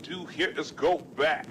do here is go back.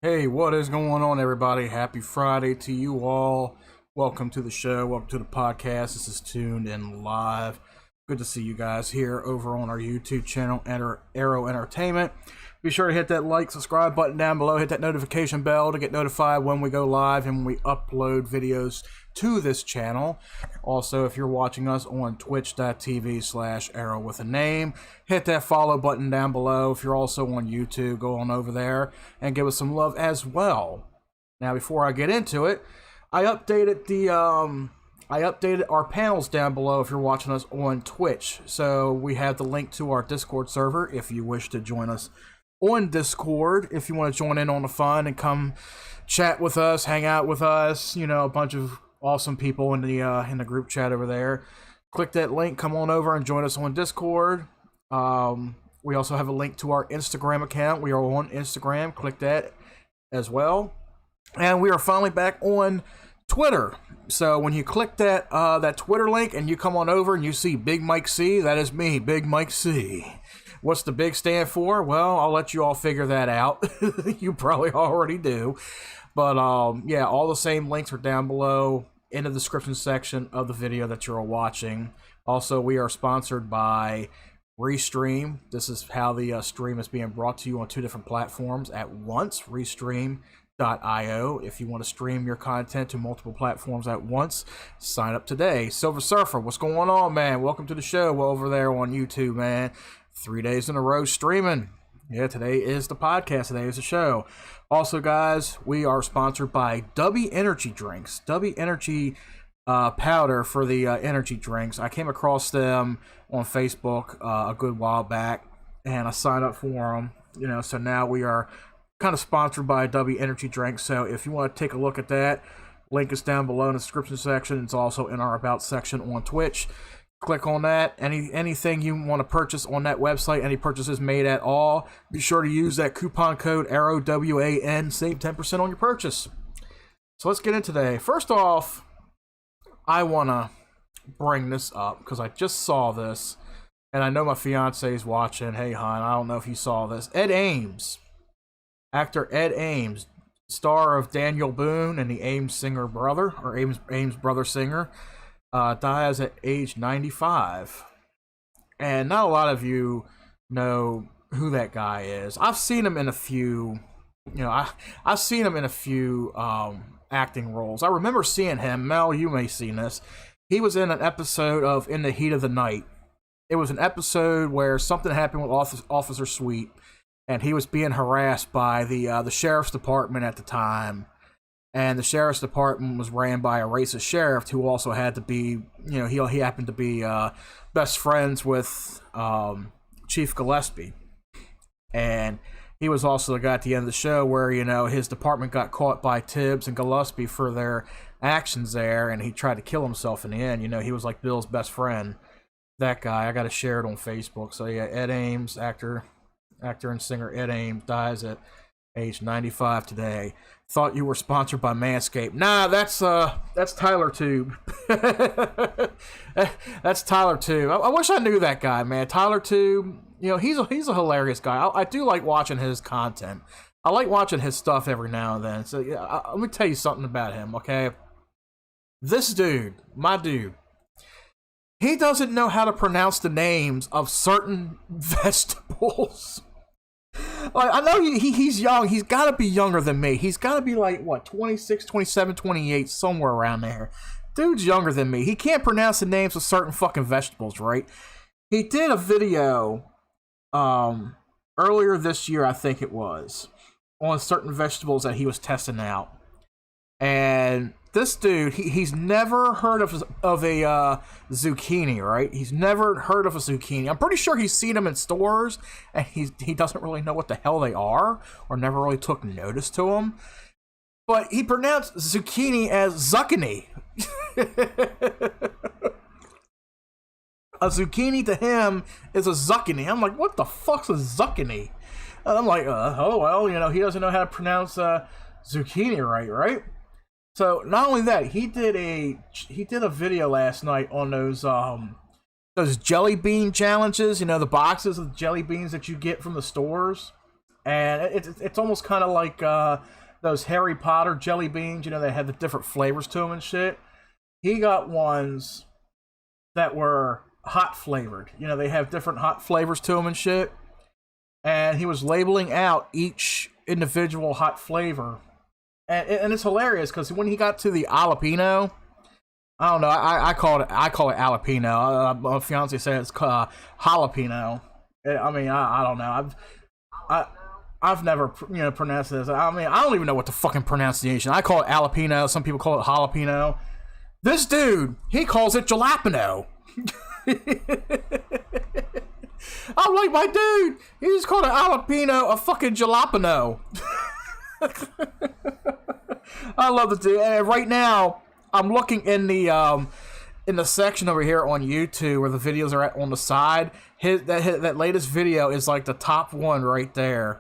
Hey, what is going on, everybody? Happy Friday to you all. Welcome to the show. Welcome to the podcast. This is Tuned In Live. Good to see you guys here over on our YouTube channel, Arrow Entertainment. Be sure to hit that like, subscribe button down below. Hit that notification bell to get notified when we go live and when we upload videos to this channel. Also, if you're watching us on twitch.tv/arrow with a name, hit that follow button down below. If you're also on YouTube, go on over there and give us some love as well. Now, before I get into it, I updated our panels down below if you're watching us on Twitch. So we have the link to our Discord server if you wish to join us on Discord. If you want to join in on the fun and come chat with us, hang out with us, you know, a bunch of awesome people in the group chat over there. Click that link, come on over and join us on Discord. We also have a link to our Instagram account. We are on Instagram. Click that as well. And we are finally back on Twitter. So when you click that Twitter link and you come on over and you see Big Mike C, that is me, Big Mike C. What's the big stand for? Well, I'll let you all figure that out. You probably already do. But yeah, all the same links are down below in the description section of the video that you're watching. Also, we are sponsored by Restream. This is how the stream is being brought to you on two different platforms at once. Restream.io. If you want to stream your content to multiple platforms at once, sign up today. Silver Surfer, what's going on, man? Welcome to the show. We're over there on YouTube, man. 3 days in a row streaming. Yeah, today is the podcast. Today is the show. Also, guys, we are sponsored by W Energy Drinks. W Energy powder for the energy drinks. I came across them on Facebook a good while back, and I signed up for them. You know, so now we are kind of sponsored by W Energy Drinks. So if you want to take a look at that, link is down below in the description section. It's also in our About section on Twitch. Click on that. Anything you want to purchase on that website, any purchases made at all, be sure to use that coupon code ARROW, WAN, save 10% on your purchase. So let's get into today. First off, I want to bring this up because I just saw this, and I know my fiance is watching. Hey, hon, I don't know if you saw this. Ed Ames, actor Ed Ames, star of Daniel Boone and the Ames singer brother, or Ames brother singer, dies at age 95. And not a lot of you know who that guy is. I've seen him in a few, I've seen him in a few acting roles. I remember seeing him. Mel, you may have seen this. He was in an episode of In the Heat of the Night. it was an episode where something happened with Officer Sweet, and he was being harassed by the sheriff's department at the time. And the sheriff's department was ran by a racist sheriff who also had to be, he happened to be best friends with Chief Gillespie. And he was also the guy at the end of the show where, his department got caught by Tibbs and Gillespie for their actions there, and he tried to kill himself in the end. He was like Bill's best friend. That guy, I got to share it on Facebook. So yeah, Ed Ames, actor and singer Ed Ames, dies at age 95 today. Thought you were sponsored by Manscaped. Nah, that's Tyler Tube. That's Tyler Tube. I wish I knew that guy, man. Tyler Tube, he's a hilarious guy. I do like watching his content. I like watching his stuff every now and then. So yeah, let me tell you something about him, okay? This dude, my dude, he doesn't know how to pronounce the names of certain vegetables. Like, I know he's young. He's got to be younger than me. He's got to be like, 26, 27, 28, somewhere around there. Dude's younger than me. He can't pronounce the names of certain fucking vegetables, right? He did a video earlier this year, I think it was, on certain vegetables that he was testing out. And this dude, he's never heard of a zucchini, right? He's never heard of a zucchini. I'm pretty sure he's seen them in stores, and he doesn't really know what the hell they are, or never really took notice to them. But he pronounced zucchini as zucchini. A zucchini to him is a zucchini. I'm like, what the fuck's a zucchini? And I'm like, oh well, he doesn't know how to pronounce zucchini right? So not only that, he did a video last night on those jelly bean challenges. The boxes of jelly beans that you get from the stores, and it's almost kind of like those Harry Potter jelly beans. They had the different flavors to them and shit. He got ones that were hot flavored. They have different hot flavors to them and shit. And he was labeling out each individual hot flavor. And it's hilarious because when he got to the jalapeno, I don't know. I call it jalapeno. My fiance said it's jalapeno. I don't know. I've never pronounced this. I don't even know what the fucking pronunciation. I call it jalapeno. Some people call it jalapeno. This dude, he calls it jalapeno. I'm like, my dude, he just called a jalapeno a fucking jalapeno. I love this dude. And right now, I'm looking in the section over here on YouTube where the videos are at on the side. That latest video is like the top one right there.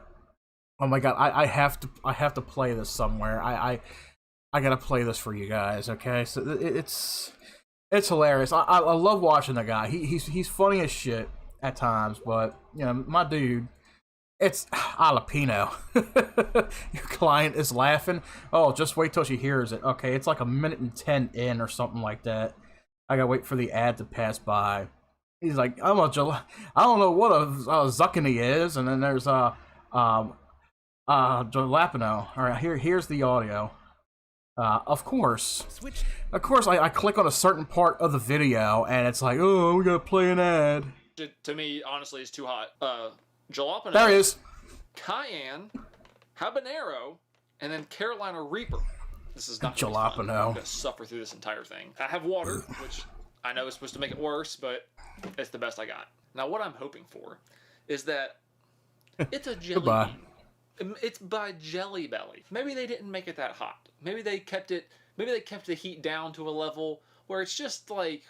Oh my god, I have to play this somewhere. I gotta play this for you guys. Okay, so it's hilarious. I love watching the guy. He's funny as shit at times, but my dude. It's jalapeno. Your client is laughing. Oh, just wait till she hears it. Okay, it's like a minute and 10 in or something like that. I gotta wait for the ad to pass by. He's like, I don't know what a zucchini is, and then there's jalapeno. All right, here's the audio. Of course, I click on a certain part of the video, and it's like, oh, we gotta play an ad. To me, honestly, it's too hot. Jalapeno. There he is. Cayenne, habanero, and then Carolina Reaper. This is not jalapeno. Fun. I'm gonna suffer through this entire thing. I have water, which I know is supposed to make it worse, but it's the best I got. Now, what I'm hoping for is that it's a jelly bean. It's by Jelly Belly. Maybe they didn't make it that hot. Maybe they kept the heat down to a level where it's just like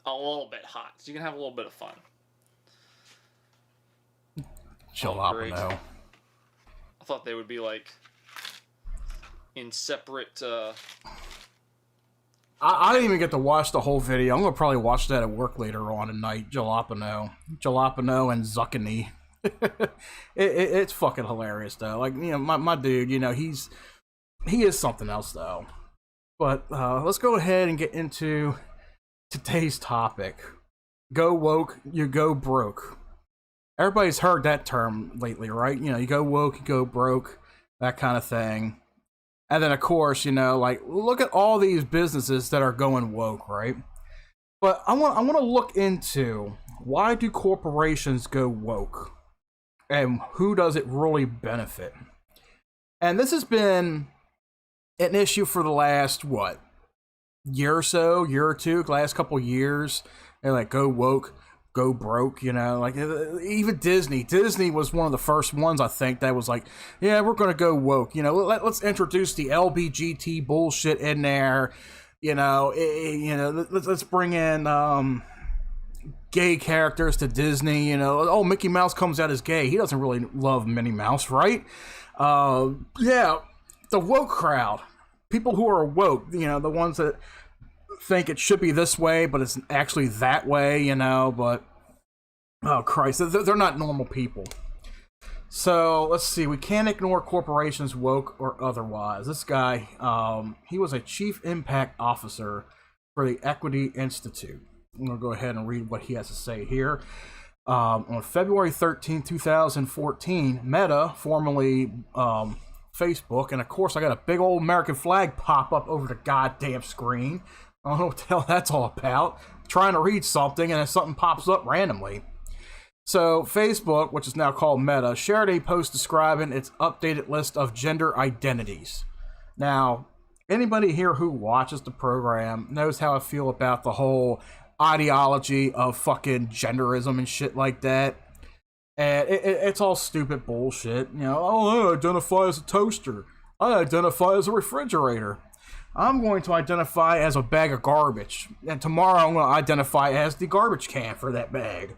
a little bit hot, so you can have a little bit of fun. Jalapeno. I thought they would be like in separate. I didn't even get to watch the whole video. I'm gonna probably watch that at work later on tonight. Jalapeno and zucchini. It's fucking hilarious though. Like my dude. He is something else though. But let's go ahead and get into today's topic. Go woke, you go broke. Everybody's heard that term lately, right? You go woke, you go broke, that kind of thing. And then, of course, like, look at all these businesses that are going woke, right? But I want to look into why do corporations go woke? And who does it really benefit? And this has been an issue for the last, year or two, last couple years. They're like, go woke, go broke, like even Disney was one of the first ones, I think, that was like, yeah, we're gonna go woke, let's introduce the LBGT bullshit in there, let's bring in gay characters to Disney, oh, Mickey Mouse comes out as gay, he doesn't really love Minnie Mouse, right? Yeah, the woke crowd, people who are woke, the ones that think it should be this way, but it's actually that way, but oh Christ, they're not normal people. So let's see, we can't ignore corporations, woke or otherwise. This guy, he was a chief impact officer for the Equity Institute. I'm gonna go ahead and read what he has to say here. On February 13, 2014, Meta, formerly Facebook, and of course I got a big old American flag pop up over the goddamn screen. I don't know what the hell that's all about. I'm trying to read something and then something pops up randomly. So Facebook, which is now called Meta, shared a post describing its updated list of gender identities. Now, anybody here who watches the program knows how I feel about the whole ideology of fucking genderism and shit like that. And it's all stupid bullshit. I identify as a toaster. I identify as a refrigerator. I'm going to identify as a bag of garbage. And tomorrow I'm going to identify as the garbage can for that bag.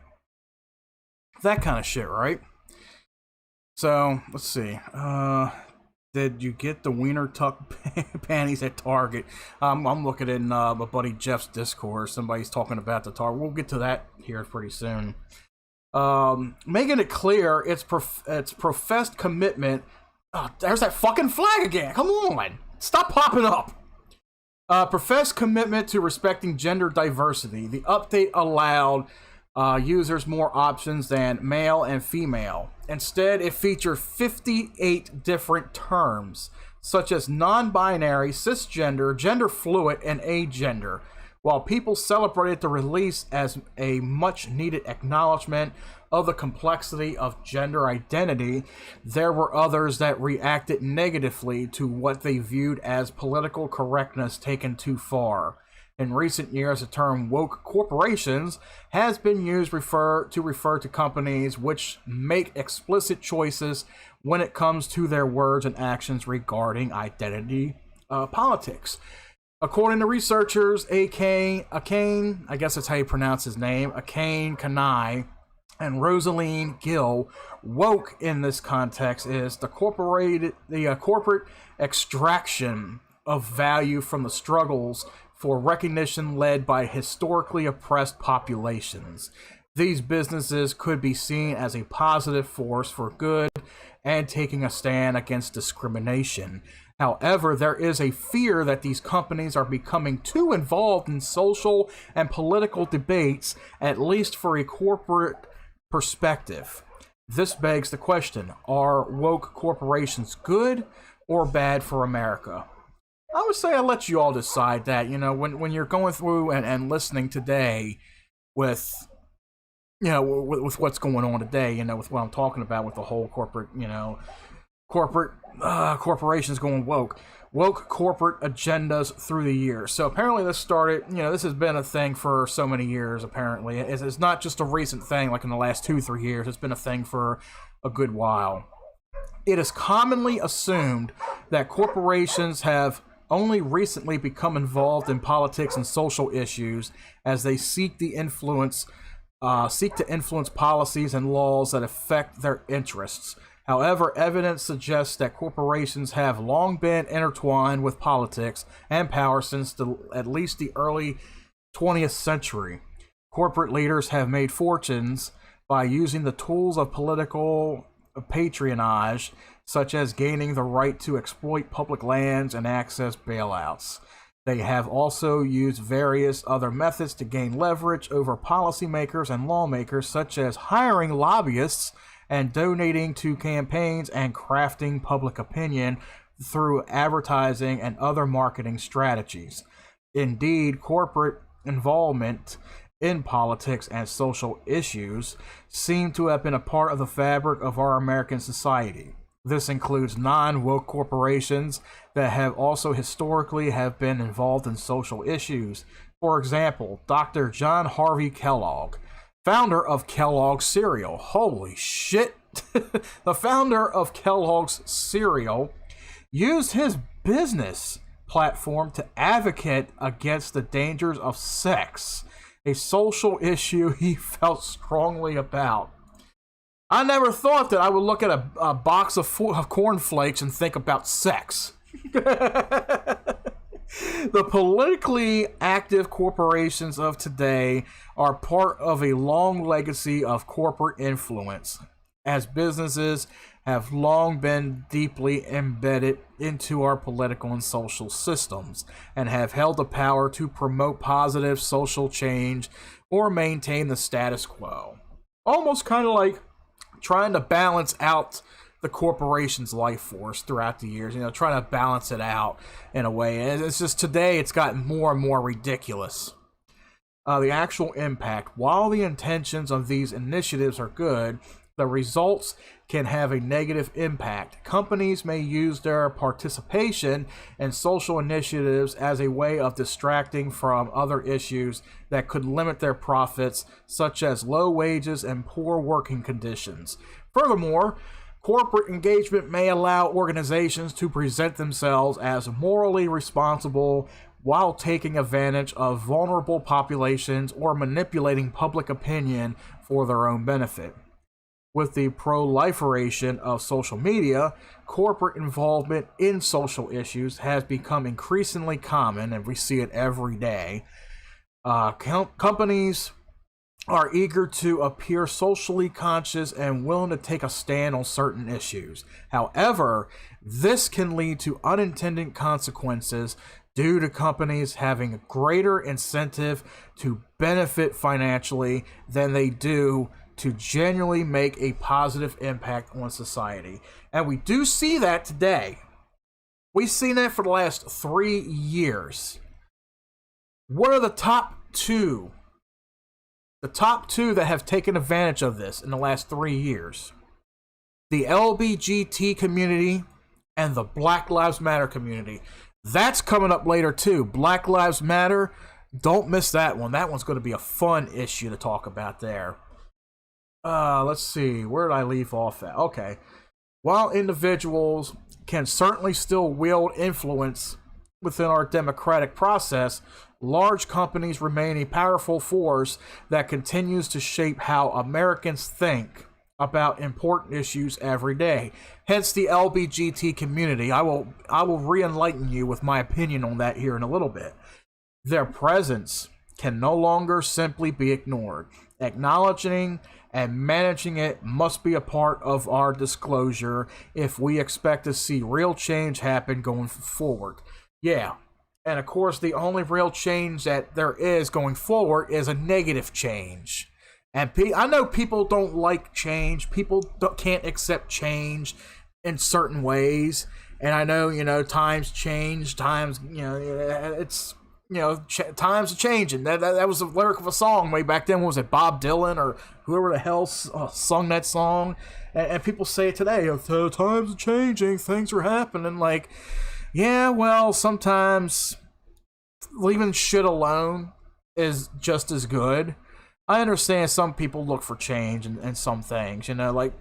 That kind of shit, right? So, let's see. Did you get the wiener tuck panties at Target? I'm looking in my buddy Jeff's Discord. Somebody's talking about the Target. We'll get to that here pretty soon. Making it clear its professed commitment. Oh, there's that fucking flag again. Come on. Stop popping up. Professed commitment to respecting gender diversity. The update allowed users more options than male and female. Instead, it featured 58 different terms, such as non-binary, cisgender, gender fluid, and agender. While people celebrated the release as a much-needed acknowledgement of the complexity of gender identity, there were others that reacted negatively to what they viewed as political correctness taken too far. In recent years, the term woke corporations has been used to refer to companies which make explicit choices when it comes to their words and actions regarding identity politics. According to researchers, Akane, I guess that's how you pronounce his name, Akane Kanai, and Rosaline Gill, woke in this context is the corporate extraction of value from the struggles for recognition led by historically oppressed populations. These businesses could be seen as a positive force for good and taking a stand against discrimination. However, there is a fear that these companies are becoming too involved in social and political debates, at least for a corporate perspective. This begs the question, are woke corporations good or bad for America? I would say I'll let you all decide that, when you're going through and listening today with what's going on today, with what I'm talking about with the whole corporations going woke corporate agendas through the years. So apparently this started, this has been a thing for so many years, apparently. It's not just a recent thing like in the last 2-3 years. It's been a thing for a good while. It is commonly assumed that corporations have only recently become involved in politics and social issues as they seek to influence policies and laws that affect their interests. However, evidence suggests that corporations have long been intertwined with politics and power since at least the early 20th century. Corporate leaders have made fortunes by using the tools of political patronage, such as gaining the right to exploit public lands and access bailouts. They have also used various other methods to gain leverage over policymakers and lawmakers, such as hiring lobbyists and donating to campaigns and crafting public opinion through advertising and other marketing strategies. Indeed, corporate involvement in politics and social issues seem to have been a part of the fabric of our American society. This includes non-woke corporations that have also historically have been involved in social issues. For example, Dr. John Harvey Kellogg, founder of Kellogg's cereal. Holy shit. The founder of Kellogg's cereal used his business platform to advocate against the dangers of sex, a social issue he felt strongly about. I never thought that I would look at a box of cornflakes and think about sex. The politically active corporations of today are part of a long legacy of corporate influence, as businesses have long been deeply embedded into our political and social systems and have held the power to promote positive social change or maintain the status quo. Almost kind of like trying to balance out the corporation's life force throughout the years, trying to balance it out in a way. And it's just today it's gotten more and more ridiculous. The actual impact, while the intentions of these initiatives are good, the results can have a negative impact. Companies may use their participation in social initiatives as a way of distracting from other issues that could limit their profits, such as low wages and poor working conditions. Furthermore, corporate engagement may allow organizations to present themselves as morally responsible while taking advantage of vulnerable populations or manipulating public opinion for their own benefit. With the proliferation of social media, corporate involvement in social issues has become increasingly common, and we see it every day. Companies are eager to appear socially conscious and willing to take a stand on certain issues. However, this can lead to unintended consequences due to companies having a greater incentive to benefit financially than they do to genuinely make a positive impact on society. And we do see that today. We've seen that for the last 3 years. What are the top two? The top two that have taken advantage of this in the last 3 years. The LGBT community and the Black Lives Matter community. That's coming up later too. Black Lives Matter. Don't miss that one. That one's going to be a fun issue to talk about there. Let's see. Where did I leave off at? Okay. While individuals can certainly still wield influence within our democratic process, large companies remain a powerful force that continues to shape how Americans think about important issues every day. Hence the LGBT community. I will re-enlighten you with my opinion on that here in a little bit. Their presence can no longer simply be ignored. Acknowledging and managing it must be a part of our disclosure if we expect to see real change happen going forward. Yeah. And of course, the only real change that there is going forward is a negative change. And I know people don't like change. People can't accept change in certain ways. And I know, times change. Times, it's, times are changing. That was the lyric of a song way back then. Was it Bob Dylan or whoever the hell sung that song? And people say it today. Times are changing. Things are happening. Like, yeah, well, sometimes leaving shit alone is just as good. I understand some people look for change and some things, like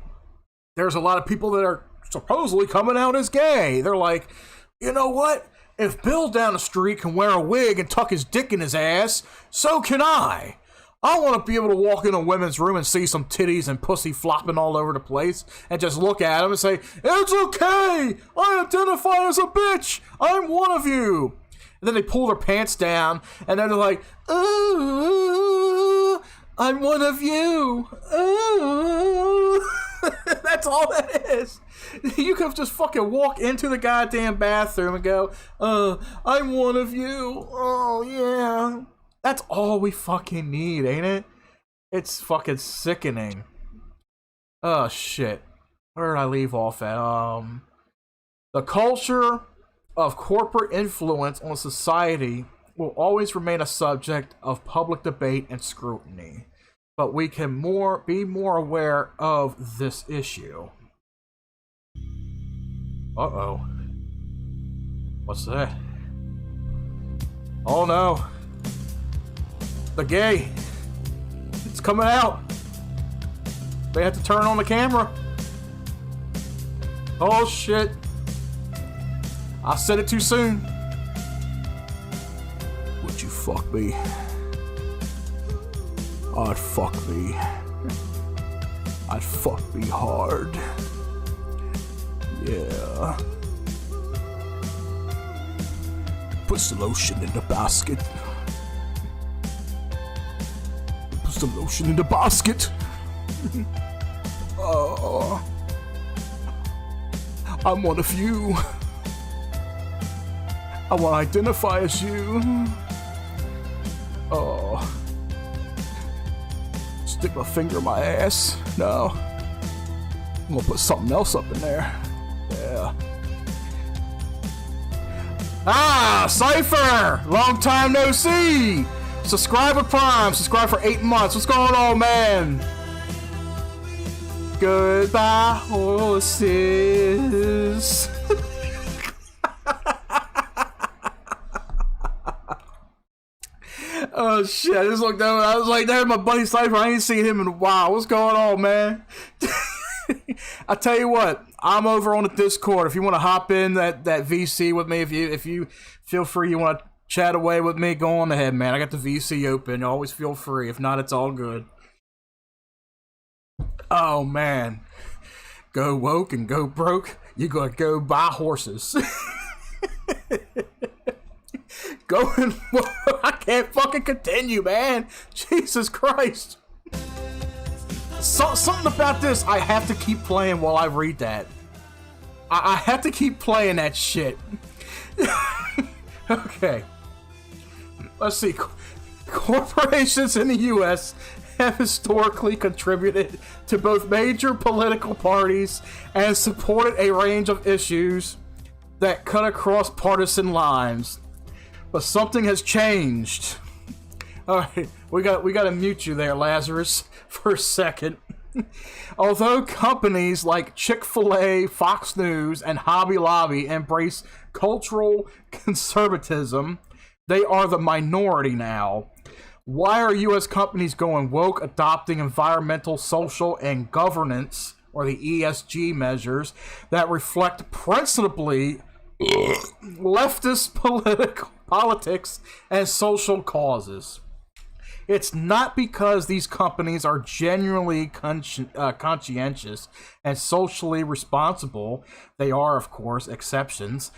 there's a lot of people that are supposedly coming out as gay. They're like, you know what? If Bill down the street can wear a wig and tuck his dick in his ass, so can I. I want to be able to walk in a women's room and see some titties and pussy flopping all over the place and just look at them and say, it's okay. I identify as a bitch. I'm one of you. And then they pull their pants down and then they're like, ooh, I'm one of you. Ooh. That's all that is. You could just fucking walk into the goddamn bathroom and go, I'm one of you. Oh, yeah. That's all we fucking need, ain't it? It's fucking sickening. Oh, shit. Where did I leave off at? The culture of corporate influence on society will always remain a subject of public debate and scrutiny, but we can be more aware of this issue. Uh-oh. What's that? Oh no. The gay. It's coming out. They have to turn on the camera. Oh shit. I said it too soon. Would you fuck me? I'd fuck me. I'd fuck me hard. Yeah. Put some lotion in the basket. Put some lotion in the basket. Oh. I'm one of you. I want to identify as you. Oh. Stick my finger in my ass. No. I'm gonna put something else up in there. Yeah. Ah, Cypher! Long time no see! Subscriber Prime, subscribe for 8 months. What's going on, man? Goodbye, horses. Oh shit, I just looked over. I was like, there's my buddy Cypher. I ain't seen him in a while. What's going on, man? I tell you what, I'm over on the Discord. If you want to hop in that VC with me, if you feel free, you want to chat away with me, go on ahead, man. I got the VC open. Always feel free. If not, it's all good. Oh man, go woke and go broke. You gotta go buy horses. Going, I can't fucking continue, man. Jesus Christ. Something about this, I have to keep playing while I read that. I have to keep playing that shit. Okay. Let's see. Corporations in the U.S. have historically contributed to both major political parties and supported a range of issues that cut across partisan lines. But something has changed. Alright, we got to mute you there, Lazarus, for a second. Although companies like Chick-fil-A, Fox News, and Hobby Lobby embrace cultural conservatism, they are the minority now. Why are U.S. companies going woke, adopting environmental, social, and governance, or the ESG measures, that reflect principally leftist politics and social causes? It's not because these companies are genuinely conscientious and socially responsible. They are, of course, exceptions.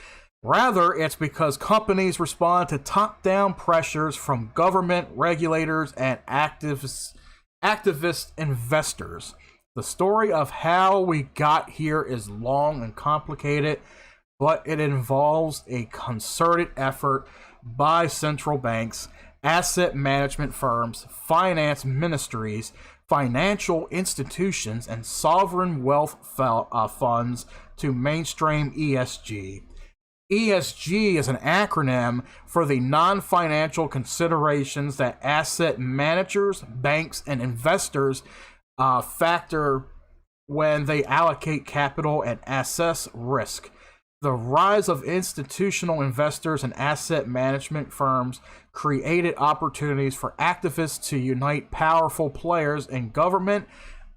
Rather, it's because companies respond to top-down pressures from government, regulators, and activist investors. The story of how we got here is long and complicated, but it involves a concerted effort by central banks, asset management firms, finance ministries, financial institutions, and sovereign wealth funds to mainstream ESG. ESG is an acronym for the non-financial considerations that asset managers, banks, and investors factor when they allocate capital and assess risk. The rise of institutional investors and asset management firms created opportunities for activists to unite powerful players in government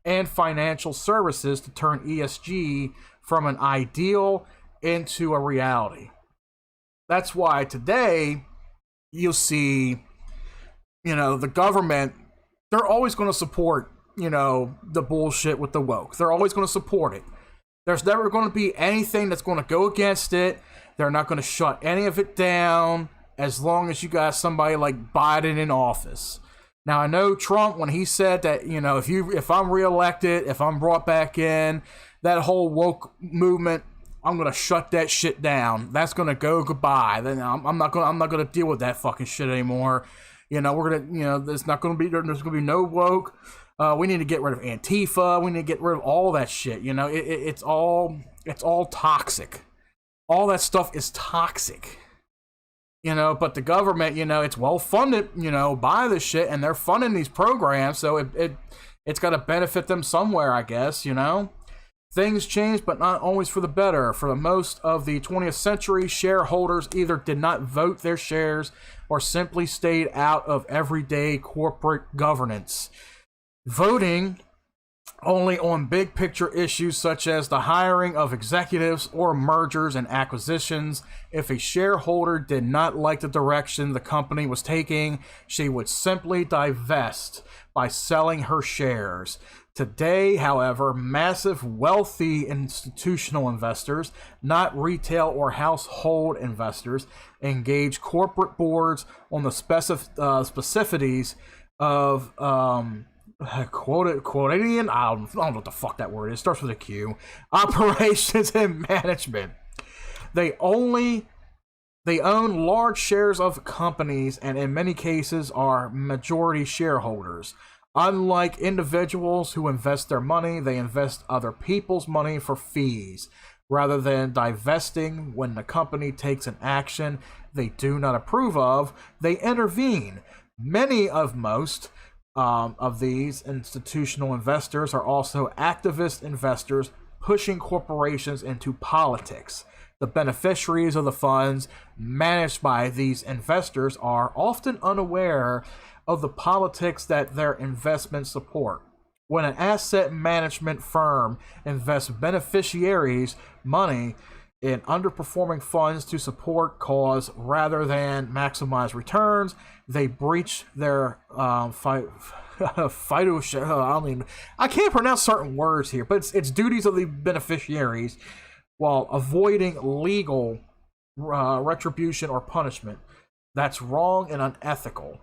and financial services to turn ESG from an ideal into a reality. That's why today you'll see, the government, they're always going to support, the bullshit with the woke. They're always going to support it. There's never going to be anything that's going to go against it. They're not going to shut any of it down as long as you got somebody like Biden in office. Now, I know Trump, when he said that, if I'm reelected, if I'm brought back in, that whole woke movement, I'm going to shut that shit down. That's going to go goodbye. Then I'm not going to deal with that fucking shit anymore. We're going to, there's going to be no woke. We need to get rid of Antifa. We need to get rid of all that shit. It's all toxic. All that stuff is toxic. but the government, it's well funded, by this shit, and they're funding these programs, so it's got to benefit them somewhere, I guess, Things changed, but not always for the better. For the most of the 20th century, shareholders either did not vote their shares or simply stayed out of everyday corporate governance, voting only on big picture issues such as the hiring of executives or mergers and acquisitions. If a shareholder did not like the direction the company was taking, she would simply divest by selling her shares. Today, however, massive wealthy institutional investors, not retail or household investors, engage corporate boards on the specificities of quotidian, I don't know what the fuck that word is. It starts with a Q. Operations and management. They own large shares of companies and in many cases are majority shareholders. Unlike individuals who invest their money, they invest other people's money for fees. Rather than divesting when the company takes an action they do not approve of, they intervene. Most of these institutional investors are also activist investors pushing corporations into politics. The beneficiaries of the funds managed by these investors are often unaware of the politics that their investments support. When an asset management firm invests beneficiaries' money in underperforming funds to support cause rather than maximize returns, they breach their fiduciary. I can't pronounce certain words here, but it's duties of the beneficiaries while avoiding legal retribution or punishment. That's wrong and unethical.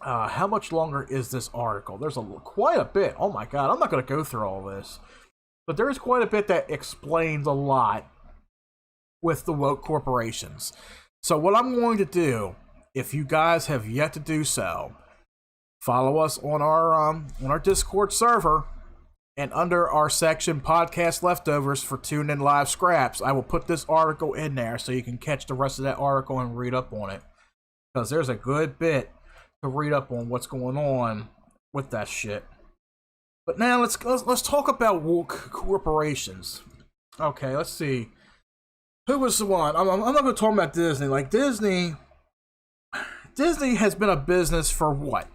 How much longer is this article? There's quite a bit. Oh my god, I'm not going to go through all this. But there is quite a bit that explains a lot with the woke corporations. So what I'm going to do, if you guys have yet to do so, follow us on our Discord server, and under our section Podcast Leftovers for Tuned In Live Scraps, I will put this article in there so you can catch the rest of that article and read up on it. Because there's a good bit to read up on what's going on with that shit. But now let's talk about woke corporations. Okay, let's see. Who was the one? I'm not going to talk about Disney. Like Disney has been a business for what?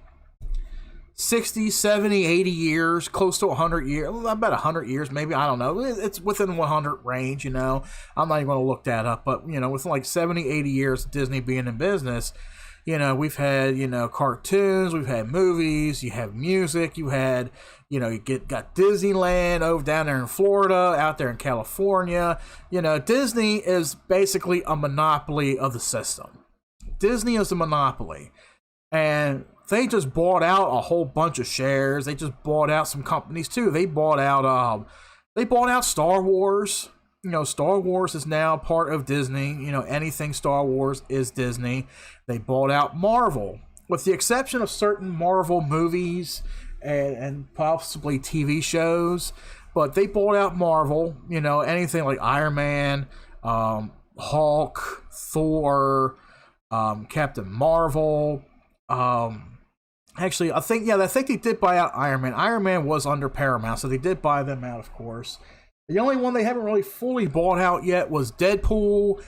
60, 70, 80 years, close to 100 years, about 100 years maybe, I don't know. It's within 100 range, I'm not even going to look that up, but, within like 70, 80 years of Disney being in business, we've had, cartoons, we've had movies, you have music, you had, you got Disneyland over down there in Florida, out there in California. Disney is basically a monopoly of the system. Disney is a monopoly. And they just bought out a whole bunch of shares. They just bought out some companies too. They bought out Star Wars. Star Wars is now part of Disney. Anything Star Wars is Disney. They bought out Marvel, with the exception of certain Marvel movies and possibly TV shows. But they bought out Marvel. Anything like Iron Man, Hulk, Thor, Captain Marvel. Actually, I think they did buy out Iron Man. Iron Man was under Paramount, so they did buy them out, of course. The only one they haven't really fully bought out yet was Deadpool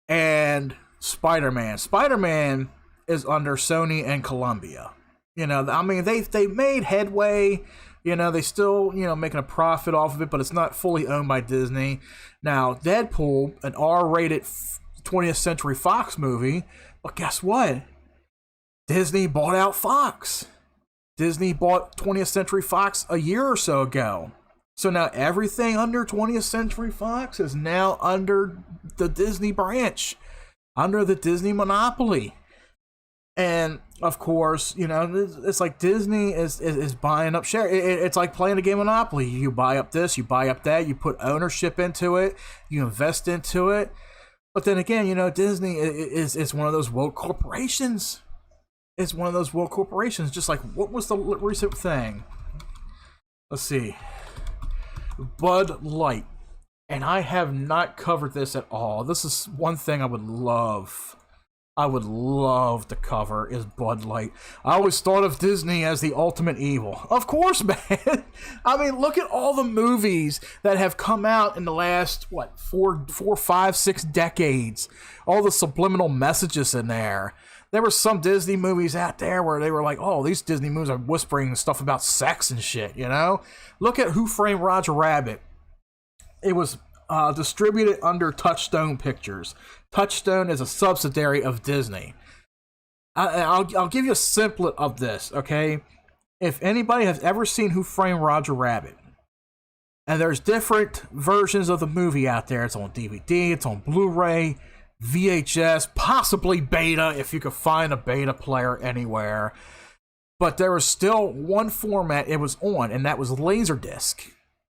and Spider-Man. Spider-Man is under Sony and Columbia. They made headway. They still, making a profit off of it, but it's not fully owned by Disney. Now, Deadpool, an R-rated 20th Century Fox movie, but guess what? Disney bought out Fox. Disney bought 20th Century Fox a year or so ago. So now everything under 20th Century Fox is now under the Disney branch, under the Disney monopoly. And of course, it's like Disney is buying up shares. It's like playing a game of Monopoly. You buy up this, you buy up that, you put ownership into it, you invest into it. But then again, Disney is one of those woke corporations. It's one of those woke corporations. Just like, what was the recent thing? Let's see. Bud Light. And I have not covered this at all. This is one thing I would love I would love to cover is Bud Light. I always thought of Disney as the ultimate evil. Of course, man. I mean, look at all the movies that have come out in the last, four, 5, 6 decades. All the subliminal messages in there. There were some Disney movies out there where they were like, oh, these Disney movies are whispering stuff about sex and shit, you know? Look at Who Framed Roger Rabbit. It was distributed under Touchstone Pictures. Touchstone is a subsidiary of Disney. I'll give you a simplet of this, okay? If anybody has ever seen Who Framed Roger Rabbit, and there's different versions of the movie out there. It's on DVD, it's on Blu-ray, VHS, possibly beta, if you could find a beta player anywhere. But there was still one format it was on, and that was Laserdisc.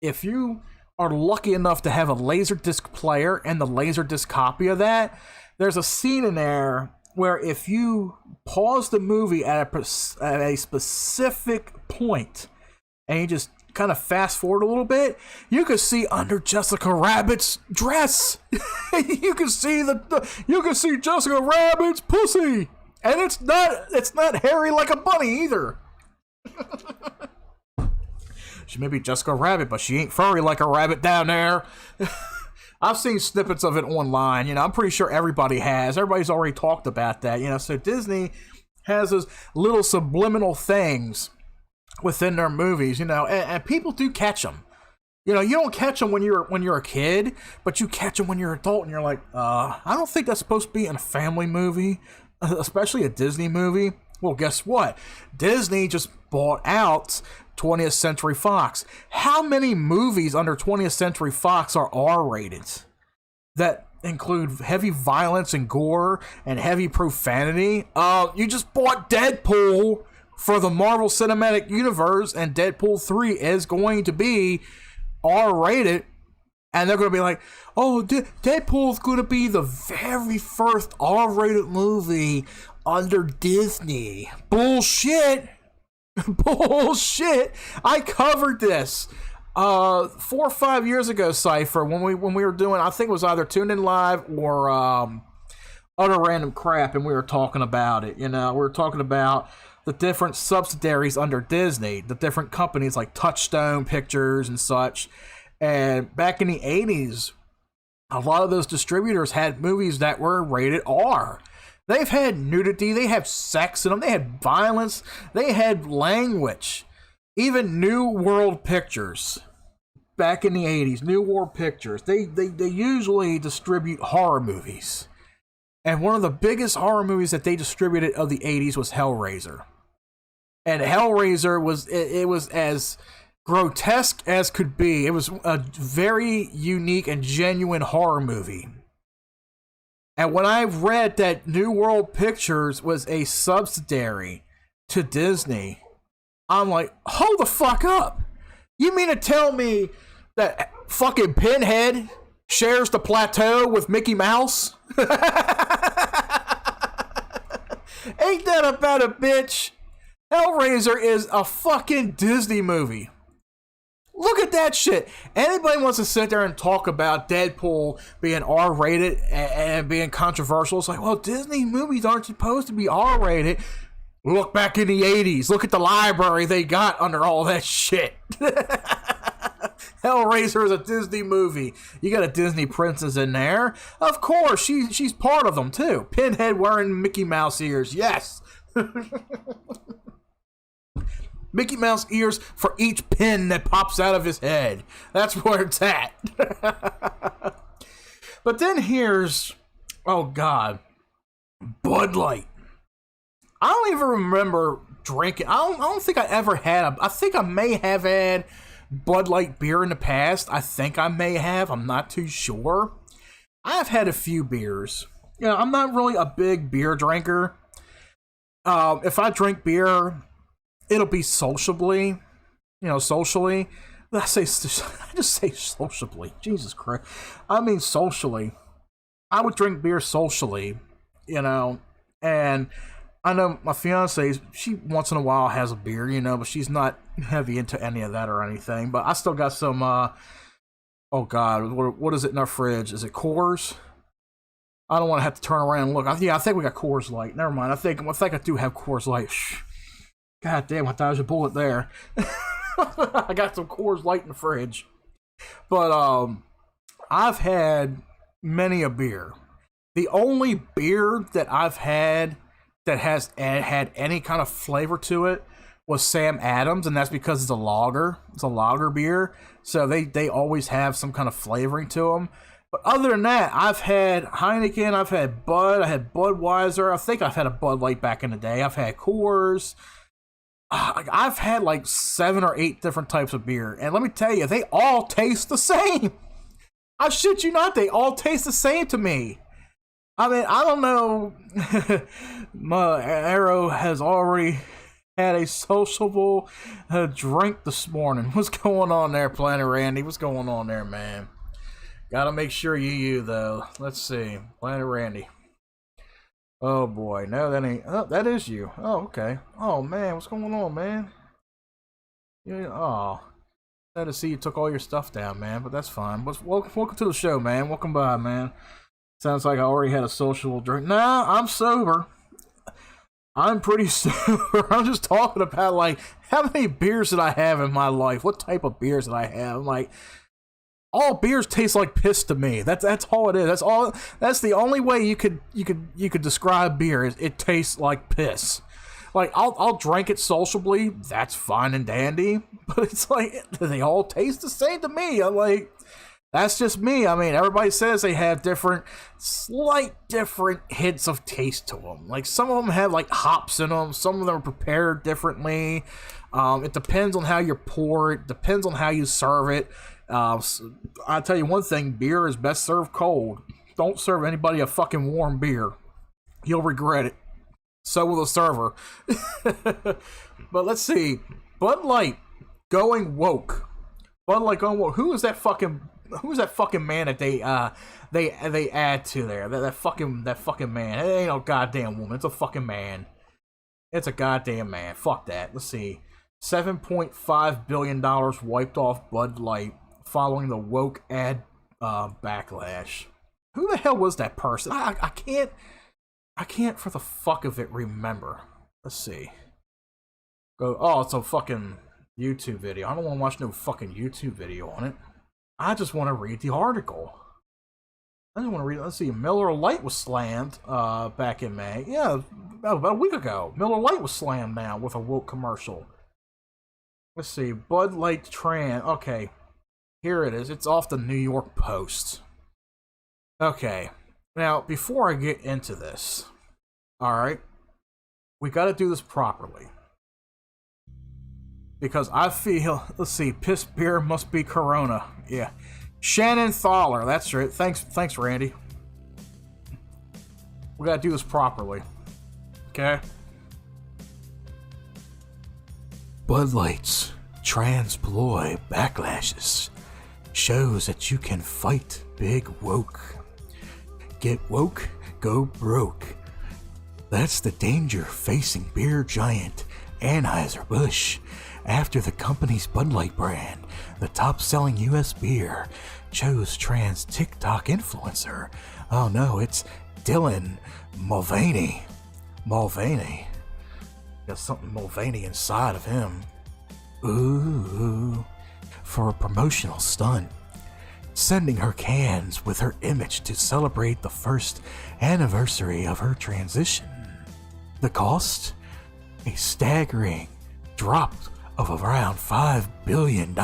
If you are lucky enough to have a Laserdisc player and the Laserdisc copy of that, there's a scene in there where if you pause the movie at a specific point and you just kind of fast forward a little bit, you can see under Jessica Rabbit's dress. You can see you can see Jessica Rabbit's pussy, and it's not hairy like a bunny either. She may be Jessica Rabbit, but she ain't furry like a rabbit down there. I've seen snippets of it online. You know, I'm pretty sure everybody has. Everybody's already talked about that. You know, so Disney has those little subliminal things within their movies. You know, and people do catch them. You know, you don't catch them when you're a kid, but you catch them when you're an adult, and you're like, I don't think that's supposed to be in a family movie, especially a Disney movie. Well, guess what? Disney just bought out 20th Century Fox. How many movies under 20th Century Fox are R-rated that include heavy violence and gore and heavy profanity? You just bought Deadpool for the Marvel Cinematic Universe, and Deadpool 3 is going to be R-rated, and they're going to be like, oh, Deadpool's going to be the very first R-rated movie under Disney. Bullshit. Bullshit. I covered this 4 or 5 years ago, Cypher, when we were doing, I think it was either Tuned In Live or Utter Random Crap, and we were talking about it. You know, we were talking about the different subsidiaries under Disney, the different companies like Touchstone Pictures and such. And back in the 80s, a lot of those distributors had movies that were rated R. They've had nudity, they have sex in them, they had violence, they had language. Even New World Pictures, back in the 80s, New World Pictures, they usually distribute horror movies. And one of the biggest horror movies that they distributed of the 80s was Hellraiser. And Hellraiser was as grotesque as could be. It was a very unique and genuine horror movie. And when I read that New World Pictures was a subsidiary to Disney, I'm like, hold the fuck up. You mean to tell me that fucking Pinhead shares the plateau with Mickey Mouse? Ain't that about a bitch? Hellraiser is a fucking Disney movie. Look at that shit. Anybody wants to sit there and talk about Deadpool being R-rated and being controversial, it's like, well, Disney movies aren't supposed to be R-rated. Look back in the 80s. Look at the library they got under all that shit. Hellraiser is a Disney movie. You got a Disney princess in there. Of course, she's part of them too. Pinhead wearing Mickey Mouse ears. Yes. Mickey Mouse ears for each pin that pops out of his head. That's where it's at. But then here's, oh God, Bud Light. I don't even remember drinking. I don't think I ever had I think I may have had Bud Light beer in the past. I think I may have. I'm not too sure. I've had a few beers. You know, I'm not really a big beer drinker. If I drink beer, it'll be sociably. I just say sociably. Jesus Christ. I mean socially. I would drink beer socially, and I know my fiance, she once in a while has a beer, but she's not heavy into any of that or anything. But I still got some, oh God, what is it in our fridge? Is it Coors? I don't want to have to turn around and look. I think we got Coors Light. Never mind. I think I do have Coors Light. God damn, I dodged a bullet there. I got some Coors Light in the fridge. But I've had many a beer. The only beer that I've had that has had any kind of flavor to it was Sam Adams, and that's because it's a lager. It's a lager beer, so they always have some kind of flavoring to them. But other than that, I've had Heineken, I've had Bud, I had Budweiser. I think I've had a Bud Light back in the day. I've had Coors. I've had like 7 or 8 different types of beer, and let me tell you, they all taste the same. I shit you not, they all taste the same to me. I mean, I don't know. My Arrow has already had a sociable drink this morning. What's going on there, Planet Randy? What's going on there, man? Gotta make sure you though. Let's see, Planet Randy. Oh boy, no, that ain't. Oh, that is you. Oh, okay. Oh man, what's going on, man? Yeah. Oh, sad to see you took all your stuff down, man. But that's fine. Welcome to the show, man. Welcome by, man. Sounds like I already had a social drink. Nah, I'm sober. I'm pretty sober. I'm just talking about, like, how many beers did I have in my life? What type of beers did I have? I'm like, all beers taste like piss to me. That's all it is. That's all. That's the only way you could describe beer. Is it tastes like piss. Like, I'll drink it sociably. That's fine and dandy. But it's like, they all taste the same to me. I'm like, that's just me. I mean, everybody says they have slight different hints of taste to them. Like, some of them have, like, hops in them. Some of them are prepared differently. It depends on how you pour it. Depends on how you serve it. I'll tell you one thing. Beer is best served cold. Don't serve anybody a fucking warm beer. You'll regret it. So will the server. But let's see. Bud Light going woke. Bud Light going woke. Who's that fucking man that they add to there? That fucking man. It ain't no goddamn woman. It's a fucking man. It's a goddamn man. Fuck that. Let's see. $7.5 billion wiped off Bud Light following the woke ad backlash. Who the hell was that person? I can't for the fuck of it remember. Let's see. It's a fucking YouTube video. I don't want to watch no fucking YouTube video on it. I just want to read the article. Let's see. Miller Lite was slammed back in May. Yeah, about a week ago. Miller Lite was slammed now with a woke commercial. Let's see. Bud Light Tran. Okay. Here it is. It's off the New York Post. Okay. Now, before I get into this, alright, we gotta do this properly. Because I feel, let's see, piss beer must be Corona. Yeah. Shannon Thaler, that's right. Thanks, Randy. We gotta do this properly. Okay? Bud Light's trans ploy backlashes shows that you can fight big woke. Get woke, go broke. That's the danger facing beer giant Anheuser-Busch after the company's Bud Light brand, the top-selling U.S. beer, chose trans TikTok influencer. Oh no, it's Dylan Mulvaney. Mulvaney. Got something Mulvaney inside of him. Ooh. For a promotional stunt. Sending her cans with her image to celebrate the first anniversary of her transition. The cost? A staggering drop of around $5 billion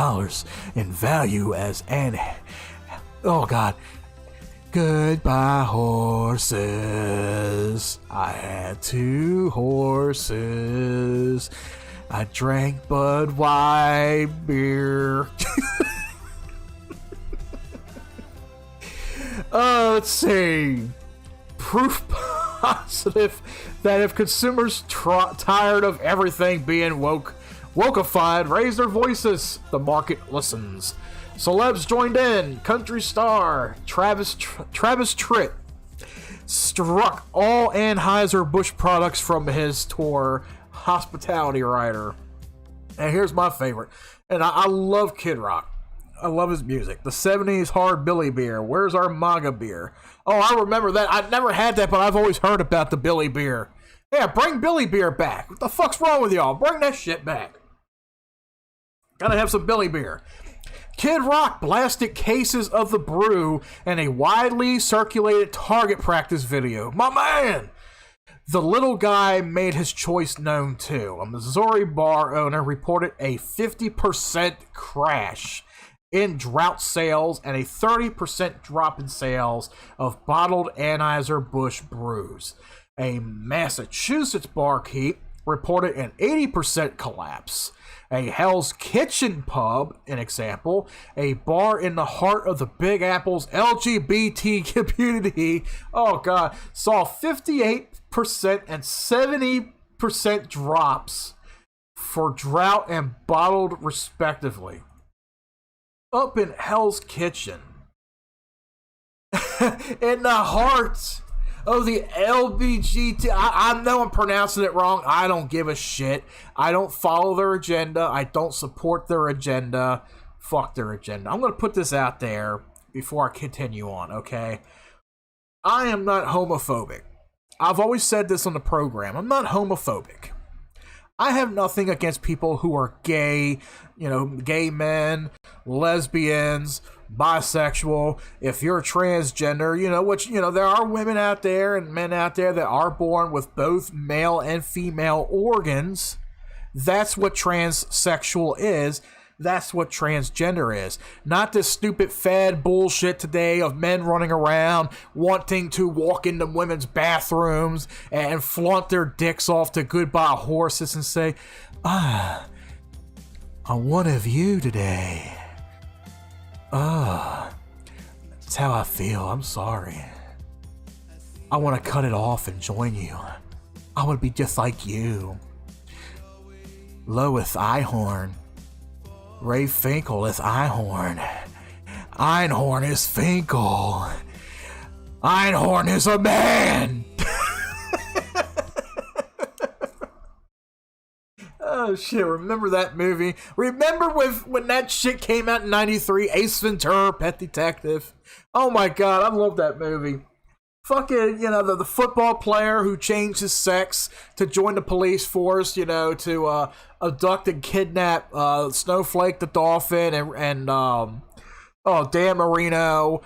in value as oh god. Goodbye horses. I had 2 horses. I drank Bud White beer. Let's see. Proof positive that if consumers tired of everything being wokeified, raise their voices, the market listens. Celebs joined in. Country star Travis Tritt struck all Anheuser-Busch products from his tour, Hospitality Rider. And here's my favorite. And I love Kid Rock. I love his music. The 70s hard Billy beer. Where's our MAGA beer? Oh, I remember that. I've never had that, but I've always heard about the Billy beer. Yeah, bring Billy beer back. What the fuck's wrong with y'all? Bring that shit back. Gotta have some Billy beer. Kid Rock blasted cases of the brew in a widely circulated target practice video. My man! The little guy made his choice known too. A Missouri bar owner reported a 50% crash in drought sales and a 30% drop in sales of bottled Anheuser-Busch brews. A Massachusetts barkeep reported an 80% collapse. A Hell's Kitchen pub, an example, a bar in the heart of the Big Apple's LGBT community, oh god, saw 58% and 70% drops for drought and bottled respectively. Up in Hell's Kitchen. In the heart of the LGBT. I know I'm pronouncing it wrong. I don't give a shit. I don't follow their agenda. I don't support their agenda. Fuck their agenda. I'm going to put this out there before I continue on, okay? I am not homophobic. I've always said this on the program. I'm not homophobic. I have nothing against people who are gay, gay men, lesbians, bisexual. If you're transgender, which, there are women out there and men out there that are born with both male and female organs. That's what transsexual is. That's what transgender is. Not this stupid fad bullshit today of men running around wanting to walk into women's bathrooms and flaunt their dicks off to goodbye horses and say, I'm one of you today. That's how I feel. I'm sorry. I want to cut it off and join you. I want to be just like you. Lois Einhorn. Ray Finkel is Einhorn. Einhorn is Finkel. Einhorn is a man! Oh shit, remember that movie? Remember when that shit came out in 93, Ace Ventura, Pet Detective? Oh my god, I love that movie. Fucking, the football player who changed his sex to join the police force, to abduct and kidnap Snowflake the dolphin and Dan Marino,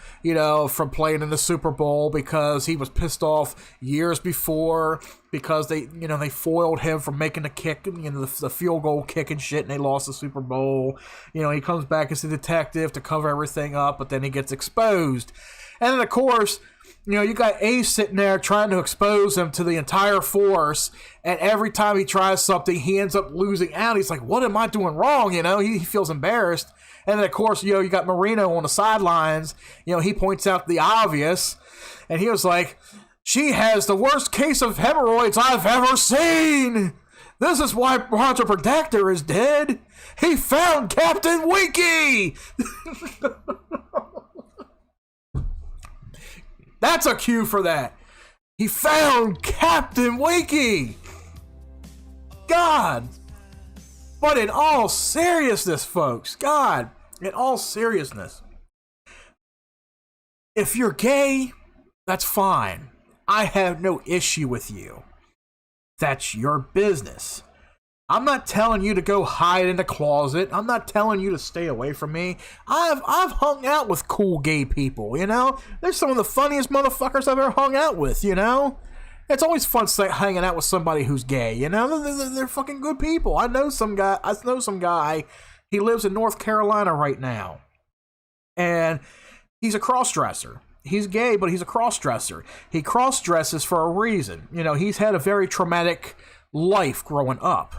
from playing in the Super Bowl because he was pissed off years before because they foiled him from making the kick, the field goal kick and shit, and they lost the Super Bowl. He comes back as a detective to cover everything up, but then he gets exposed. And then, of course, you got Ace sitting there trying to expose him to the entire force, and every time he tries something, he ends up losing out. He's like, what am I doing wrong? He feels embarrassed. And then, of course, you got Marino on the sidelines. He points out the obvious, and he was like, she has the worst case of hemorrhoids I've ever seen. This is why Roger Protector is dead. He found Captain Winky. That's a cue for that. He found Captain Winky. God. But in all seriousness, folks, God, in all seriousness, if you're gay, that's fine. I have no issue with you. That's your business. I'm not telling you to go hide in the closet. I'm not telling you to stay away from me. I've hung out with cool gay people, They're some of the funniest motherfuckers I've ever hung out with, It's always fun hanging out with somebody who's gay, They're fucking good people. I know some guy. He lives in North Carolina right now. And he's a cross-dresser. He's gay, but he's a cross-dresser. He cross-dresses for a reason. He's had a very traumatic life growing up.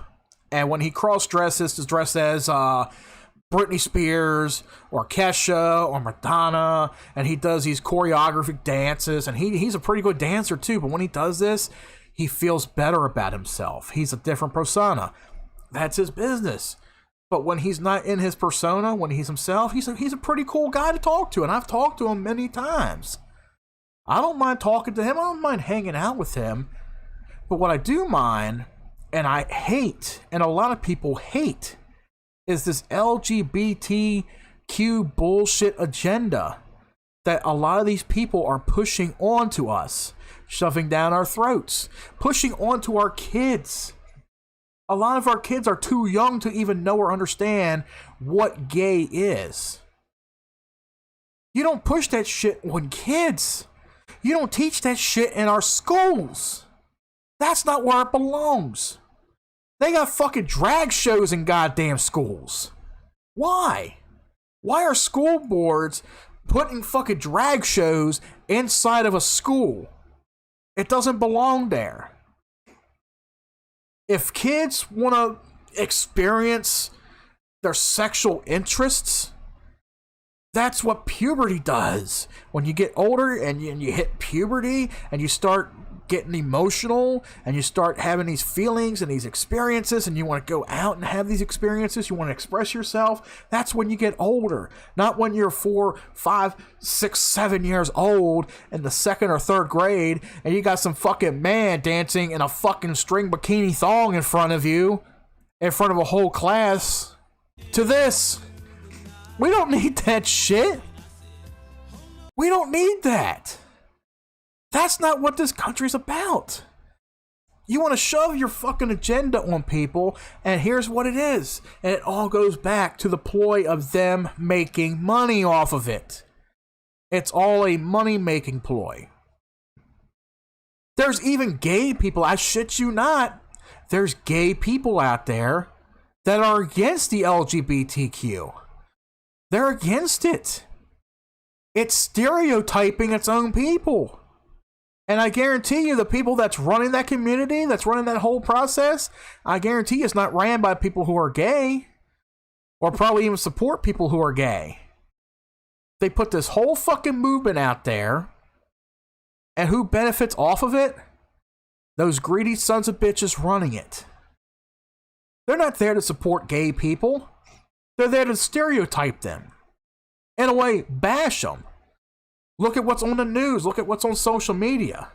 And when he cross-dresses to dress as Britney Spears or Kesha or Madonna, and he does these choreographic dances, and he's a pretty good dancer too, but when he does this, he feels better about himself. He's a different persona. That's his business. But when he's not in his persona, when he's himself, he's a pretty cool guy to talk to, and I've talked to him many times. I don't mind talking to him. I don't mind hanging out with him. But what I do mind, and I hate, and a lot of people hate, is this LGBTQ LGBTQ bullshit agenda that a lot of these people are pushing onto us, shoving down our throats, pushing onto our kids. A lot of our kids are too young to even know or understand what gay is. You don't push that shit on kids. You don't teach that shit in our schools. That's not where it belongs. They got fucking drag shows in goddamn schools. Why? Why are school boards putting fucking drag shows inside of a school? It doesn't belong there. If kids want to experience their sexual interests, that's what puberty does. When you get older and you hit puberty and you start getting emotional and you start having these feelings and these experiences and you want to go out and have these experiences, you want to express yourself, that's when you get older. Not when you're 4, 5, 6, 7 years old in the 2nd or 3rd grade and you got some fucking man dancing in a fucking string bikini thong in front of you, in front of a whole class. To this, we don't need that shit. We don't need that. That's not what this country's about. You want to shove your fucking agenda on people, and here's what it is. And it all goes back to the ploy of them making money off of it. It's all a money-making ploy. There's even gay people, I shit you not, there's gay people out there that are against the LGBTQ. They're against it. It's stereotyping its own people. And I guarantee you the people that's running that community, that's running that whole process, I guarantee you it's not ran by people who are gay. Or probably even support people who are gay. They put this whole fucking movement out there. And who benefits off of it? Those greedy sons of bitches running it. They're not there to support gay people. They're there to stereotype them. In a way, bash them. Look at what's on the news. Look at what's on social media.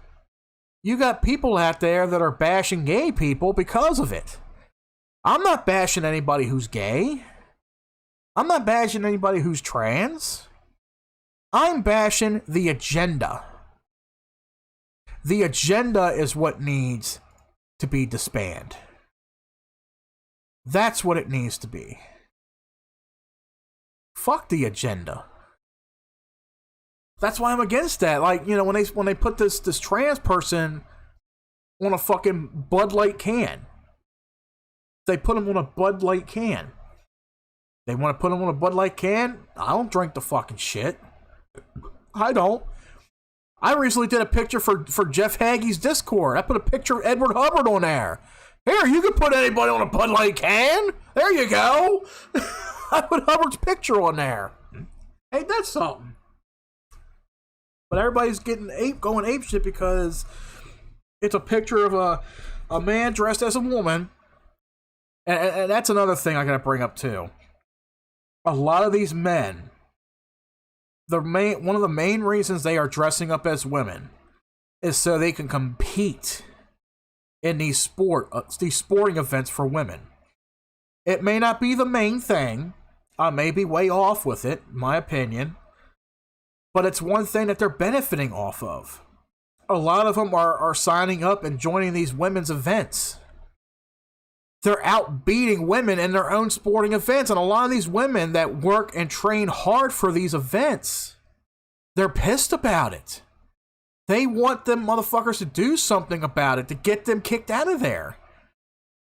You got people out there that are bashing gay people because of it. I'm not bashing anybody who's gay. I'm not bashing anybody who's trans. I'm bashing the agenda. The agenda is what needs to be disbanded. That's what it needs to be. Fuck the agenda. That's why I'm against that. Like, you know, when they put this trans person on a fucking Bud Light can. They put him on a Bud Light can. They want to put him on a Bud Light can? I don't drink the fucking shit. I don't. I recently did a picture for Jeff Hagee's Discord. I put a picture of Edward Hubbard on there. Here, you can put anybody on a Bud Light can. There you go. I put Hubbard's picture on there. Ain't that something? But everybody's going ape shit because it's a picture of a man dressed as a woman. And that's another thing I gotta bring up too. A lot of these men, one of the main reasons they are dressing up as women is so they can compete in these sporting events for women. It may not be the main thing. I may be way off with it, in my opinion. But it's one thing that they're benefiting off of. A lot of them are signing up and joining these women's events. They're out beating women in their own sporting events. And a lot of these women that work and train hard for these events, they're pissed about it. They want them motherfuckers to do something about it to get them kicked out of there.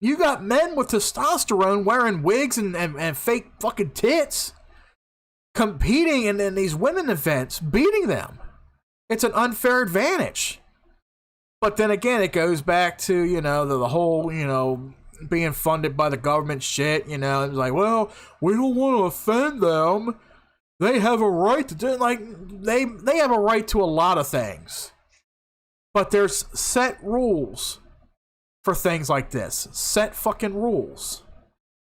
You got men with testosterone wearing wigs and fake fucking tits competing in these women events, beating them. It's an unfair advantage. But then again, it goes back to, you know, the whole, you know, being funded by the government shit, you know. It's like, well, we don't want to offend them. They have a right to do it. Like, they have a right to a lot of things. But there's set rules for things like this. Set fucking rules.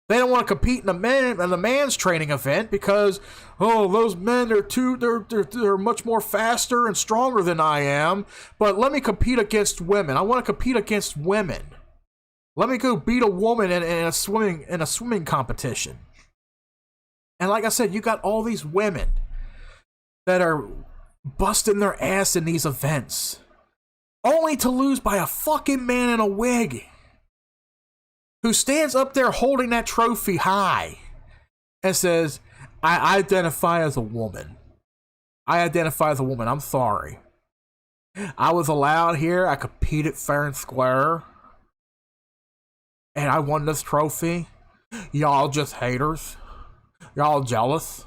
They don't want to compete in the man's training event because, oh, those men they're much more faster and stronger than I am. But let me compete against women. I want to compete against women. Let me go beat a woman in a swimming competition. And like I said, you got all these women that are busting their ass in these events, only to lose by a fucking man in a wig who stands up there holding that trophy high and says, I identify as a woman. I identify as a woman. I'm sorry. I was allowed here. I competed fair and square. And I won this trophy. Y'all just haters. Y'all jealous.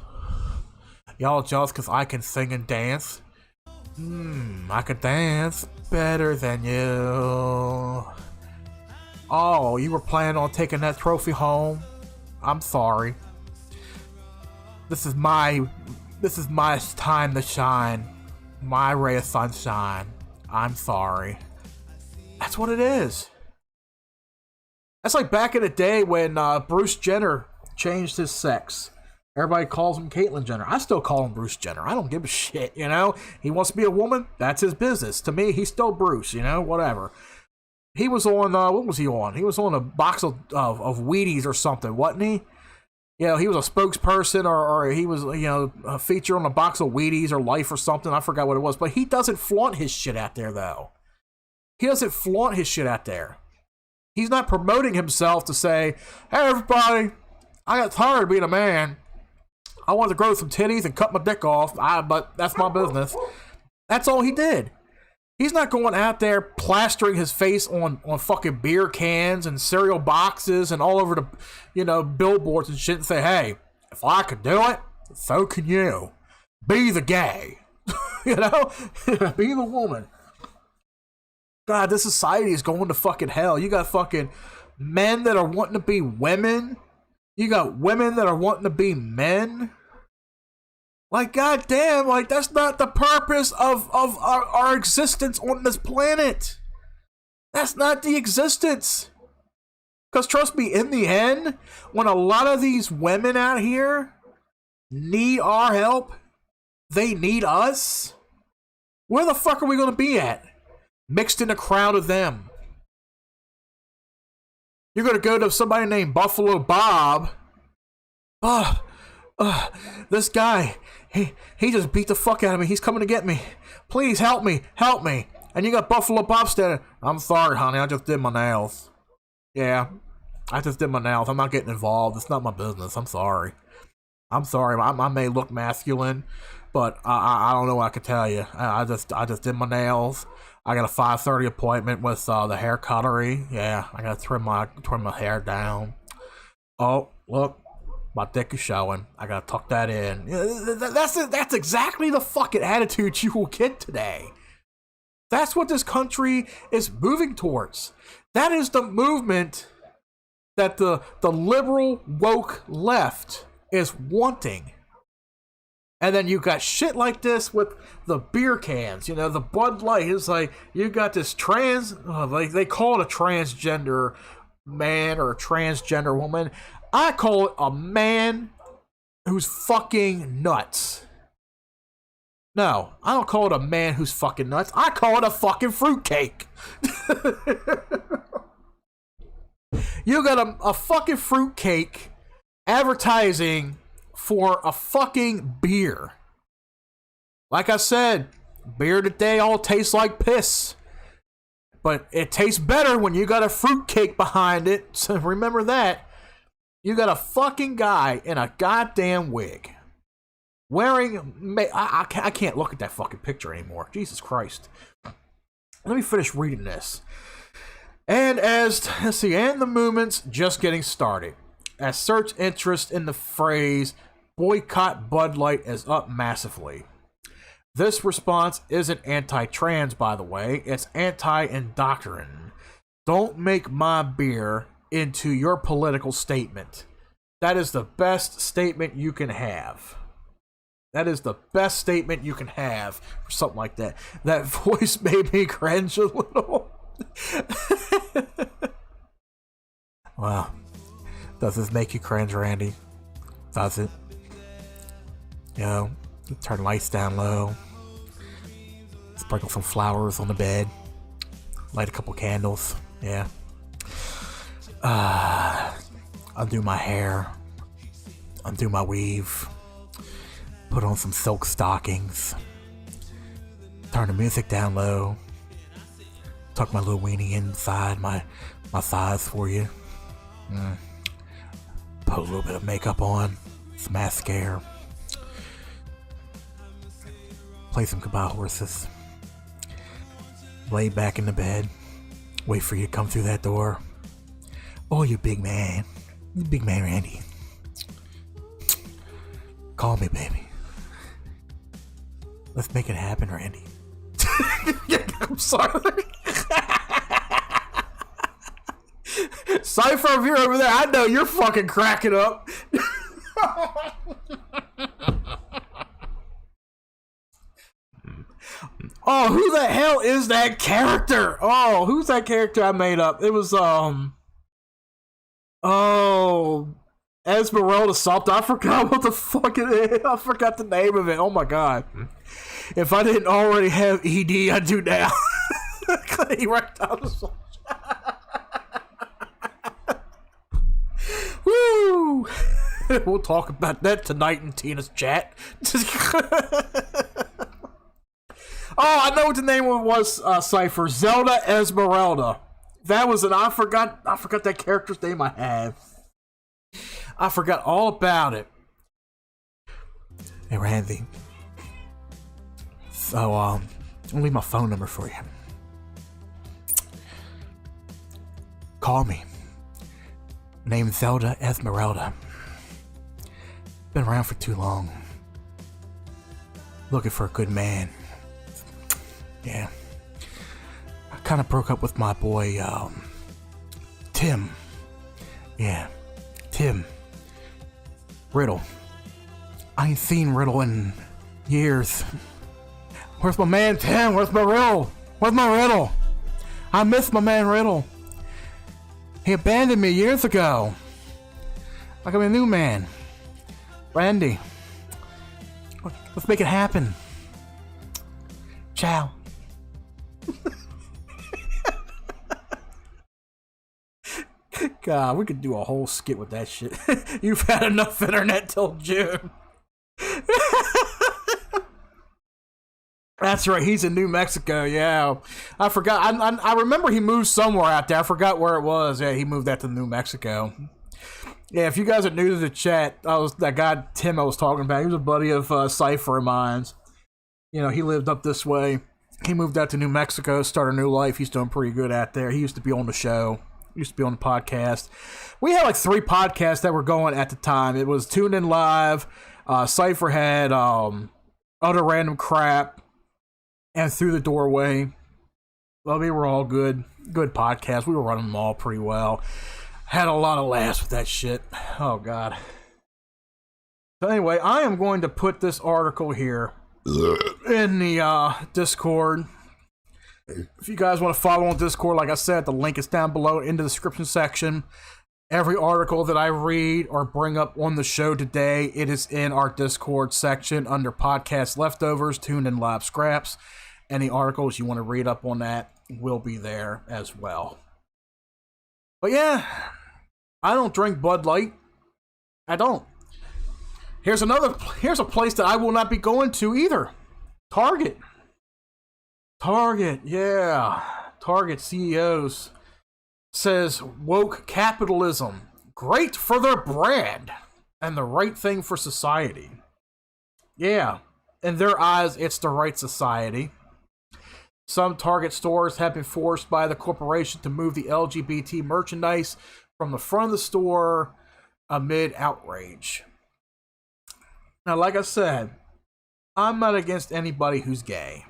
Y'all jealous because I can sing and dance. I can dance better than you. Oh, you were planning on taking that trophy home? I'm sorry. This is my time to shine. My ray of sunshine. I'm sorry. That's what it is. That's like back in the day when Bruce Jenner changed his sex. Everybody calls him Caitlyn Jenner. I still call him Bruce Jenner. I don't give a shit, you know? He wants to be a woman. That's his business. To me, he's still Bruce, you know? Whatever. He was on, what was he on? He was on a box of Wheaties or something, wasn't he? You know, he was a spokesperson or he was, you know, a feature on a box of Wheaties or Life or something. I forgot what it was. But he doesn't flaunt his shit out there, though. He doesn't flaunt his shit out there. He's not promoting himself to say, hey, everybody, I got tired of being a man. I wanted to grow some titties and cut my dick off, but that's my business. That's all he did. He's not going out there plastering his face on fucking beer cans and cereal boxes and all over the, you know, billboards and shit and say, hey, if I could do it, so can you. Be the gay. You know? Be the woman. God, this society is going to fucking hell. You got fucking men that are wanting to be women. You got women that are wanting to be men. Like, goddamn, like, that's not the purpose of our existence on this planet. That's not the existence. Because trust me, in the end, when a lot of these women out here need our help, they need us, where the fuck are we going to be at? Mixed in a crowd of them. You're going to go to somebody named Buffalo Bob. This guy, he just beat the fuck out of me. He's coming to get me. Please help me. And you got Buffalo Bob standing. I'm sorry, honey. I just did my nails. Yeah, I just did my nails. I'm not getting involved. It's not my business. I'm sorry. I may look masculine, but I don't know what I can tell you. I just did my nails. I got a 5:30 appointment with the hair cuttery. Yeah, I gotta trim my hair down. Oh, look. My dick is showing. I gotta tuck that in. That's exactly the fucking attitude you will get today. That's what this country is moving towards. That is the movement that the liberal woke left is wanting. And then you got shit like this with the beer cans. You know, the Bud Light is like, you got this like they call it a transgender man or a transgender woman. I call it a man who's fucking nuts. No, I don't call it a man who's fucking nuts. I call it a fucking fruitcake. You got a fucking fruitcake advertising for a fucking beer. Like I said, beer today all tastes like piss. But it tastes better when you got a fruitcake behind it. So remember that. You got a fucking guy in a goddamn wig wearing... I can't look at that fucking picture anymore. Jesus Christ. Let me finish reading this. And and the movement's just getting started. As search interest in the phrase boycott Bud Light is up massively. This response isn't anti-trans, by the way. It's anti-indoctrination. Don't make my beer into your political statement. That is the best statement you can have. That is the best statement you can have for something like that. That voice made me cringe a little. Wow. Does this make you cringe, Randy? Does it? You know, turn lights down low. Sprinkle some flowers on the bed. Light a couple candles. Yeah. Undo my hair. undo my weave, put on some silk stockings, turn the music down low, tuck my little weenie inside my thighs for you, put a little bit of makeup on, some mascara, play some goodbye horses, lay back in the bed, wait for you to come through that door. Oh, you big man Randy. Call me, baby. Let's make it happen, Randy. I'm sorry. Cypher, if you're over there, I know you're fucking cracking up. Oh, who the hell is that character? Oh, who's that character I made up? It was, Esmeralda something. I forgot what the fuck it is. I forgot the name of it. Oh my god. If I didn't already have ED, I do now. He right down the song. Woo! We'll talk about that tonight in Tina's chat. Oh, I know what the name was, Cypher. Zelda Esmeralda. That was it. I forgot that character's name I have. I forgot all about it. Hey, Randy. So, I'll leave my phone number for you. Call me. Name's Zelda Esmeralda. Been around for too long. Looking for a good man. Yeah. I kind of broke up with my boy, Tim. Yeah, Tim. Riddle. I ain't seen Riddle in years. Where's my man Tim? Where's my Riddle? Where's my Riddle? I miss my man Riddle. He abandoned me years ago. I got a new man. Randy. Let's make it happen. Ciao. God, we could do a whole skit with that shit. You've had enough internet till June. That's right, he's in New Mexico, yeah. I forgot, I remember he moved somewhere out there. I forgot where it was. Yeah, he moved out to New Mexico. Yeah, if you guys are new to the chat, that guy Tim I was talking about, he was a buddy of Cypher of mine. You know, he lived up this way. He moved out to New Mexico, started a new life. He's doing pretty good out there. He used to be on the show. Used to be on the podcast. We had like 3 podcasts that were going at the time. It was Tuned In Live, Cypher had Other Random Crap, and Through the Doorway. Well, they were all good podcasts. We were running them all pretty well. Had a lot of laughs with that shit. Oh, God. So anyway, I am going to put this article here in the Discord. If you guys want to follow on Discord, like I said, the link is down below in the description section. Every article that I read or bring up on the show today, it is in our Discord section under Podcast Leftovers, Tuned In Live Scraps. Any articles you want to read up on that will be there as well. But yeah, I don't drink Bud Light. I don't. Here's a place that I will not be going to either. Target, yeah. Target CEOs says woke capitalism, great for their brand and the right thing for society. Yeah, in their eyes, it's the right society. Some Target stores have been forced by the corporation to move the LGBT merchandise from the front of the store amid outrage. Now, like I said, I'm not against anybody who's gay.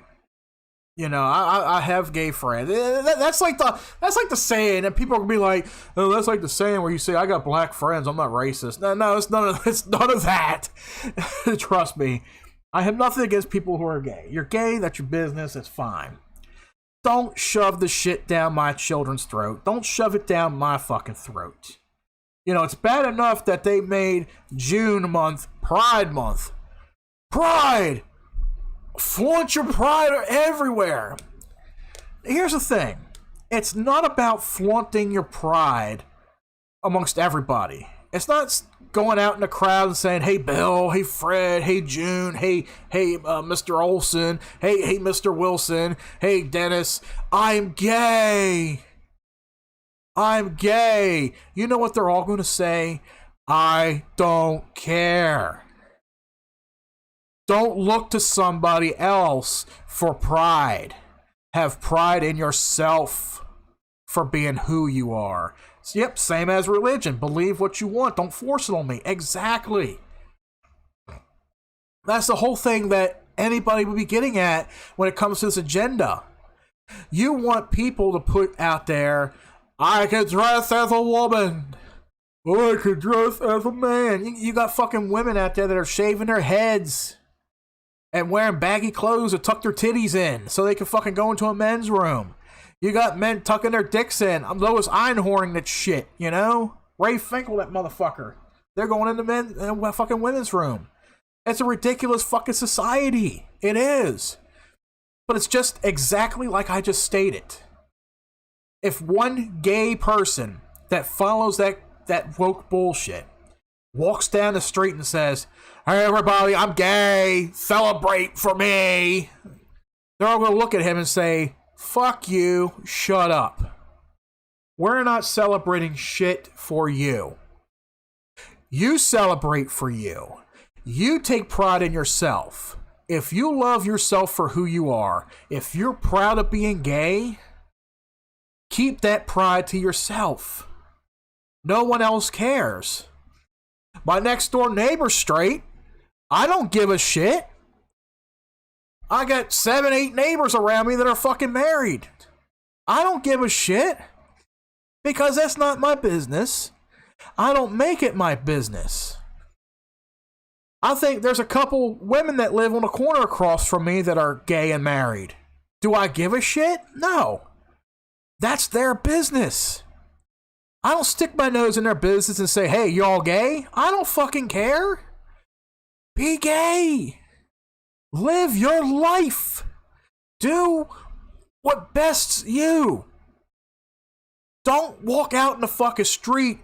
You know, I have gay friends. That's like the saying, and people are gonna be like, "Oh, that's like the saying where you say I got black friends. I'm not racist." No, it's none of that. Trust me, I have nothing against people who are gay. You're gay. That's your business. It's fine. Don't shove the shit down my children's throat. Don't shove it down my fucking throat. You know, it's bad enough that they made June month Pride Month. Pride. Flaunt your pride everywhere. Here's the thing. It's not about flaunting your pride amongst everybody. It's not going out in the crowd and saying, hey, Bill, hey, Fred, hey, June, hey, Mr. Olson, hey, Mr. Wilson, hey, Dennis, I'm gay. I'm gay. You know what they're all going to say? I don't care. Don't look to somebody else for pride. Have pride in yourself for being who you are. Yep, same as religion. Believe what you want. Don't force it on me. Exactly. That's the whole thing that anybody would be getting at when it comes to this agenda. You want people to put out there, I can dress as a woman. Or I can dress as a man. You got fucking women out there that are shaving their heads and wearing baggy clothes to tuck their titties in so they can fucking go into a men's room. You got men tucking their dicks in. I'm Lois Einhorn that shit, you know? Ray Finkel, that motherfucker. They're going into fucking women's room. It's a ridiculous fucking society. It is. But it's just exactly like I just stated. If one gay person that follows that woke bullshit walks down the street and says, hey everybody, I'm gay, celebrate for me, they're all going to look at him and say, fuck you, shut up. We're not celebrating shit for you. You celebrate for you. You take pride in yourself. If you love yourself for who you are, if you're proud of being gay, keep that pride to yourself. No one else cares. My next door neighbor's straight. I don't give a shit. I got 7, 8 neighbors around me that are fucking married. I don't give a shit. Because that's not my business. I don't make it my business. I think there's a couple women that live on a corner across from me that are gay and married. Do I give a shit? No. That's their business. I don't stick my nose in their business and say, hey, y'all gay? I don't fucking care. Be gay. Live your life. Do what bests you. Don't walk out in the fucking street,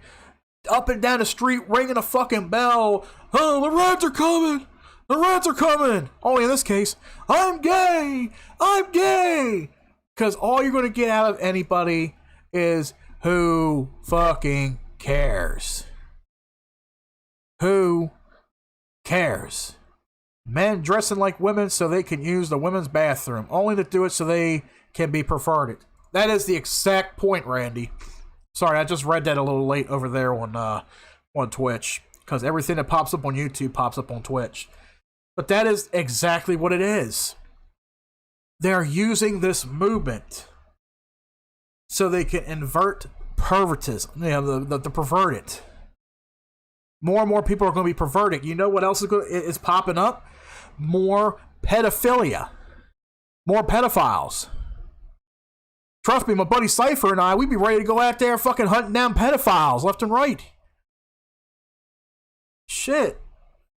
up and down the street, ringing a fucking bell. Oh, the reds are coming. The reds are coming. Only in this case, I'm gay. I'm gay. Because all you're going to get out of anybody is who fucking cares. Who cares? Men dressing like women so they can use the women's bathroom. Only to do it so they can be perverted. That is the exact point, Randy. Sorry, I just read that a little late over there on Twitch. Because everything that pops up on YouTube pops up on Twitch. But that is exactly what it is. They're using this movement so they can invert pervertism. You know, the perverted. More and more people are going to be perverted. You know what else is popping up? More pedophilia. More pedophiles. Trust me, my buddy Cypher and I, we'd be ready to go out there fucking hunting down pedophiles left and right. Shit.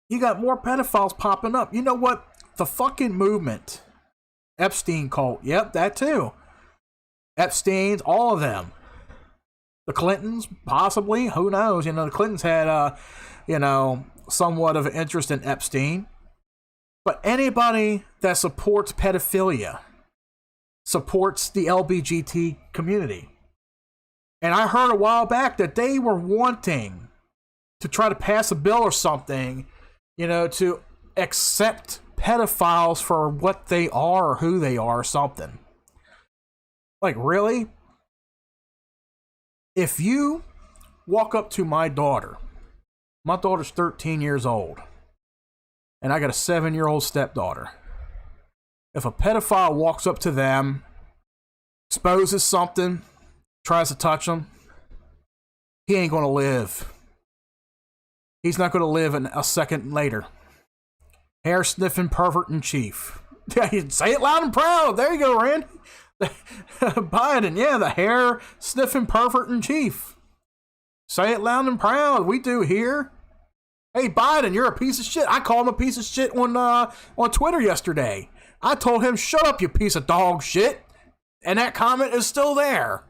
You got more pedophiles popping up. You know what? The fucking movement. Epstein cult. Yep, that too. Epstein's, all of them. The Clintons, possibly. Who knows? You know, the Clintons had, somewhat of an interest in Epstein. But anybody that supports pedophilia supports the LGBT community. And I heard a while back that they were wanting to try to pass a bill or something, to accept pedophiles for what they are or who they are or something. Like, really? If you walk up to my daughter's 13 years old, and I got a 7-year-old stepdaughter. If a pedophile walks up to them, exposes something, tries to touch them, he ain't going to live. He's not going to live a second later. Hair sniffing pervert in chief. Yeah, say it loud and proud. There you go, Randy. Biden, yeah, the hair sniffing pervert in chief. Say it loud and proud. We do here. Hey, Biden, you're a piece of shit. I called him a piece of shit on Twitter yesterday. I told him, shut up, you piece of dog shit. And that comment is still there.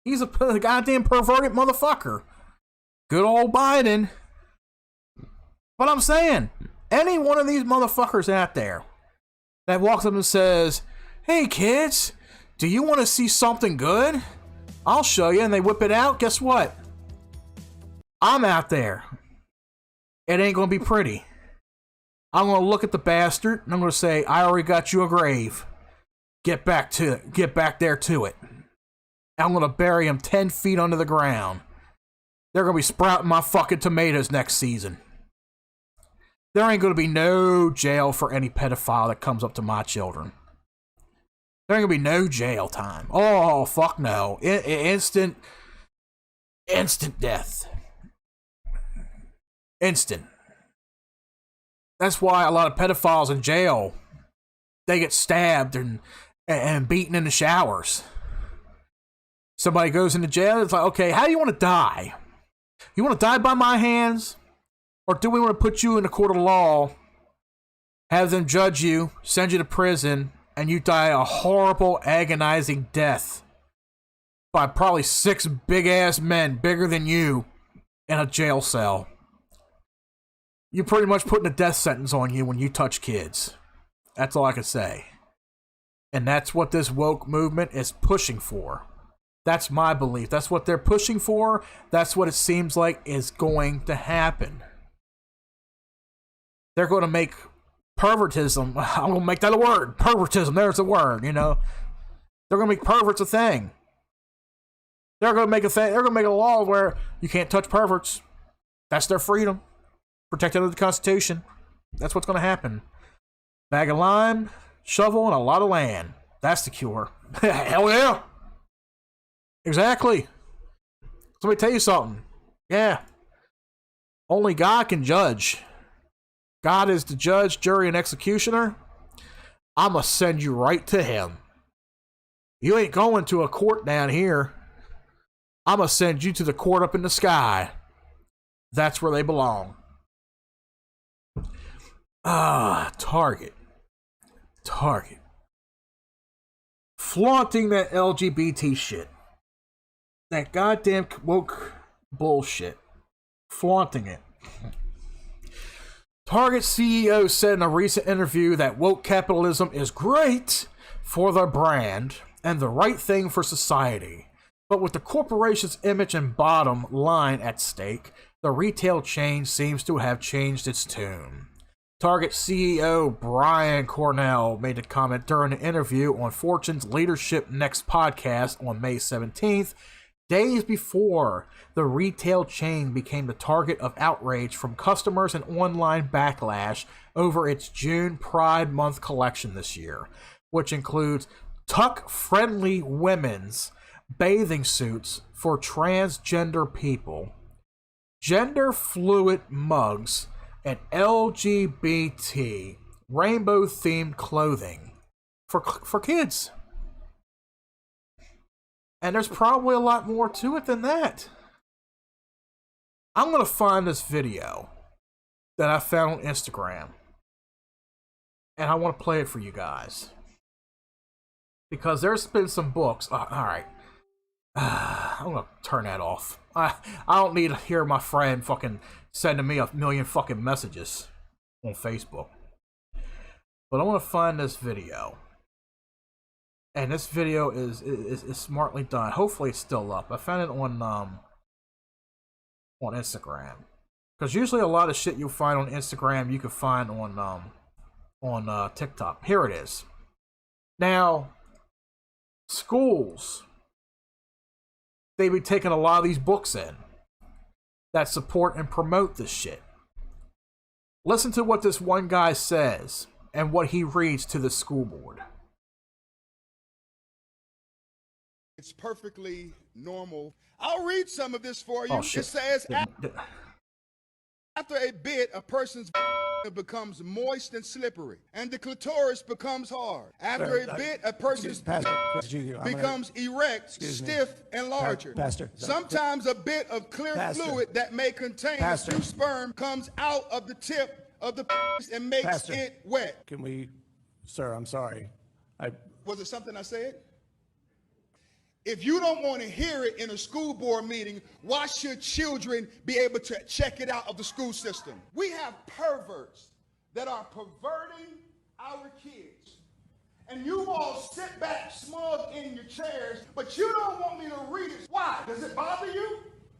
He's a goddamn perverted motherfucker. Good old Biden. But I'm saying, any one of these motherfuckers out there that walks up and says, hey kids, do you want to see something good? I'll show you, and they whip it out, guess what? I'm out there. It ain't gonna be pretty. I'm gonna look at the bastard, and I'm gonna say, I already got you a grave. Get back there to it. I'm gonna bury him 10 feet under the ground. They're gonna be sprouting my fucking tomatoes next season. There ain't gonna be no jail for any pedophile that comes up to my children. There ain't gonna be no jail time. Oh, fuck no. Instant death. Instant. That's why a lot of pedophiles in jail, they get stabbed and beaten in the showers. Somebody goes into jail, it's like, okay, how do you want to die? You want to die by my hands? Or do we want to put you in a court of law, have them judge you, send you to prison, and you die a horrible, agonizing death by probably 6 big-ass men bigger than you in a jail cell? You're pretty much putting a death sentence on you when you touch kids. That's all I can say. And that's what this woke movement is pushing for. That's my belief. That's what they're pushing for. That's what it seems like is going to happen. They're going to make pervertism, I'm going to make that a word. Pervertism, there's a word, you know. They're going to make perverts a thing. They're going to make they're going to make a law where you can't touch perverts. That's their freedom. Protected under the Constitution. That's what's going to happen. Bag of lime, shovel, and a lot of land. That's the cure. Hell yeah. Exactly. So let me tell you something. Yeah. Only God can judge. God is the judge, jury, and executioner. I'm going to send you right to him. You ain't going to a court down here. I'm going to send you to the court up in the sky. That's where they belong. Target. Flaunting that LGBT shit. That goddamn woke bullshit. Flaunting it. Target CEO said in a recent interview that woke capitalism is great for their brand and the right thing for society. But with the corporation's image and bottom line at stake, the retail chain seems to have changed its tune. Target CEO Brian Cornell made a comment during an interview on Fortune's Leadership Next podcast on May 17th, days before the retail chain became the target of outrage from customers and online backlash over its June Pride Month collection this year, which includes tuck-friendly women's bathing suits for transgender people, gender-fluid mugs, and LGBT rainbow-themed clothing for kids. And there's probably a lot more to it than that. I'm going to find this video that I found on Instagram. And I want to play it for you guys. Because there's been some books. Alright. I'm going to turn that off. I don't need to hear my friend fucking sending me a million fucking messages on Facebook. But I want to find this video. And this video is smartly done. Hopefully it's still up. I found it on Instagram. Because usually a lot of shit you'll find on Instagram you can find on TikTok. Here it is. Now, schools, they be taking a lot of these books in that support and promote this shit. Listen to what this one guy says and what he reads to the school board. It's perfectly normal. I'll read some of this for you. Oh, shit. It says, after a bit, a person's becomes moist and slippery, and the clitoris becomes hard. After a bit, a person's becomes erect, stiff, and larger. Sometimes a bit of clear fluid that may contain a few sperm comes out of the tip of the and makes it wet. Can we, sir, I'm sorry. Was it something I said? If you don't want to hear it in a school board meeting, why should children be able to check it out of the school system? We have perverts that are perverting our kids. And you all sit back smug in your chairs, but you don't want me to read it. Why? Does it bother you?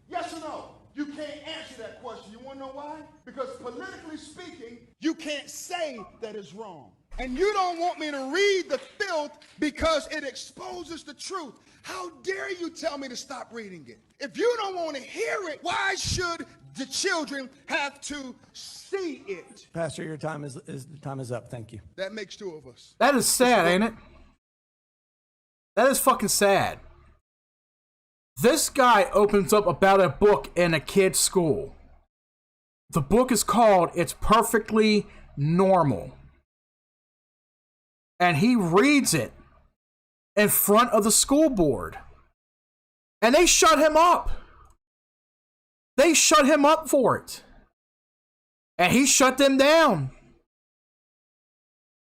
Yes or no? You can't answer that question. You want to know why? Because politically speaking, you can't say that it's wrong. And you don't want me to read the filth because it exposes the truth. How dare you tell me to stop reading it? If you don't want to hear it, why should the children have to see it? Pastor, your time is up. Thank you. That makes two of us. That is sad, ain't it? That is fucking sad. This guy opens up about a book in a kid's school. The book is called It's Perfectly Normal. And he reads it in front of the school board. And they shut him up. They shut him up for it. And he shut them down.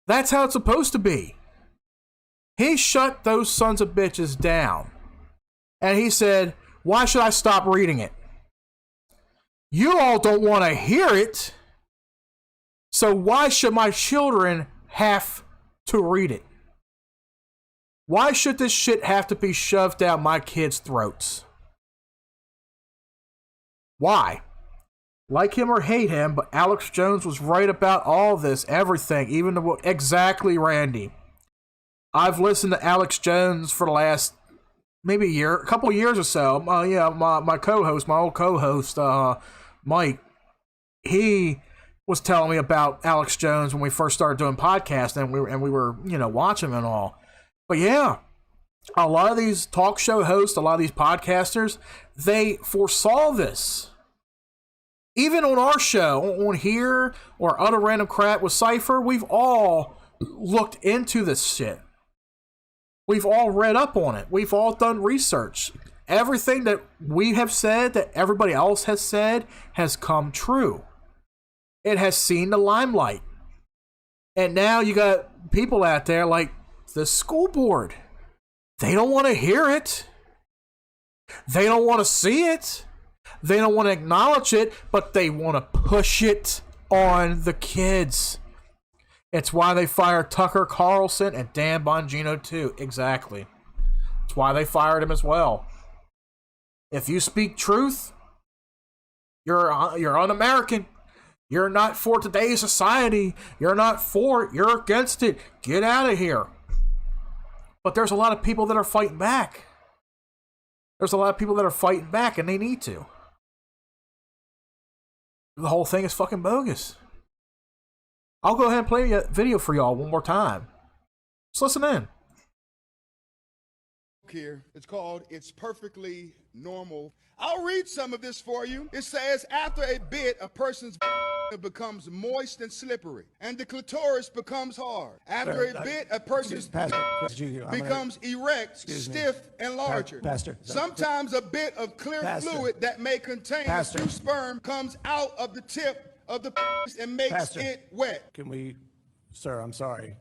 That's how it's supposed to be. He shut those sons of bitches down. And he said, why should I stop reading it? You all don't want to hear it. So why should my children have to read it? Why should this shit have to be shoved down my kids' throats? Why? Like him or hate him, but Alex Jones was right about all this, everything, even the exactly, Randy. I've listened to Alex Jones for the last maybe a year, a couple of years or so. My co-host, my old co-host, Mike, he was telling me about Alex Jones when we first started doing podcasts, and we were watching him and all. But yeah, a lot of these talk show hosts, a lot of these podcasters, they foresaw this. Even on our show, on here, or other random crap with Cypher, we've all looked into this shit. We've all read up on it. We've all done research. Everything that we have said, that everybody else has said, has come true. It has seen the limelight. And now you got people out there like the school board. They don't want to hear it. They don't want to see it. They don't want to acknowledge it, but they want to push it on the kids. It's why they fired Tucker Carlson and Dan Bongino too. Exactly. It's why they fired him as well. If you speak truth, you're un-American. You're not for today's society. You're not for it. You're against it. Get out of here. But there's a lot of people that are fighting back. There's a lot of people that are fighting back, and they need to. The whole thing is fucking bogus. I'll go ahead and play a video for y'all one more time. Just listen in. Here, it's called It's Perfectly Normal. I'll read some of this for you. It says, after a bit, a person's becomes moist and slippery, and the clitoris becomes hard. After a bit, a person's becomes erect, stiff, and larger. Sometimes a bit of clear fluid that may contain a few sperm comes out of the tip of the and makes it wet. Can we, sir, I'm sorry.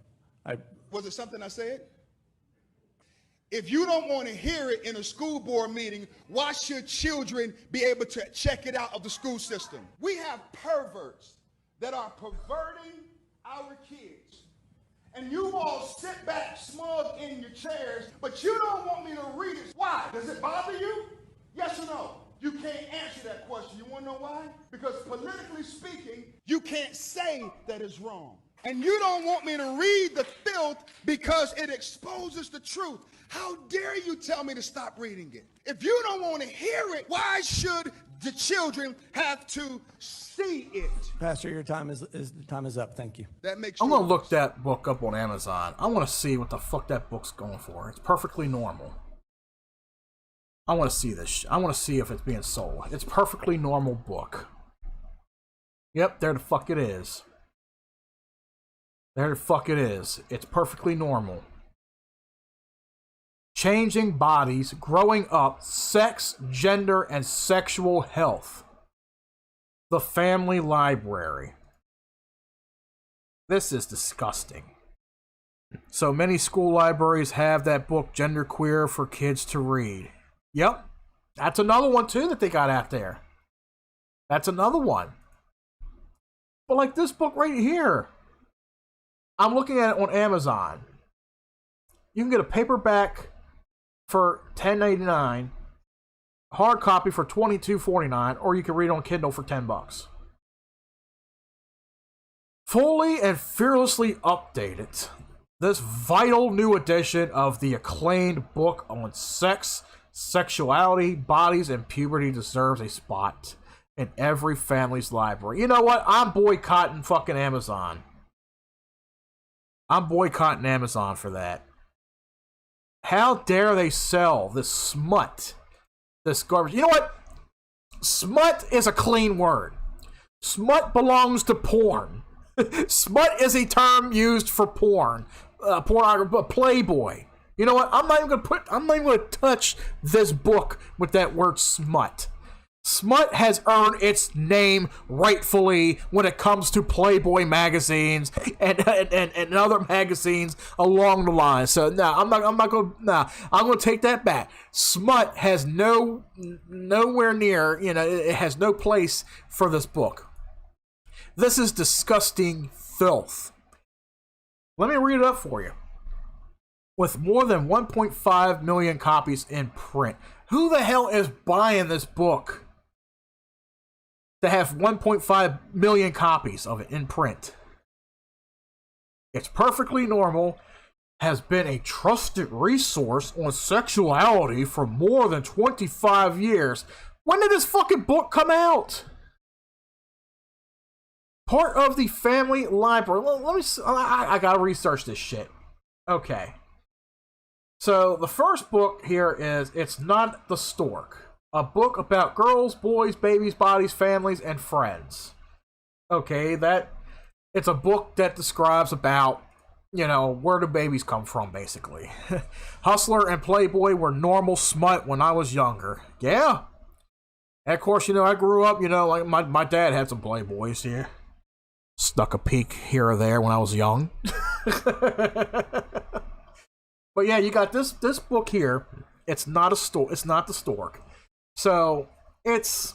Was it something I said? If you don't want to hear it in a school board meeting, why should children be able to check it out of the school system? We have perverts that are perverting our kids. And you all sit back smug in your chairs, but you don't want me to read it. Why? Does it bother you? Yes or no? You can't answer that question. You want to know why? Because politically speaking, you can't say that it's wrong. And you don't want me to read the filth because it exposes the truth. How dare you tell me to stop reading it? If you don't want to hear it, why should the children have to see it? Pastor, your time is up. Thank you. That makes. I'm gonna look that book up on Amazon. I want to see what the fuck that book's going for. It's Perfectly Normal. I want to see this. I want to see if it's being sold. It's Perfectly Normal book. Yep, there the fuck it is. There the fuck it is. It's Perfectly Normal. Changing Bodies, Growing Up, Sex, Gender, and Sexual Health. The Family Library. This is disgusting. So many school libraries have that book, Genderqueer, for kids to read. Yep. That's another one, too, that they got out there. That's another one. But like this book right here, I'm looking at it on Amazon. You can get a paperback for $10.99, hard copy for $22.49, or you can read on Kindle for $10. Fully and fearlessly updated, this vital new edition of the acclaimed book on sex, sexuality, bodies, and puberty deserves a spot in every family's library. You know what? I'm boycotting fucking Amazon. I'm boycotting Amazon for that. How dare they sell this smut, this garbage? You know what? Smut is a clean word. Smut belongs to porn. Smut is a term used for porn. Playboy. You know what? I'm not even gonna touch this book with that word smut. Smut has earned its name rightfully when it comes to Playboy magazines and other magazines along the line. So no, I'm gonna take that back. Smut has nowhere near, it has no place for this book. This is disgusting filth. Let me read it up for you. With more than 1.5 million copies in print. Who the hell is buying this book to have 1.5 million copies of it in print? It's perfectly normal, has been a trusted resource on sexuality for more than 25 years. When did this fucking book come out? Part of the family library. Let me. I gotta research this shit. Okay. So the first book here is It's Not the Stork, a book about girls, boys, babies, bodies, families, and friends. Okay, it's a book that describes about, where do babies come from, basically. Hustler and Playboy were normal smut when I was younger. Yeah. And of course, I grew up, like my dad had some Playboys here. Stuck a peek here or there when I was young. But yeah, you got this book here. It's not the Stork. So it's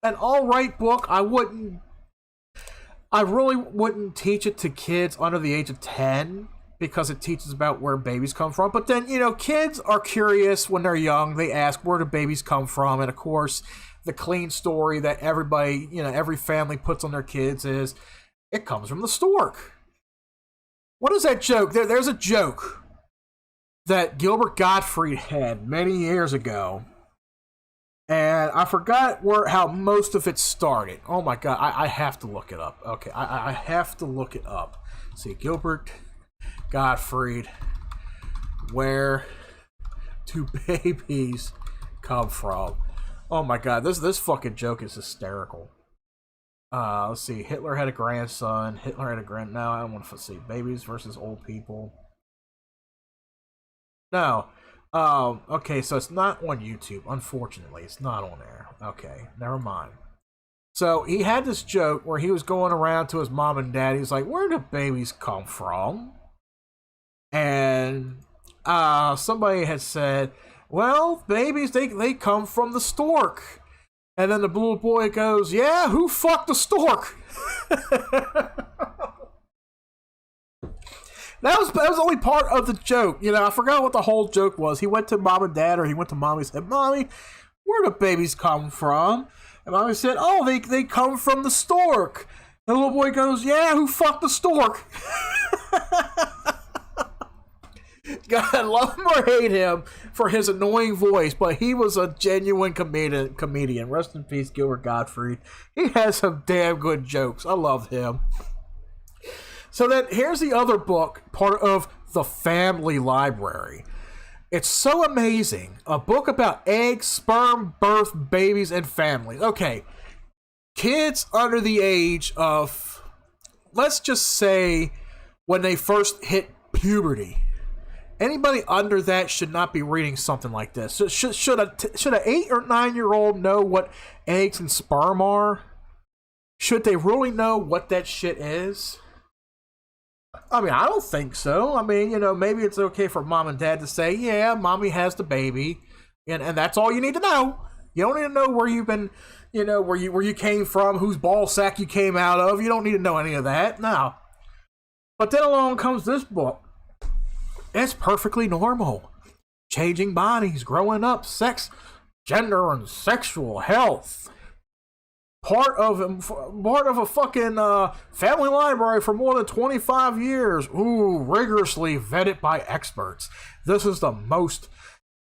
an alright book. I really wouldn't teach it to kids under the age of 10 because it teaches about where babies come from. But then, kids are curious when they're young. They ask, where do babies come from? And of course, the clean story that everybody, every family puts on their kids is, it comes from the stork. What is that joke? There's a joke that Gilbert Gottfried had many years ago, and I forgot how most of it started. Oh my god, I have to look it up. Okay, I have to look it up. See, Gilbert Gottfried, where do babies come from? Oh my god, this fucking joke is hysterical. Let's see. Hitler had a grandson. No, I don't want to see. Babies versus old people. No. Okay, so it's not on YouTube. Unfortunately, it's not on there. Okay, never mind. So he had this joke where he was going around to his mom and dad. He's like, where do babies come from? And somebody had said, well, babies, they come from the stork. And then the little boy goes, yeah, who fucked the stork? That was only part of the joke. I forgot what the whole joke was. He went to mom and dad, or he went to mommy and said, Mommy, where do babies come from? And mommy said, oh, they come from the stork. And the little boy goes, yeah, who fucked the stork? God, love him or hate him for his annoying voice, but he was a genuine comedian. Rest in peace, Gilbert Gottfried. He has some damn good jokes. I love him. So then, here's the other book, part of the family library. It's so amazing. A book about eggs, sperm, birth, babies, and families. Okay, kids under the age of, let's just say, when they first hit puberty. Anybody under that should not be reading something like this. Should an 8 or 9-year-old know what eggs and sperm are? Should they really know what that shit is? I mean, I don't think so. I mean, maybe it's okay for mom and dad to say, yeah, mommy has the baby, and that's all you need to know. You don't need to know where you've been, where you came from, whose ball sack you came out of. You don't need to know any of that. No. But then along comes this book. It's perfectly normal. Changing bodies, growing up, sex, gender, and sexual health. Part of a fucking family library for more than 25 years. Ooh, rigorously vetted by experts. This is the most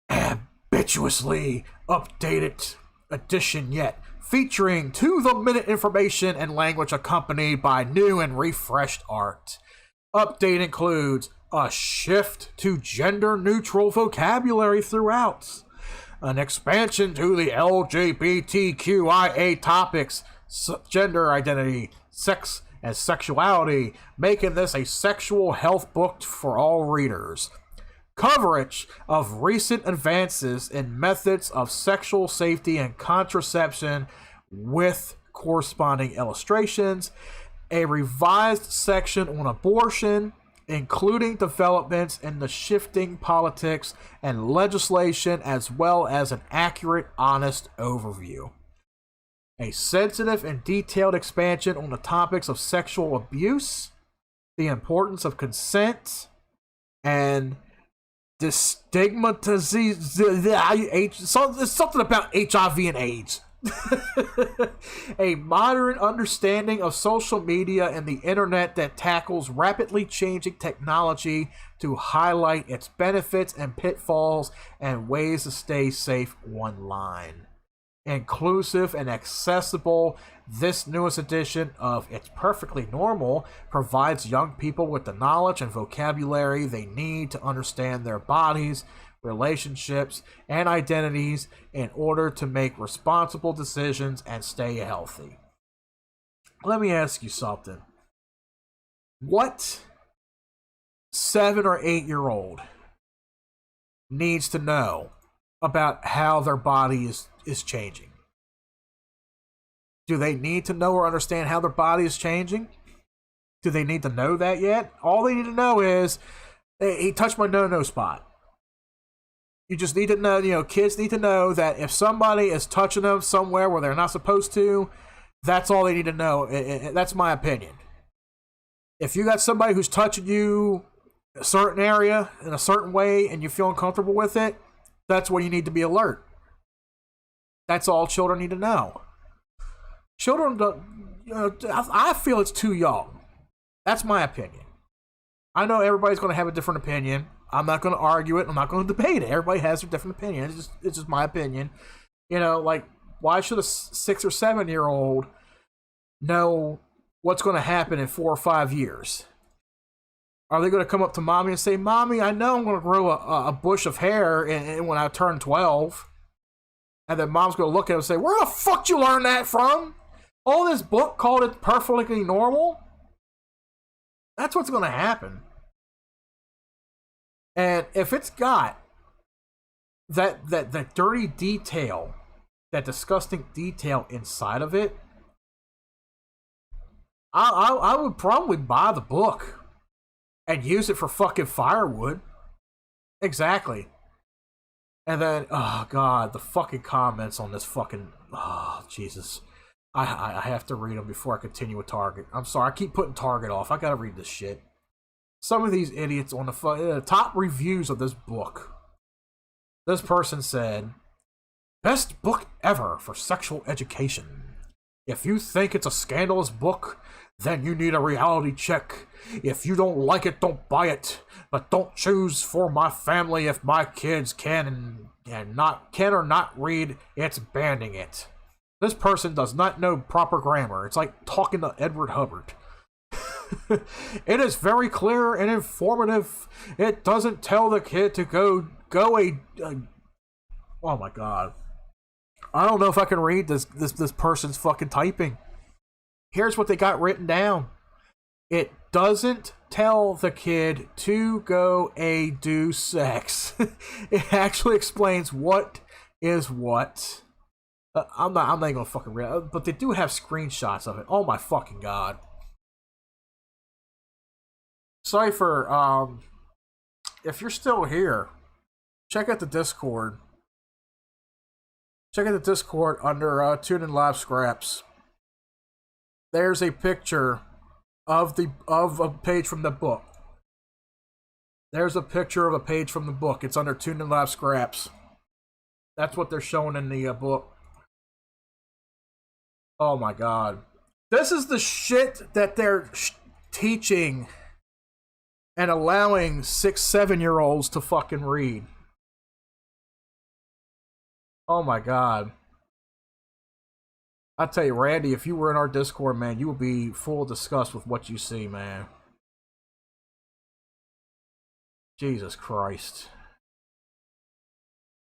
ambitiously updated edition yet, featuring to-the-minute information and language accompanied by new and refreshed art. Update includes a shift to gender-neutral vocabulary throughout, an expansion to the LGBTQIA topics, gender identity, sex, and sexuality, making this a sexual health book for all readers. Coverage of recent advances in methods of sexual safety and contraception with corresponding illustrations, a revised section on abortion, including developments in the shifting politics and legislation, as well as an accurate, honest overview. A sensitive and detailed expansion on the topics of sexual abuse, the importance of consent, and destigmatization. Something about HIV and AIDS. A modern understanding of social media and the internet that tackles rapidly changing technology to highlight its benefits and pitfalls and ways to stay safe online. Inclusive and accessible, this newest edition of It's Perfectly Normal provides young people with the knowledge and vocabulary they need to understand their bodies, relationships, and identities in order to make responsible decisions and stay healthy. Let me ask you something. What 7 or 8-year-old needs to know about how their body is changing? Do they need to know or understand how their body is changing? Do they need to know that yet? All they need to know is, hey, he touched my no-no spot. You just need to know, kids need to know that if somebody is touching them somewhere where they're not supposed to, that's all they need to know. That's my opinion. If you got somebody who's touching you a certain area in a certain way and you feel uncomfortable with it, that's when you need to be alert. That's all children need to know. Children don't, I feel it's too young. That's my opinion. I know everybody's going to have a different opinion. I'm not going to argue it. I'm not going to debate it. Everybody has their different opinion. It's just my opinion. Like, why should a 6 or 7-year-old know what's going to happen in 4 or 5 years? Are they going to come up to mommy and say, Mommy, I know I'm going to grow a bush of hair when I turn 12? And then mom's going to look at him and say, where the fuck you learn that from? All this book called It Perfectly Normal? That's what's going to happen. And if it's got that dirty detail, that disgusting detail inside of it, I would probably buy the book and use it for fucking firewood. Exactly. And then, oh god, the fucking comments on this fucking, oh Jesus. I have to read them before I continue with Target. I'm sorry, I keep putting Target off. I gotta read this shit. Some of these idiots on the top reviews of this book. This person said, best book ever for sexual education. If you think it's a scandalous book, then you need a reality check. If you don't like it, don't buy it. But don't choose for my family if my kids can or not read, it's banning it. This person does not know proper grammar. It's like talking to Edward Hubbard. It is very clear and informative. It doesn't tell the kid to go oh my god. I don't know if I can read this person's fucking typing. Here's what they got written down. It doesn't tell the kid to go do sex. It actually explains what is what. I'm not even gonna fucking read it, but they do have screenshots of it. Oh my fucking god. Cypher, if you're still here, check out the Discord. Check out the Discord under Tune In Live Scraps. There's a picture of a page from the book. There's a picture of a page from the book. It's under Tune In Live Scraps. That's what they're showing in the book. Oh my god. This is the shit that they're teaching and allowing 6-7-year-olds to fucking read. Oh my god. I tell you, Randy, if you were in our Discord, man, you would be full of disgust with what you see, man. Jesus Christ.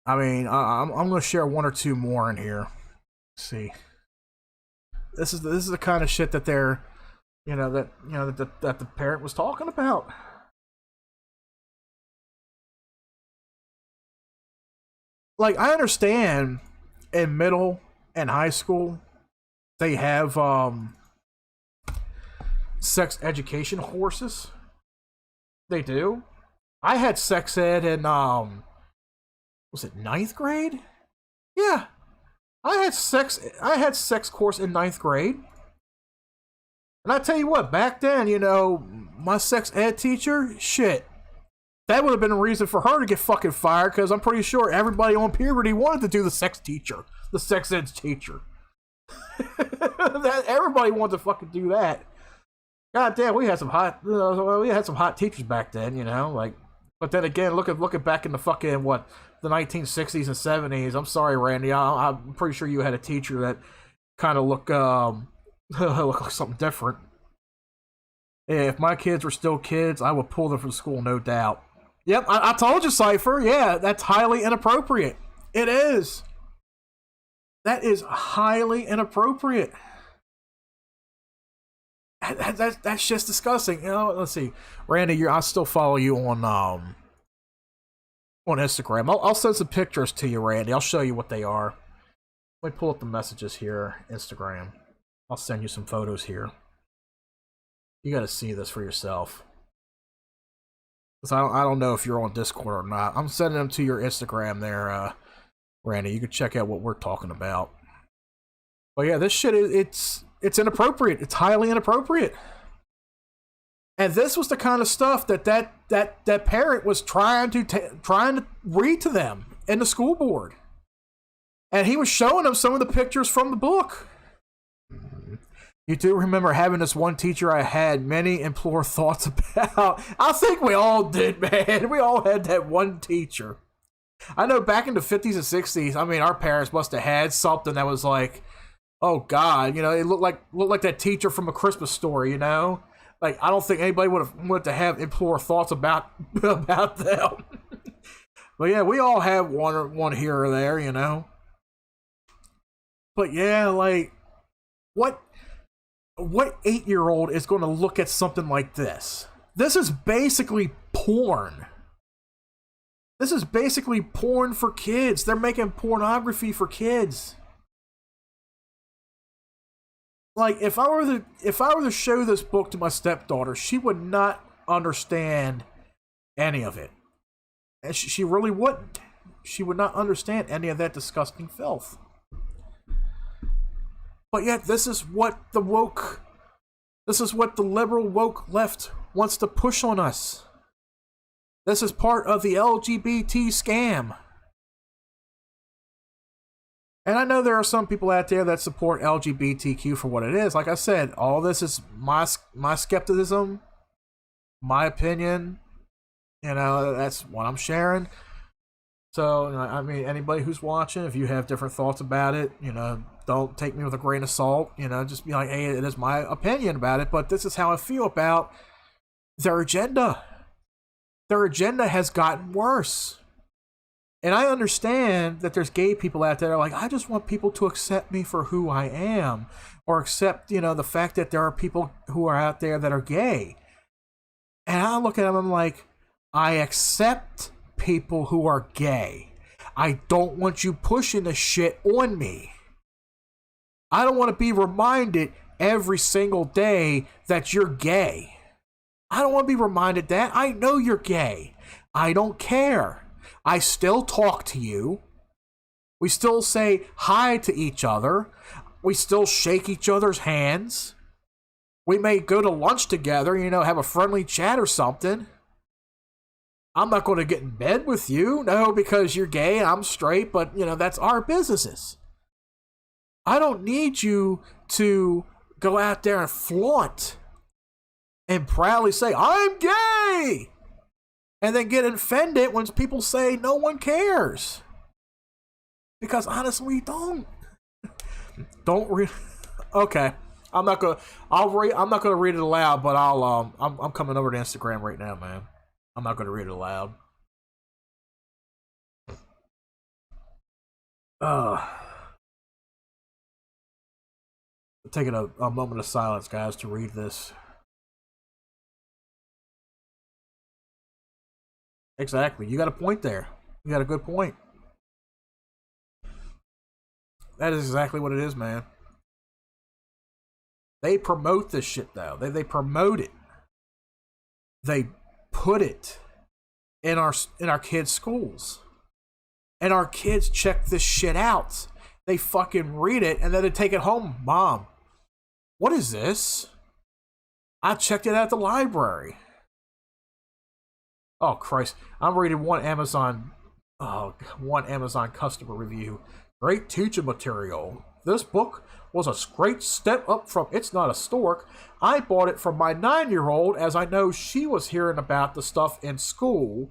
I mean, I'm going to share one or two more in here. Let's see. This is the kind of shit that they're, that the parent was talking about. Like, I understand in middle and high school they have sex education courses. They do. I had sex ed in was it 9th grade? Yeah. I had sex course in 9th grade. And I tell you what, back then, my sex ed teacher, shit, that would have been a reason for her to get fucking fired, because I'm pretty sure everybody on puberty wanted to do the sex ed teacher. That everybody wanted to fucking do that. God damn, we had some hot teachers back then, like. But then again, looking back in the fucking the 1960s and 70s. I'm sorry, Randy. I'm pretty sure you had a teacher that kind of looked like something different. If my kids were still kids, I would pull them from school, no doubt. Yep, I told you, Cypher. Yeah, that's highly inappropriate. It is. That is highly inappropriate. That's just disgusting. Let's see, Randy, I still follow you on Instagram. I'll send some pictures to you, Randy. I'll show you what they are. Let me pull up the messages here, Instagram. I'll send you some photos here. You got to see this for yourself. Because I don't know if you're on Discord or not. I'm sending them to your Instagram there, Randy. You can check out what we're talking about. But yeah, this shit it's inappropriate. It's highly inappropriate. And this was the kind of stuff that parent was trying to read to them in the school board. And he was showing them some of the pictures from the book. You do remember having this one teacher I had many implore thoughts about. I think we all did, man. We all had that one teacher. I know back in the 50s and 60s, I mean, our parents must have had something that was like, oh God, it looked like that teacher from A Christmas Story, Like, I don't think anybody would have wanted to have implore thoughts about them. But yeah, we all have one here or there, But yeah, like, what 8-year-old is going to look at something like this? This is basically porn. This is basically porn for kids. They're making pornography for kids. Like, if I were to show this book to my stepdaughter, she would not understand any of it. And she really wouldn't. She would not understand any of that disgusting filth. But yet, this is what the liberal woke left wants to push on us. This is part of the LGBT scam. And I know there are some people out there that support LGBTQ for what it is. Like I said, all this is my skepticism, my opinion. That's what I'm sharing. So, I mean, anybody who's watching, if you have different thoughts about it, don't take me with a grain of salt. Just be like, hey, it is my opinion about it, but this is how I feel about their agenda. Their agenda has gotten worse. And I understand that there's gay people out there like, I just want people to accept me for who I am, or accept, the fact that there are people who are out there that are gay. And I look at them, I'm like, I accept people who are gay. I don't want you pushing the shit on me. I don't want to be reminded every single day that you're gay. I don't want to be reminded that. I know you're gay. I don't care. I still talk to you. We still say hi to each other. We still shake each other's hands. We may go to lunch together, have a friendly chat or something. I'm not going to get in bed with you, no, because you're gay and I'm straight, but, that's our businesses. I don't need you to go out there and flaunt and proudly say, I'm gay! And then get offended when people say no one cares. Because honestly, we don't. Okay. I'm not gonna read it aloud, but I'm coming over to Instagram right now, man. I'm not gonna read it aloud. Taking a moment of silence, guys, to read this. Exactly. You got a point there. You got a good point. That is exactly what it is, man. They promote this shit, though. They promote it. They put it in our kids' schools. And our kids check this shit out. They fucking read it, and then they take it home. Mom, what is this? I checked it at the library. Oh, Christ. I'm reading one Amazon customer review. Great teaching material. This book was a great step up from It's Not a Stork. I bought it from my 9-year-old as I know she was hearing about the stuff in school.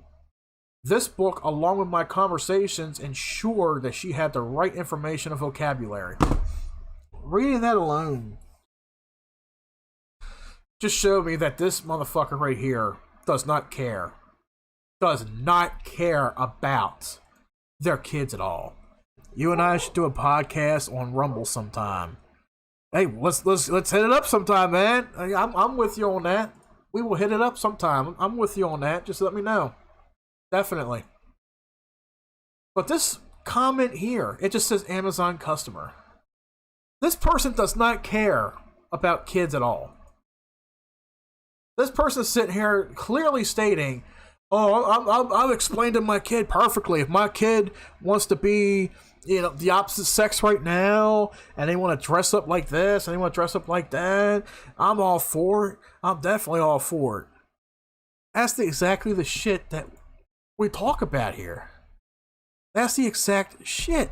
This book, along with my conversations, ensured that she had the right information and vocabulary. Reading that alone just showed me that this motherfucker right here does not care. Does not care about their kids at all. You and I should do a podcast on Rumble sometime. Hey, let's hit it up sometime, man. I'm with you on that. We will hit it up sometime. I'm with you on that. Just let me know. Definitely. But this comment here, it just says Amazon customer. This person does not care about kids at all. This person's sitting here clearly stating, oh, I've explained to my kid perfectly. If my kid wants to be, the opposite sex right now, and they want to dress up like this, and they want to dress up like that, I'm all for it. I'm definitely all for it. That's exactly the shit that we talk about here. That's the exact shit.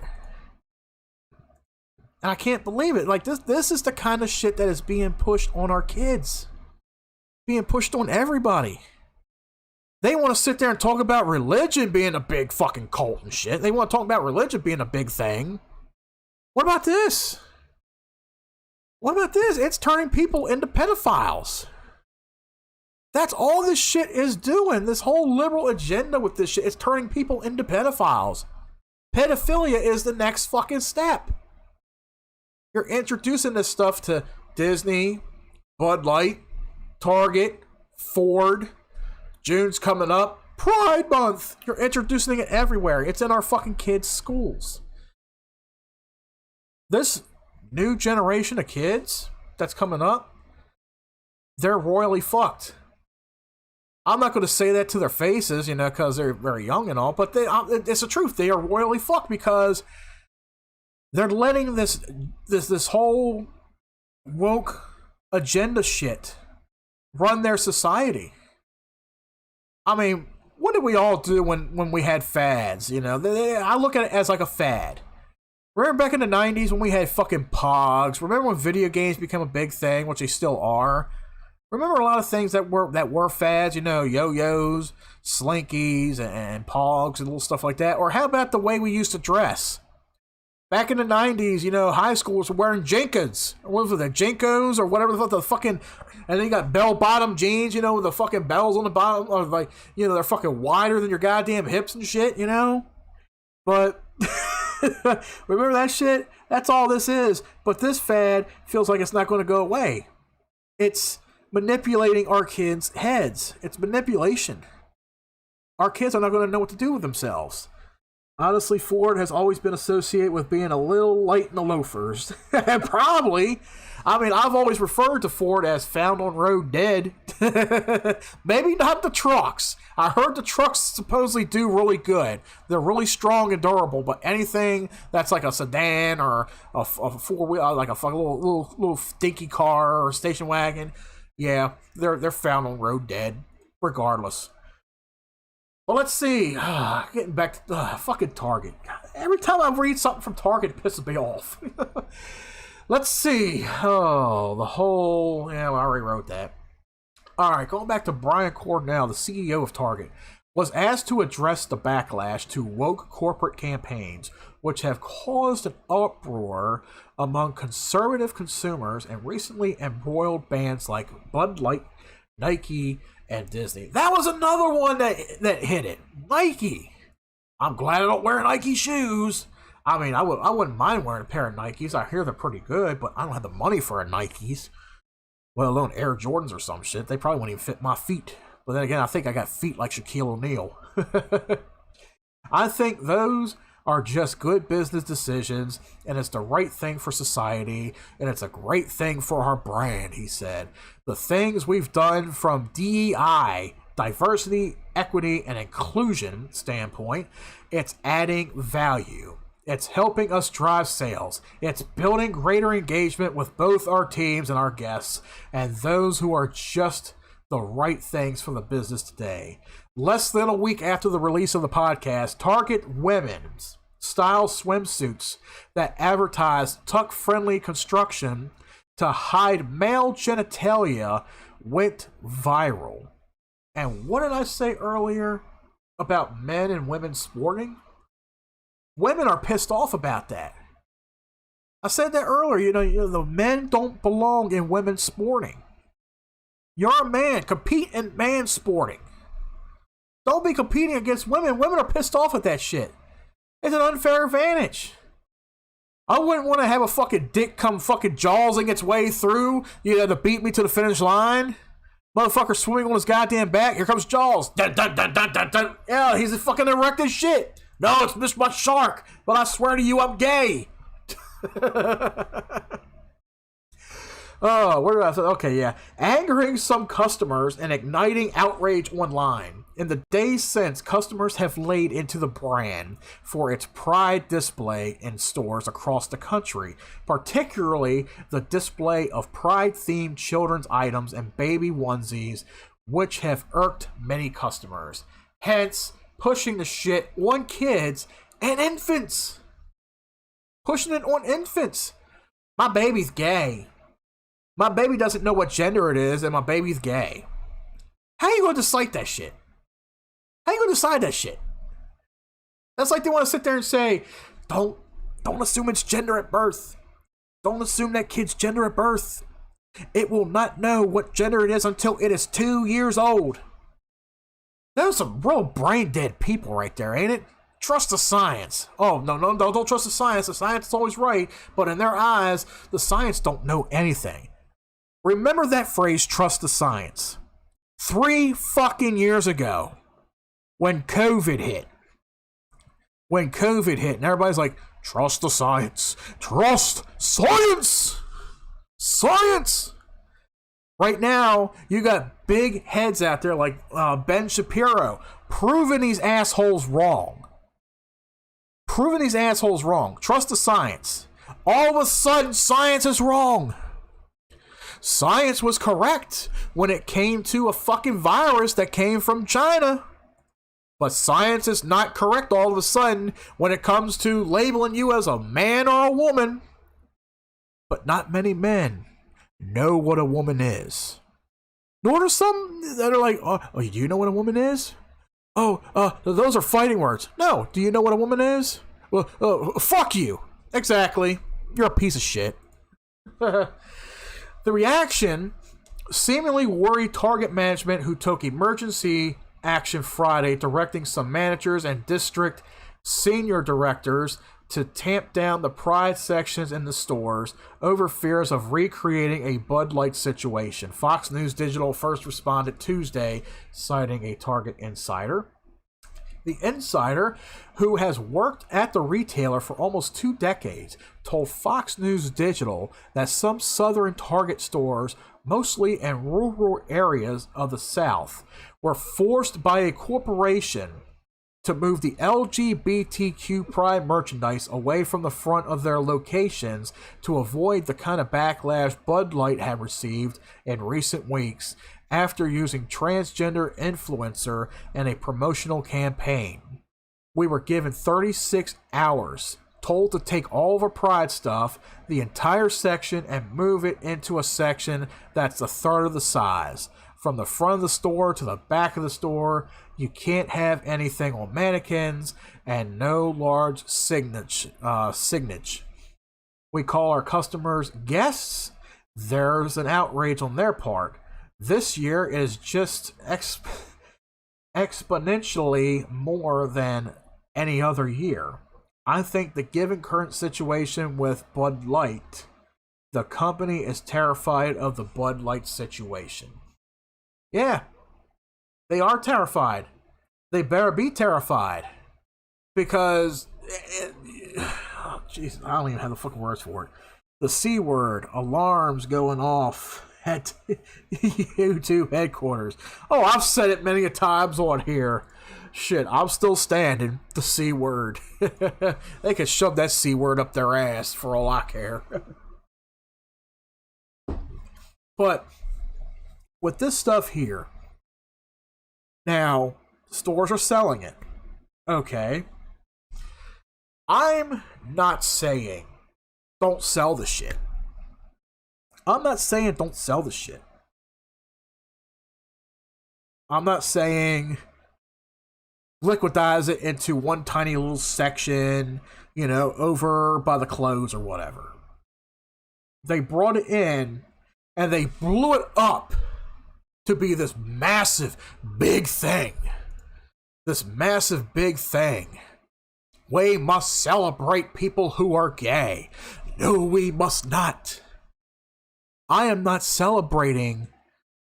And I can't believe it. Like, this is the kind of shit that is being pushed on our kids. Being pushed on everybody. They want to sit there and talk about religion being a big fucking cult and shit. They want to talk about religion being a big thing. What about this? What about this? It's turning people into pedophiles. That's all this shit is doing. This whole liberal agenda with this shit is turning people into pedophiles. Pedophilia is the next fucking step. You're introducing this stuff to Disney, Bud Light, Target, Ford. June's coming up. Pride Month. You're introducing it everywhere. It's in our fucking kids' schools. This new generation of kids that's coming up, they're royally fucked. I'm not going to say that to their faces, because they're very young and all, but it's the truth. They are royally fucked because they're letting this whole woke agenda shit run their society. I mean, what did we all do when we had fads? I look at it as like a fad. Remember back in the 90s when we had fucking Pogs? Remember when video games became a big thing, which they still are? Remember a lot of things that were fads, yo-yos, slinkies, and Pogs and little stuff like that? Or how about the way we used to dress? Back in the 90s, high schools were wearing Jenkins. What was it, Jinkos or whatever the fucking... And then you got bell-bottom jeans, with the fucking bells on the bottom. Or like, they're fucking wider than your goddamn hips and shit, But... remember that shit? That's all this is. But this fad feels like it's not going to go away. It's manipulating our kids' heads. It's manipulation. Our kids are not going to know what to do with themselves. Honestly, Ford has always been associated with being a little light in the loafers. And probably, I mean, I've always referred to Ford as found on road dead. Maybe not the trucks. I heard the trucks supposedly do really good. They're really strong and durable, but anything that's like a sedan or a four-wheel, like a little stinky car or station wagon, yeah, they're found on road dead, regardless. Well, let's see. Getting back to fucking Target. Every time I read something from Target, it pisses me off. Let's see. Oh, the whole... Yeah, well, I already wrote that. All right, going back to Brian Cornell, the CEO of Target, was asked to address the backlash to woke corporate campaigns, which have caused an uproar among conservative consumers and recently embroiled brands like Bud Light, Nike, and Disney. That was another one that hit it. Nike. I'm glad I don't wear Nike shoes. I mean, I wouldn't mind wearing a pair of Nikes. I hear they're pretty good, but I don't have the money for a Nikes. Let alone Air Jordans or some shit. They probably wouldn't even fit my feet. But then again, I think I got feet like Shaquille O'Neal. I think those are just good business decisions, and it's the right thing for society, and it's a great thing for our brand, he said. The things we've done from DEI, diversity, equity, and inclusion standpoint, it's adding value. It's helping us drive sales. It's building greater engagement with both our teams and our guests, and those who are just the right things for the business today. Less than a week after the release of the podcast, Target women's style swimsuits that advertise tuck-friendly construction to hide male genitalia went viral. And what did I say earlier about men and women sporting? Women are pissed off about that. I said that earlier. You know, the men don't belong in women's sporting. You're a man. Compete in man sporting. Don't be competing against women. Women are pissed off at that shit. It's an unfair advantage. I wouldn't want to have a fucking dick come fucking jawsing its way through, to beat me to the finish line. Motherfucker swimming on his goddamn back. Here comes Jaws. Dun, dun, dun, dun, dun, dun. Yeah, he's a fucking erect as shit. No, it's Miss My Shark. But I swear to you, I'm gay. Oh, where did I say? Okay, yeah. Angering some customers and igniting outrage online. In the days since, customers have laid into the brand for its pride display in stores across the country, particularly the display of pride-themed children's items and baby onesies, which have irked many customers. Hence, pushing the shit on kids and infants. Pushing it on infants. My baby's gay. My baby doesn't know what gender it is, and my baby's gay. How you going to decide that shit? How you going to decide that shit? That's like they want to sit there and say, don't assume it's gender at birth. Don't assume that kid's gender at birth. It will not know what gender it is until it is 2 years old. Those are some real brain dead people right there, ain't it? Trust the science. Oh, no, don't trust the science. The science is always right, but in their eyes, the science don't know anything. Remember that phrase, trust the science. 3 fucking years ago, when COVID hit, and everybody's like, trust the science. Trust science! Science! Right now, you got big heads out there like Ben Shapiro proving these assholes wrong. Trust the science. All of a sudden, science is wrong. Science was correct when it came to a fucking virus that came from China. But science is not correct all of a sudden when it comes to labeling you as a man or a woman. But not many men know what a woman is. Nor do some that are like, oh, do you know what a woman is? Those are fighting words. No, do you know what a woman is? Well, fuck you. Exactly. You're a piece of shit. The reaction seemingly worried Target management, who took emergency action Friday, directing some managers and district senior directors to tamp down the pride sections in the stores over fears of recreating a Bud Light situation. Fox News Digital first responded Tuesday, citing a Target insider. The insider, who has worked at the retailer for almost 2 decades, told Fox News Digital that some southern Target stores, mostly in rural areas of the South, were forced by a corporation to move the LGBTQ pride merchandise away from the front of their locations to avoid the kind of backlash Bud Light had received in recent weeks after using transgender influencer in a promotional campaign. We were given 36 hours, told to take all of our pride stuff, the entire section, and move it into a section that's a third of the size. From the front of the store to the back of the store, you can't have anything on mannequins and no large signage. We call our customers guests. There's an outrage on their part. This year is just exponentially more than any other year. I think that given current situation with Bud Light, the company is terrified of the Bud Light situation. Yeah, they are terrified. They better be terrified. Because, jeez, I don't even have the fucking words for it. The C word, alarms going off at YouTube headquarters. Oh, I've said it many a times on here. Shit, I'm still standing. The C word. They could shove that C word up their ass for all I care. But with this stuff here, now stores are selling it. Okay. I'm not saying don't sell the shit. I'm not saying don't sell the shit. I'm not saying liquidize it into one tiny little section, you know, over by the clothes or whatever. They brought it in and they blew it up to be this massive, big thing. This massive, big thing. We must celebrate people who are gay. No, we must not. I am not celebrating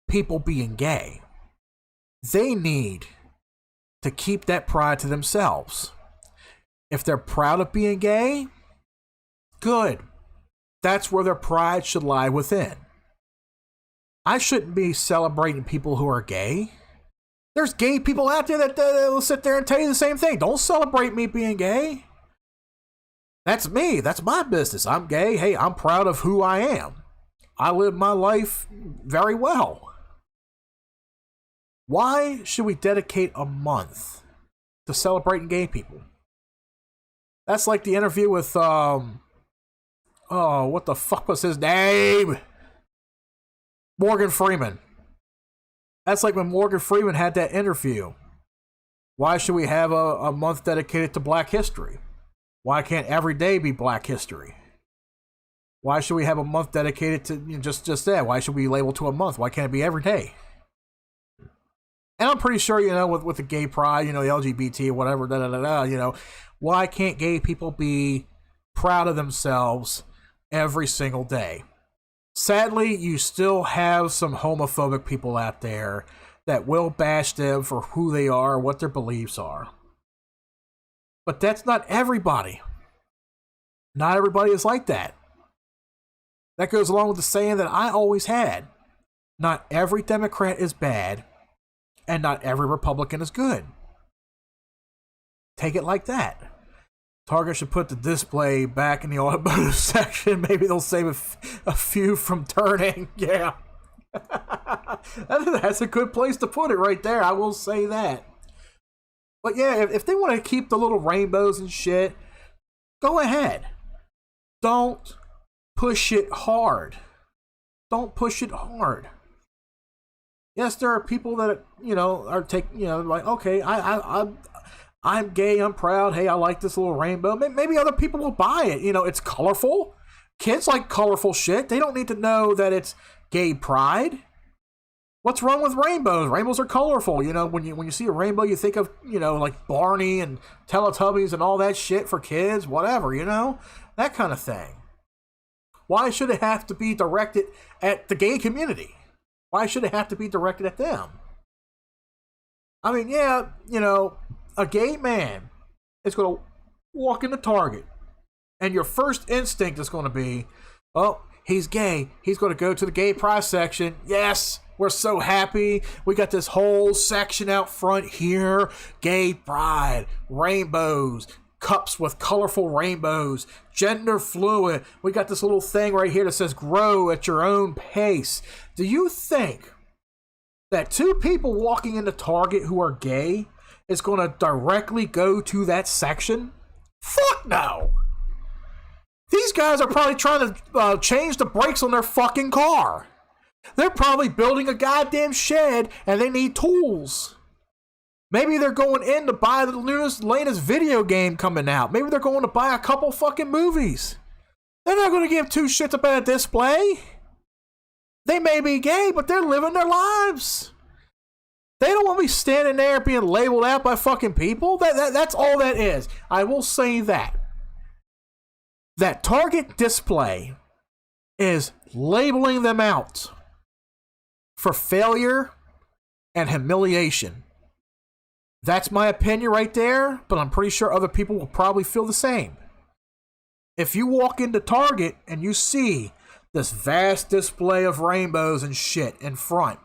people being gay. They need to keep that pride to themselves. If they're proud of being gay, good. That's where their pride should lie within. I shouldn't be celebrating people who are gay. There's gay people out there that will sit there and tell you the same thing. Don't celebrate me being gay. That's me. That's my business. I'm gay. Hey, I'm proud of who I am. I live my life very well. Why should we dedicate a month to celebrating gay people? That's like the interview with, what the fuck was his name? Morgan Freeman. That's like when Morgan Freeman had that interview. Why should we have a month dedicated to Black history? Why can't every day be Black history? Why should we have a month dedicated to just that? Why should we label to a month? Why can't it be every day? And I'm pretty sure, with the gay pride, the LGBT, whatever, why can't gay people be proud of themselves every single day? Sadly, you still have some homophobic people out there that will bash them for who they are, what their beliefs are. But that's not everybody. Not everybody is like that. That goes along with the saying that I always had. Not every Democrat is bad, and not every Republican is good. Take it like that. Target should put the display back in the automotive section. Maybe they'll save a few from turning. Yeah. That's a good place to put it right there. I will say that. But yeah, if they want to keep the little rainbows and shit, go ahead. Don't push it hard. Don't push it hard. Yes, there are people that, are taking, like, okay, I'm gay, I'm proud, hey, I like this little rainbow. Maybe other people will buy it. It's colorful. Kids like colorful shit. They don't need to know that it's gay pride. What's wrong with rainbows? Rainbows are colorful. When you see a rainbow, you think of, like Barney and Teletubbies and all that shit for kids, whatever, that kind of thing. Why should it have to be directed at the gay community? Why should it have to be directed at them? I mean, yeah, a gay man is going to walk into Target, and your first instinct is going to be, oh, he's gay. He's going to go to the gay pride section. Yes, we're so happy. We got this whole section out front here. Gay pride, rainbows, cups with colorful rainbows, gender fluid. We got this little thing right here that says grow at your own pace. Do you think that two people walking into Target who are gay is going to directly go to that section? Fuck no. These guys are probably trying to change the brakes on their fucking car. They're probably building a goddamn shed and they need tools. Maybe they're going in to buy the latest video game coming out. Maybe they're going to buy a couple fucking movies. They're not going to give two shits about a display. They may be gay, but they're living their lives. They don't want to be standing there being labeled out by fucking people. That's all that is. I will say that. That Target display is labeling them out for failure and humiliation. That's my opinion right there, but I'm pretty sure other people will probably feel the same. If you walk into Target and you see this vast display of rainbows and shit in front,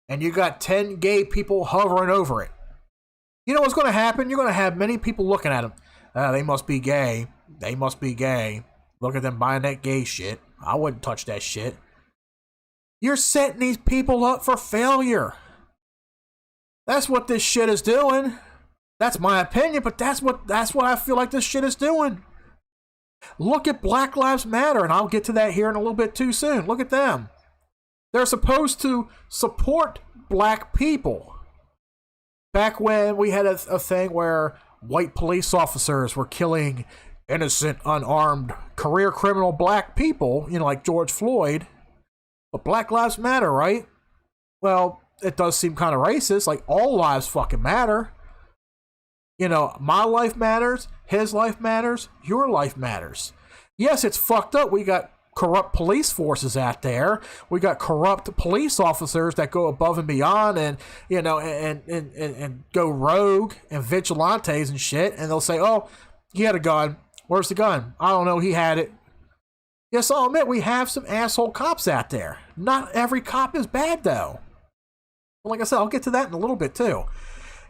and you got 10 gay people hovering over it, you know what's going to happen? You're going to have many people looking at them. They must be gay. They must be gay. Look at them buying that gay shit. I wouldn't touch that shit. You're setting these people up for failure. That's what this shit is doing. That's my opinion, but that's what I feel like this shit is doing. Look at Black Lives Matter, and I'll get to that here in a little bit too soon. Look at them. They're supposed to support black people. Back when we had a thing where white police officers were killing innocent, unarmed, career criminal black people, you know, like George Floyd. But Black Lives Matter, right? Well, it does seem kind of racist. Like, all lives fucking matter. You know, my life matters, his life matters, your life matters. Yes, it's fucked up. We got corrupt police forces out there. We got corrupt police officers that go above and beyond and, you know, and go rogue and vigilantes and shit. And they'll say, oh, he had a gun. Where's the gun? I don't know. He had it. Yes, I'll admit we have some asshole cops out there. Not every cop is bad, though. Like I said, I'll get to that in a little bit, too.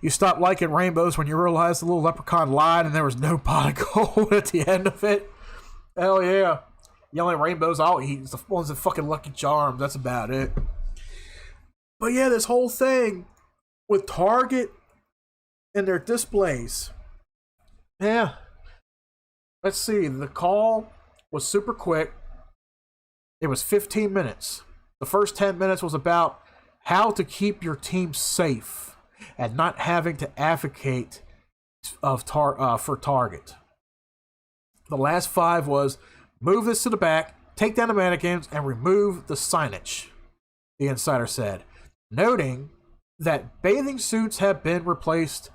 You stop liking rainbows when you realize the little leprechaun lied and there was no pot of gold at the end of it. Hell yeah. Yelling rainbows, I'll eat. It's the ones that fucking Lucky Charms. That's about it. But yeah, this whole thing with Target and their displays. Yeah. Let's see. The call was super quick. It was 15 minutes. The first 10 minutes was about how to keep your team safe and not having to advocate for Target. The last 5 was move this to the back, take down the mannequins, and remove the signage, the insider said, noting that bathing suits have replaced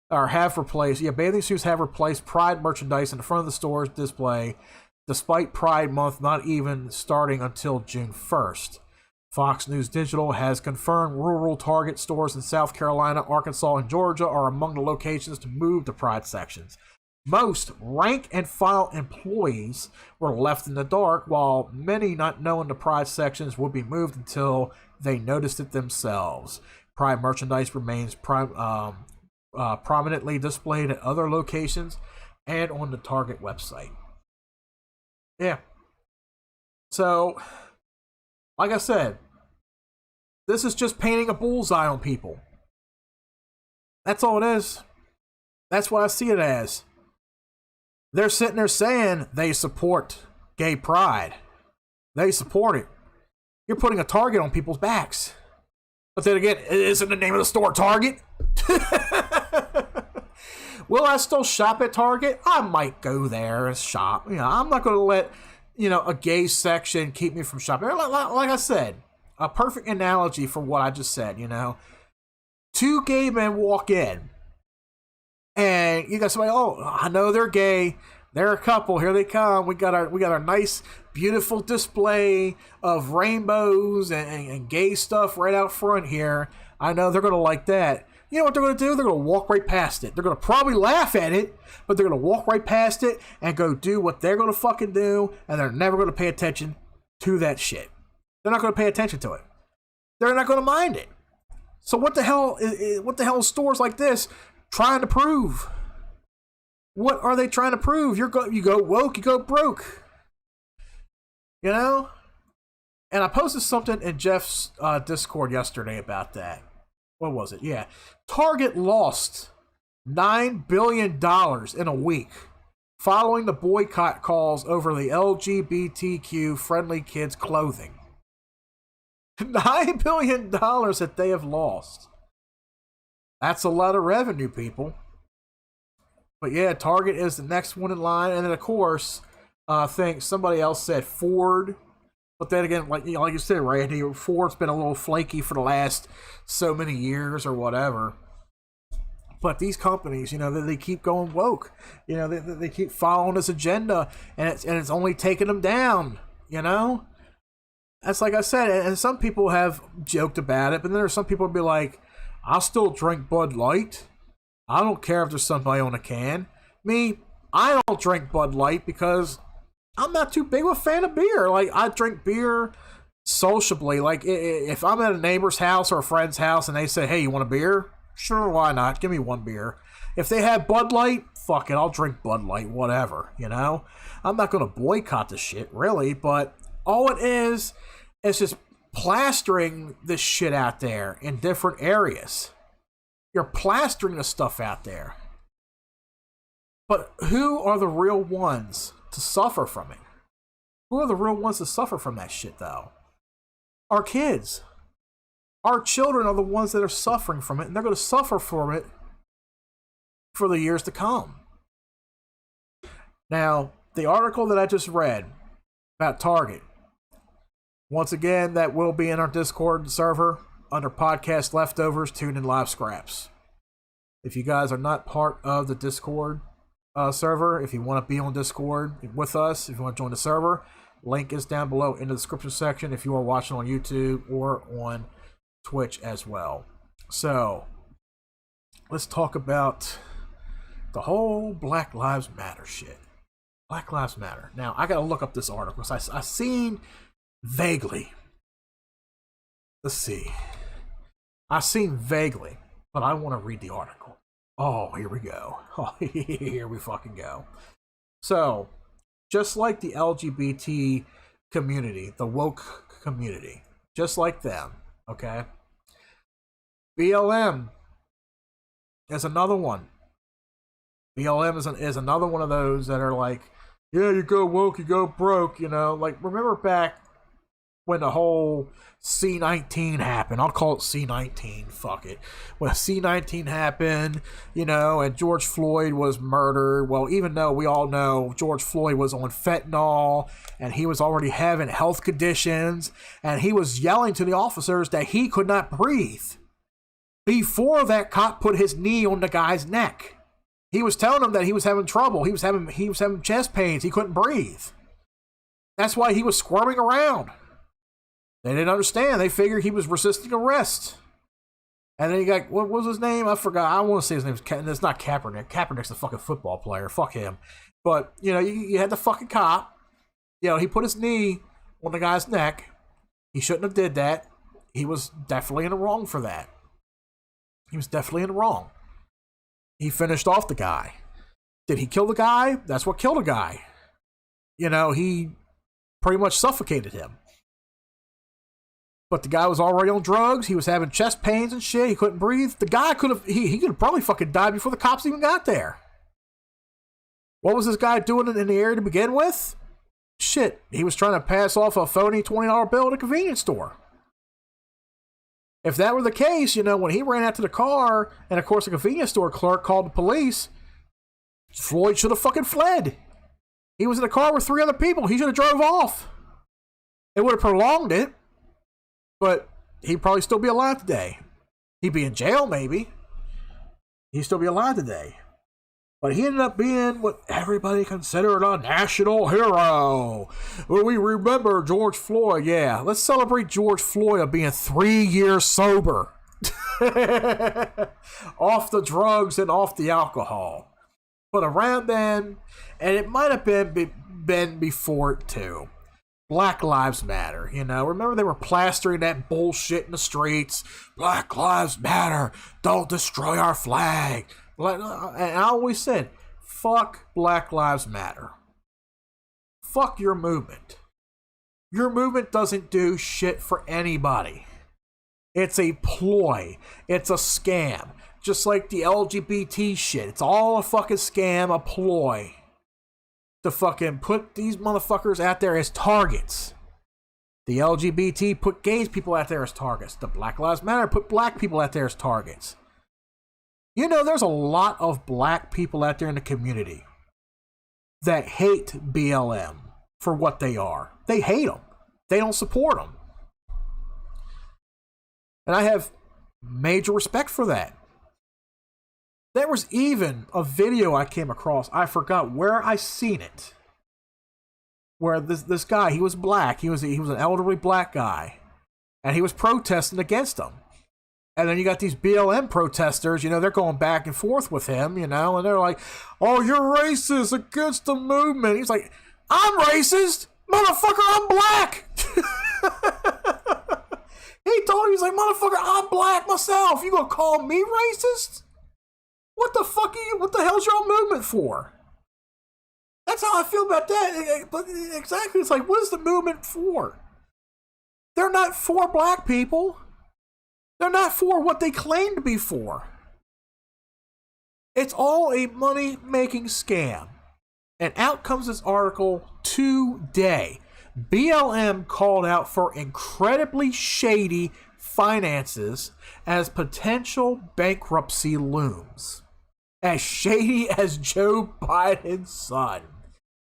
Pride merchandise in the front of the store's display, despite Pride Month not even starting until June 1st. Fox News Digital has confirmed rural Target stores in South Carolina, Arkansas, and Georgia are among the locations to move the Pride sections. Most rank and file employees were left in the dark, while many not knowing the Pride sections would be moved until they noticed it themselves. Pride merchandise remains prominently displayed at other locations and on the Target website. Yeah. So, like I said, this is just painting a bullseye on people. That's all it is. That's what I see it as. They're sitting there saying they support gay pride. They support it. You're putting a target on people's backs. But then again, isn't the name of the store Target? Will I still shop at Target? I might go there and shop. You know, I'm not going to let, you know, a gay section keep me from shopping. Like I said, a perfect analogy for what I just said, you know. 2 gay men walk in. And you got somebody, oh, I know they're gay. They're a couple. Here they come. We got our nice, beautiful display of rainbows and gay stuff right out front here. I know they're going to like that. you know what they're going to do? They're going to walk right past it. They're going to probably laugh at it, but they're going to walk right past it and go do what they're going to fucking do, and they're never going to pay attention to that shit. They're not going to pay attention to it. They're not going to mind it. So what the hell is stores like this trying to prove? What are they trying to prove? You go woke, you go broke. You know? And I posted something in Jeff's Discord yesterday about that. What was it? Yeah. Target lost $9 billion in a week following the boycott calls over the LGBTQ friendly kids' clothing. $9 billion that they have lost. That's a lot of revenue, people. But yeah, Target is the next one in line. And then, of course, I think somebody else said Ford. But then again, like you said, Randy, Ford's been a little flaky for the last so many years or whatever. But these companies, you know, they keep going woke. You know, they keep following this agenda, and it's only taking them down. You know, that's like I said. And some people have joked about it, but then there's some people who be like, "I'll still drink Bud Light. I don't care if there's somebody on a can." Me, I don't drink Bud Light because I'm not too big of a fan of beer. Like, I drink beer sociably. Like, if I'm at a neighbor's house or a friend's house and they say, "Hey, you want a beer?" Sure, why not? Give me one beer. If they have Bud Light, fuck it, I'll drink Bud Light, whatever, you know? I'm not going to boycott the shit, really, but all it is just plastering this shit out there in different areas. You're plastering the stuff out there. But who are the real ones to suffer from it? Who are the real ones to suffer from that shit, though? Our kids. Our children are the ones that are suffering from it, and they're going to suffer from it for the years to come. Now, the article that I just read about Target, once again, that will be in our Discord server under Podcast Leftovers, Tune in Live Scraps. If you guys are not part of the Discord server, if you want to be on Discord with us, if you want to join the server, link is down below in the description section if you are watching on YouTube or on Twitch as well. So, let's talk about the whole Black Lives Matter shit. Black Lives Matter. Now, I gotta look up this article. So I seen vaguely. Let's see. I seen vaguely, but I want to read the article. Oh, here we go. Oh, here we fucking go. So, just like the LGBT community, the woke community, just like them, okay? BLM is another one. BLM is another one of those that are like, yeah, you go woke, you go broke, you know? Like, remember back when the whole C-19 happened? I'll call it C-19, fuck it. When C-19 happened, you know, and George Floyd was murdered. Well, even though we all know George Floyd was on fentanyl, and he was already having health conditions, and he was yelling to the officers that he could not breathe. Before that cop put his knee on the guy's neck, he was telling him that he was having trouble. He was having chest pains. He couldn't breathe. That's why he was squirming around. They didn't understand. They figured he was resisting arrest. And then he got, what was his name? I forgot. I want to say his name. It's not Kaepernick. Kaepernick's a fucking football player. Fuck him. But, you know, you had the fucking cop. You know, he put his knee on the guy's neck. He shouldn't have did that. He was definitely in the wrong for that. He was definitely in the wrong. He finished off the guy. Did he kill the guy? That's what killed the guy. You know, he pretty much suffocated him. But the guy was already on drugs. He was having chest pains and shit. He couldn't breathe. The guy could have probably fucking died before the cops even got there. What was this guy doing in the area to begin with? Shit, he was trying to pass off a phony $20 bill at a convenience store. If that were the case, you know, when he ran out to the car, and of course the convenience store clerk called the police, Floyd should have fucking fled. He was in a car with 3 other people. He should have drove off. It would have prolonged it, but he'd probably still be alive today. He'd be in jail, maybe. He'd still be alive today. But he ended up being what everybody considered a national hero. Well, we remember George Floyd. Yeah, let's celebrate George Floyd of being 3 years sober. Off the drugs and off the alcohol. But around then, and it might have been before it too, Black Lives Matter, you know. Remember they were plastering that bullshit in the streets. Black Lives Matter. Don't destroy our flag. And I always said, fuck Black Lives Matter. Fuck your movement. Your movement doesn't do shit for anybody. It's a ploy. It's a scam. Just like the LGBT shit. It's all a fucking scam, a ploy. To fucking put these motherfuckers out there as targets. The LGBT put gay people out there as targets. The Black Lives Matter put black people out there as targets. You know, there's a lot of black people out there in the community that hate BLM for what they are. They hate them. They don't support them. And I have major respect for that. There was even a video I came across, I forgot where I seen it, where this guy, he was black, he was an elderly black guy, and he was protesting against them. And then you got these BLM protesters, you know, they're going back and forth with him, you know, and they're like, oh, you're racist against the movement. He's like, I'm racist? Motherfucker, I'm black! He told him, he's like, motherfucker, I'm black myself. You gonna call me racist? What the fuck are you? What the hell's your movement for? That's how I feel about that. But exactly, it's like, what is the movement for? They're not for black people. They're not for what they claim to be for. It's all a money-making scam. And out comes this article today. BLM called out for incredibly shady finances as potential bankruptcy looms. As shady as Joe Biden's son.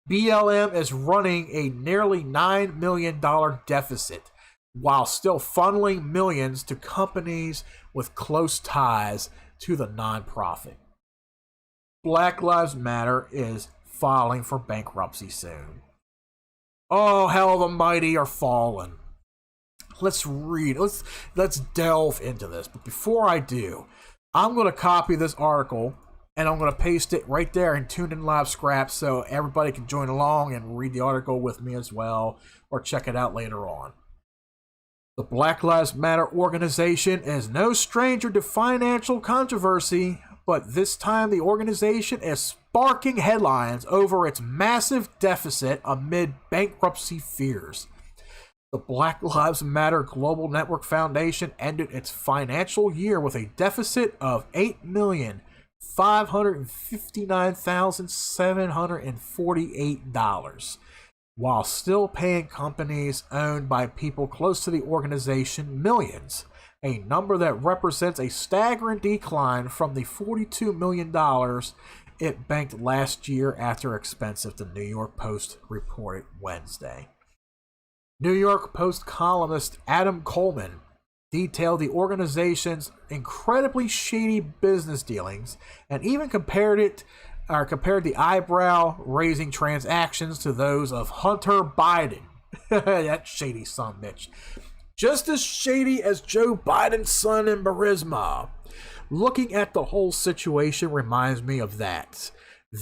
BLM is running a nearly $9 million deficit while still funneling millions to companies with close ties to the nonprofit. Black Lives Matter is filing for bankruptcy soon. Oh, hell, the mighty are fallen. Let's read. Let's delve into this. But before I do, I'm going to copy this article and I'm going to paste it right there in Tuned In Live Scraps so everybody can join along and read the article with me as well, or check it out later on. The Black Lives Matter organization is no stranger to financial controversy, but this time the organization is sparking headlines over its massive deficit amid bankruptcy fears. The Black Lives Matter Global Network Foundation ended its financial year with a deficit of $8,559,748, while still paying companies owned by people close to the organization millions, a number that represents a staggering decline from the $42 million it banked last year after expenses, the New York Post reported Wednesday. New York Post columnist Adam Coleman detailed the organization's incredibly shady business dealings and even compared the eyebrow-raising transactions to those of Hunter Biden. That shady son of a bitch. Just as shady as Joe Biden's son in Burisma. Looking at the whole situation reminds me of that.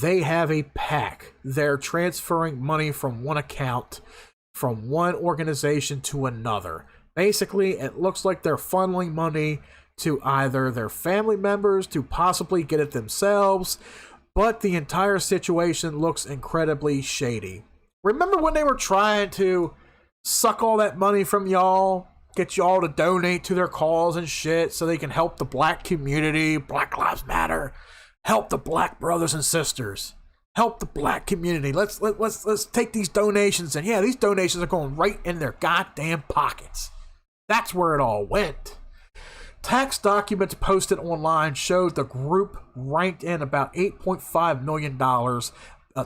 They have a PAC. They're transferring money from one account, from one organization to another. Basically, it looks like they're funneling money to either their family members to possibly get it themselves, but the entire situation looks incredibly shady. Remember when they were trying to suck all that money from y'all, get y'all to donate to their cause and shit so they can help the black community, Black Lives Matter, help the black brothers and sisters, help the black community. Let's take these donations, and yeah, these donations are going right in their goddamn pockets. That's where it all went. Tax documents posted online showed the group ranked in about $8.5 million,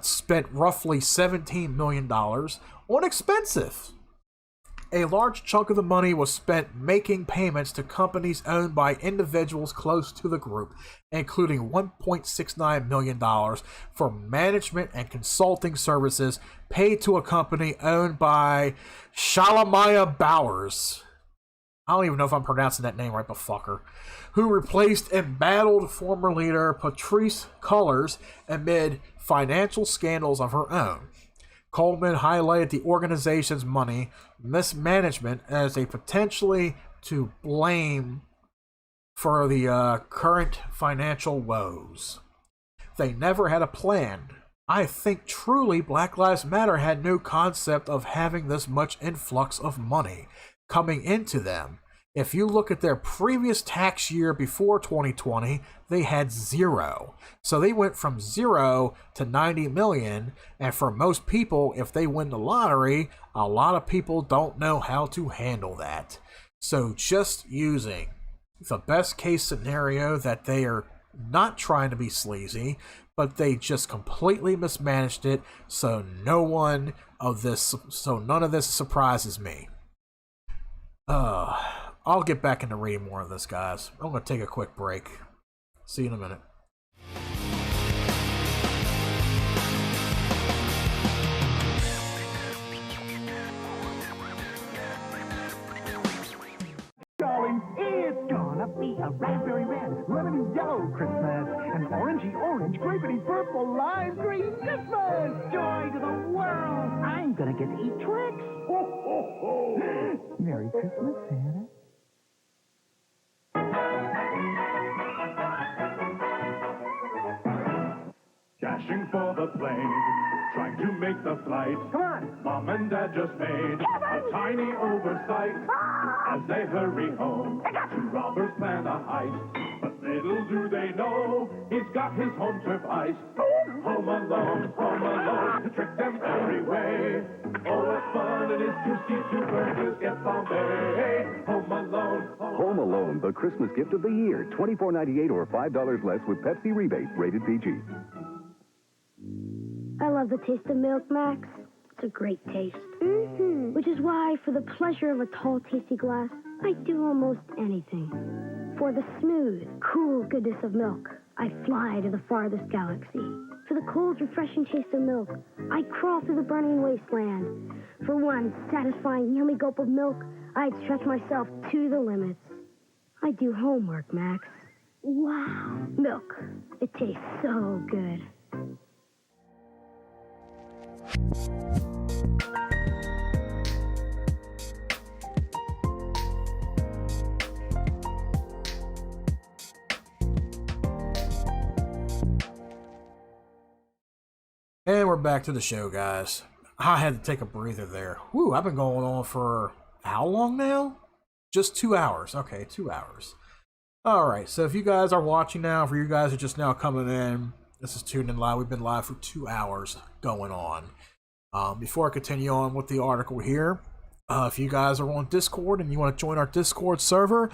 spent roughly $17 million on expenses. A large chunk of the money was spent making payments to companies owned by individuals close to the group, including $1.69 million for management and consulting services paid to a company owned by Shalamaya Bowers. I don't even know if I'm pronouncing that name right, but fucker, who replaced embattled former leader Patrice Cullors amid financial scandals of her own. Coleman highlighted the organization's money mismanagement as a potentially to blame for the current financial woes. They never had a plan. I think truly Black Lives Matter had no concept of having this much influx of money coming into them. If you look at their previous tax year before 2020, they had zero. So they went from 0 to 90 million. And for most people, if they win the lottery, a lot of people don't know how to handle that. So just using the best case scenario that they are not trying to be sleazy, but they just completely mismanaged it, so none of this surprises me. I'll get back into reading more of this, guys. I'm going to take a quick break. See you in a minute. Darling, it's gonna be a raspberry red, lemony yellow Christmas, an orangey orange, grapey purple, lime green Christmas! Joy to the world! I'm gonna get to eat tricks! Ho, ho, ho! Merry Christmas, Santa. Dashing for the plane, trying to make the flight. Come on! Mom and Dad just made a tiny oversight. As they hurry home, two robbers plan a heist. But little do they know, he's got his home turf ice. Home alone, to trick them every way. Oh, what fun it is to see two burglars get bombay. Home Alone. Home Alone, the Christmas gift of the year. $24.98 or $5 less with Pepsi rebate. Rated PG. I love the taste of milk, Max. It's a great taste. Mm-hmm. Which is why, for the pleasure of a tall, tasty glass, I do almost anything. For the smooth, cool goodness of milk, I fly to the farthest galaxy. For the cold, refreshing taste of milk, I crawl through the burning wasteland. For one satisfying, yummy gulp of milk, I'd stretch myself to the limits. I do homework, Max. Wow. Milk. It tastes so good. And we're back to the show, guys. I had to take a breather there. Whew, I've been going on for how long now? Just 2 hours. Okay, 2 hours. Alright, so if you guys are watching now, for you guys who are just now coming in, this is Tuned In Live. We've been live for 2 hours going on. Before I continue on with the article here, if you guys are on Discord and you want to join our Discord server,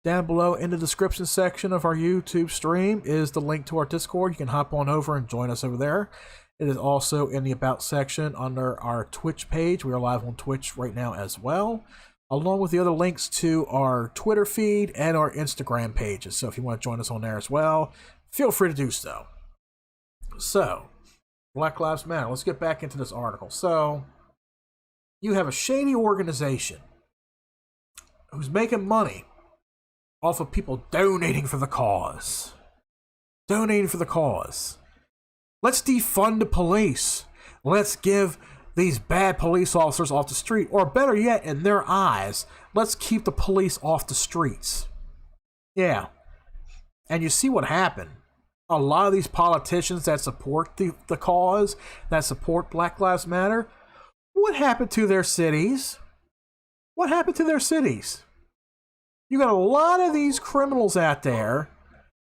down below in the description section of our YouTube stream is the link to our Discord. You can hop on over and join us over there. It is also in the About section under our Twitch page. We are live on Twitch right now as well, along with the other links to our Twitter feed and our Instagram pages. So if you want to join us on there as well, feel free to do so. So, Black Lives Matter. Let's get back into this article. So, you have a shady organization who's making money off of people donating for the cause. Donating for the cause. Let's defund the police. Let's give these bad police officers off the street. Or better yet, in their eyes, let's keep the police off the streets. Yeah. And you see what happened. A lot of these politicians that support the cause, that support Black Lives Matter, what happened to their cities? What happened to their cities? You got a lot of these criminals out there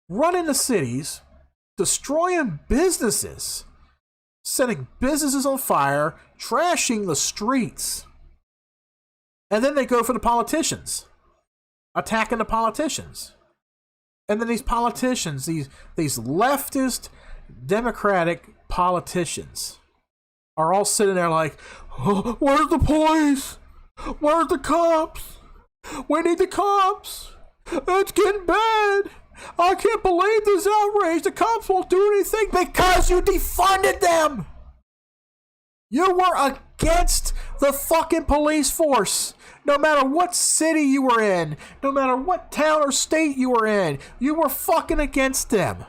running the cities, destroying businesses, setting businesses on fire, trashing the streets. And then they go for the politicians, attacking the politicians. And then these politicians, these leftist Democratic politicians are all sitting there like, oh, where's the police? Where's the cops? We need the cops. It's getting bad. I can't believe this outrage. The cops won't do anything because you defunded them. You were against The fucking police force. No matter what city you were in, no matter what town or state you were in, you were fucking against them.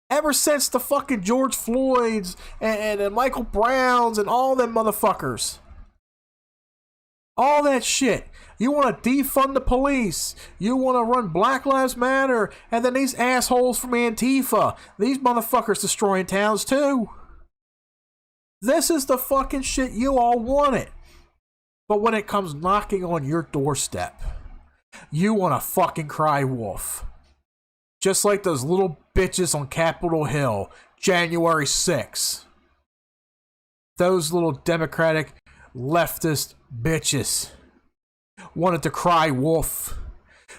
Ever since the fucking George Floyds and Michael Browns and all them motherfuckers. All that shit. You want to defund the police. You want to run Black Lives Matter. And then these assholes from Antifa. These motherfuckers destroying towns too. This is the fucking shit you all wanted. But when it comes knocking on your doorstep, you want to fucking cry wolf. Just like those little bitches on Capitol Hill, January 6th. Those little Democratic leftist bitches wanted to cry wolf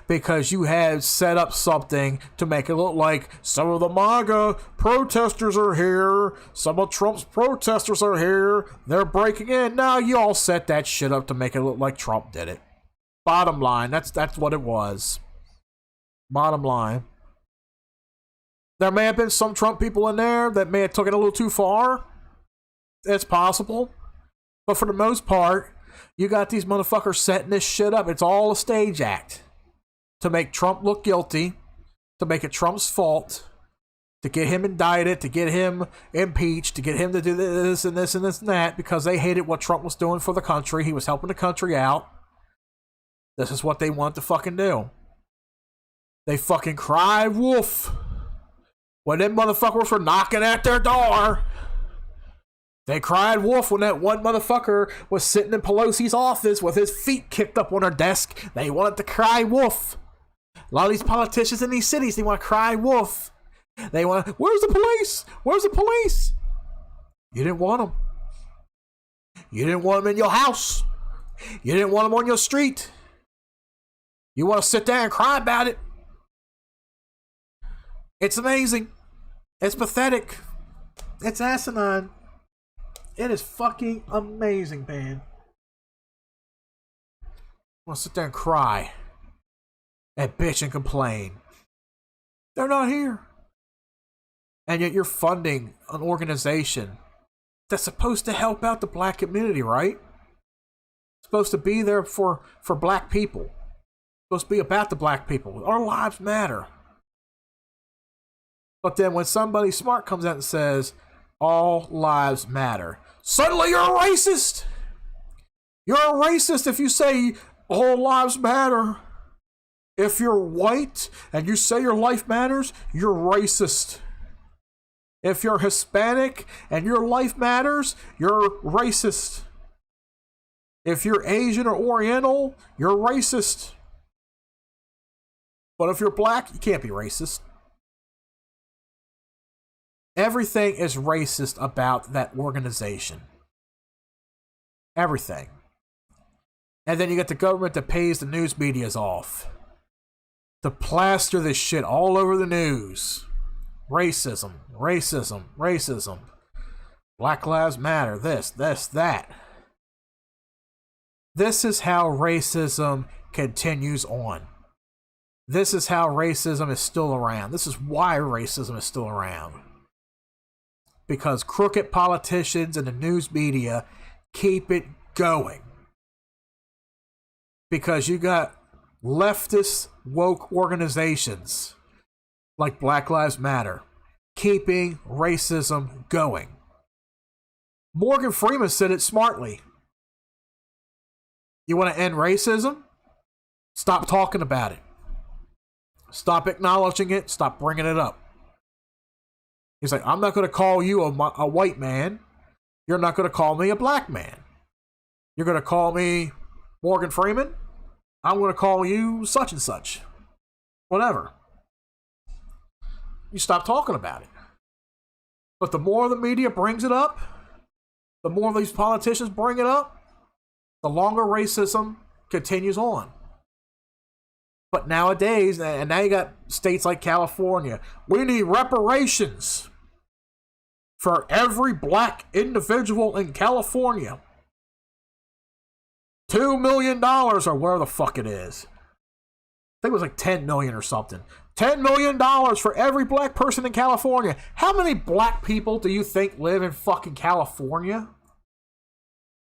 because you had set up something to make it look like some of the MAGA protesters are here, some of Trump's protesters are here, they're breaking in. Now you all set that shit up to make it look like Trump did it. Bottom line, that's what it was. Bottom line. There may have been some Trump people in there that may have taken it a little too far. It's possible. But for the most part, you got these motherfuckers setting this shit up. It's all a stage act. To make Trump look guilty. To make it Trump's fault. To get him indicted. To get him impeached. To get him to do this and this and this and that. Because they hated what Trump was doing for the country. He was helping the country out. This is what they want to fucking do. They fucking cried wolf when them motherfuckers were knocking at their door. They cried wolf when that one motherfucker was sitting in Pelosi's office with his feet kicked up on her desk. They wanted to cry wolf. A lot of these politicians in these cities, they want to cry wolf. They want to, where's the police? Where's the police? You didn't want them. You didn't want them in your house. You didn't want them on your street. You want to sit there and cry about it. It's amazing. It's pathetic. It's asinine. It is fucking amazing, man. I want to sit there and cry and bitch and complain. They're not here. And yet you're funding an organization that's supposed to help out the black community, right? Supposed to be there for black people. Supposed to be about the black people. Our lives matter. But then when somebody smart comes out and says, all lives matter, suddenly you're a racist. You're a racist if you say all lives matter. If you're white and you say your life matters, you're racist. If you're Hispanic and your life matters, you're racist. If you're Asian or Oriental, you're racist. But if you're black, you can't be racist. Everything is racist about that organization. Everything. And then you get the government that pays the news medias off to plaster this shit all over the news. Racism, racism, racism. Black Lives Matter, this, that. This is how racism continues on. This is how racism is still around. This is why racism is still around. Because crooked politicians and the news media keep it going. Because you got leftist woke organizations like Black Lives Matter keeping racism going. Morgan Freeman said it smartly. You want to end racism? Stop talking about it. Stop acknowledging it. Stop bringing it up. He's like, I'm not going to call you a white man. You're not going to call me a black man. You're going to call me Morgan Freeman. I'm going to call you such and such. Whatever. You stop talking about it. But the more the media brings it up, the more these politicians bring it up, the longer racism continues on. But nowadays, and now you got states like California, we need reparations for every black individual in California. $2 million or where the fuck it is. I think it was like 10 million or something. $10 million for every black person in California. How many black people do you think live in fucking California?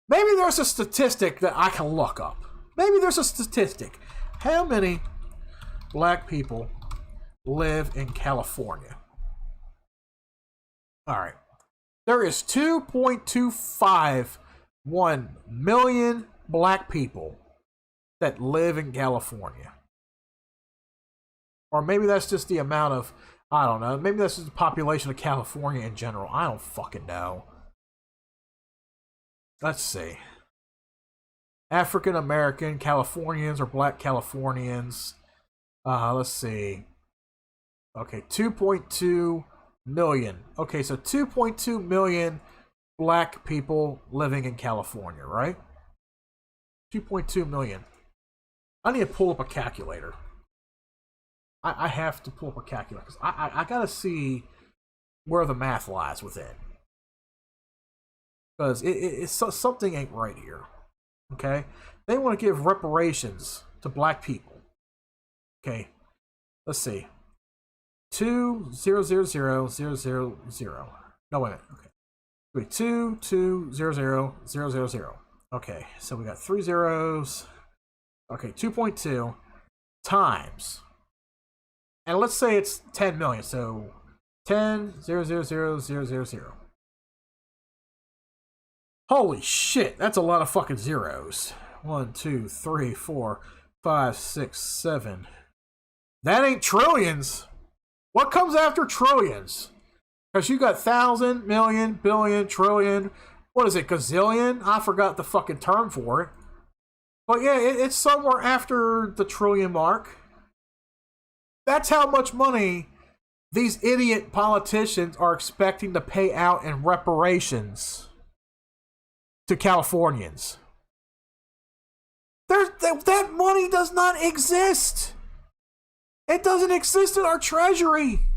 Maybe there's a statistic that I can look up. Maybe there's a statistic. How many black people live in California? All right. There is 2.251 million black people that live in California. Or maybe that's just the amount of, I don't know, maybe that's just the population of California in general. I don't fucking know. Let's see. African American Californians or black Californians. Let's see. Okay, 2.2 million. Okay, so 2.2 million black people living in California, right? 2.2 million. I need to pull up a calculator. I have to pull up a calculator because I gotta see where the math lies within. Because it's something ain't right here. Okay? They want to give reparations to black people. Okay. Let's see. 2,000,000. No, wait a minute. Okay. Wait, 2,200,000. Okay, so we got 3 zeros. Okay, 2.2 times. And let's say it's 10 million. So 10,000,000. Holy shit, that's a lot of fucking zeros. 1, 2, 3, 4, 5, 6, 7. That ain't trillions. What comes after trillions? Because you got thousand, million, billion, trillion. What is it, gazillion? I forgot the fucking term for it. But yeah, it's somewhere after the trillion mark. That's how much money these idiot politicians are expecting to pay out in reparations to Californians. That money does not exist. It doesn't exist in our treasury.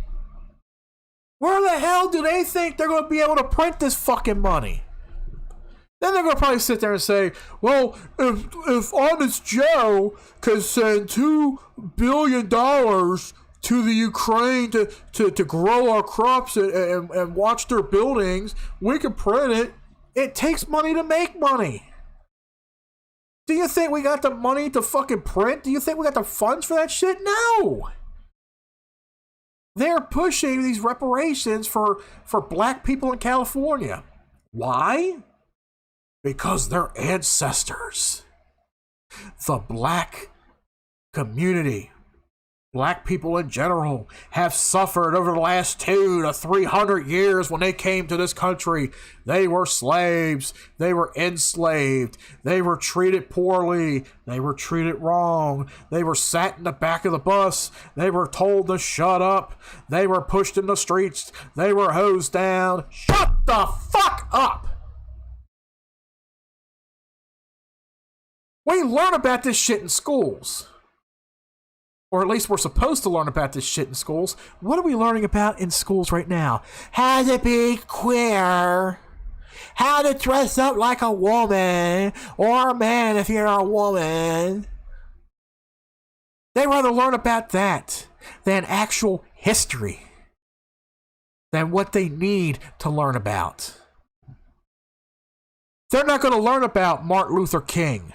Where the hell do they think they're going to be able to print this fucking money? Then they're going to probably sit there and say, well, if Honest Joe can send $2 billion to the Ukraine to grow our crops and watch their buildings, we can print it. It takes money to make money. Do you think we got the money to fucking print? Do you think we got the funds for that shit? No! They're pushing these reparations for black people in California. Why? Because their ancestors, the black community, black people in general, have suffered over the last 200 to 300 years when they came to this country. They were slaves. They were enslaved. They were treated poorly. They were treated wrong. They were sat in the back of the bus. They were told to shut up. They were pushed in the streets. They were hosed down. Shut the fuck up! We learn about this shit in schools. Or at least we're supposed to learn about this shit in schools. What are we learning about in schools right now? How to be queer. How to dress up like a woman. Or a man if you're a woman. They rather learn about that than actual history. Than what they need to learn about. They're not going to learn about Martin Luther King.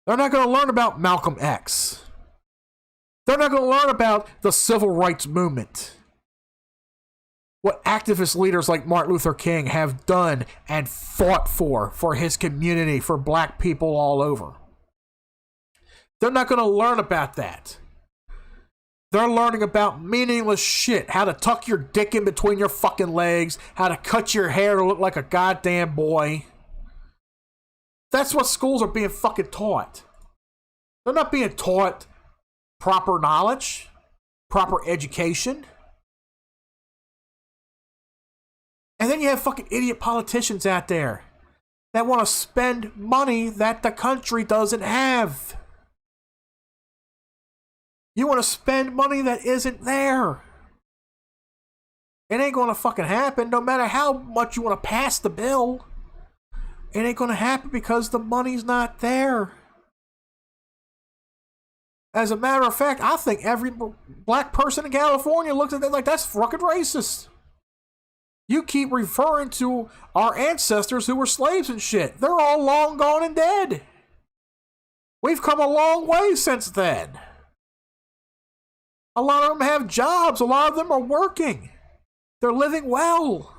They're not going to learn about Malcolm X. They're not going to learn about the civil rights movement. What activist leaders like Martin Luther King have done and fought for his community, for black people all over. They're not going to learn about that. They're learning about meaningless shit. How to tuck your dick in between your fucking legs. How to cut your hair to look like a goddamn boy. That's what schools are being fucking taught. They're not being taught proper knowledge, proper education. And then you have fucking idiot politicians out there that want to spend money that the country doesn't have. You want to spend money that isn't there. It ain't going to fucking happen no matter how much you want to pass the bill. It ain't going to happen because the money's not there. As a matter of fact, I think every black person in California looks at that like that's fucking racist. You keep referring to our ancestors who were slaves and shit. They're all long gone and dead. We've come a long way since then. A lot of them have jobs. A lot of them are working. They're living well.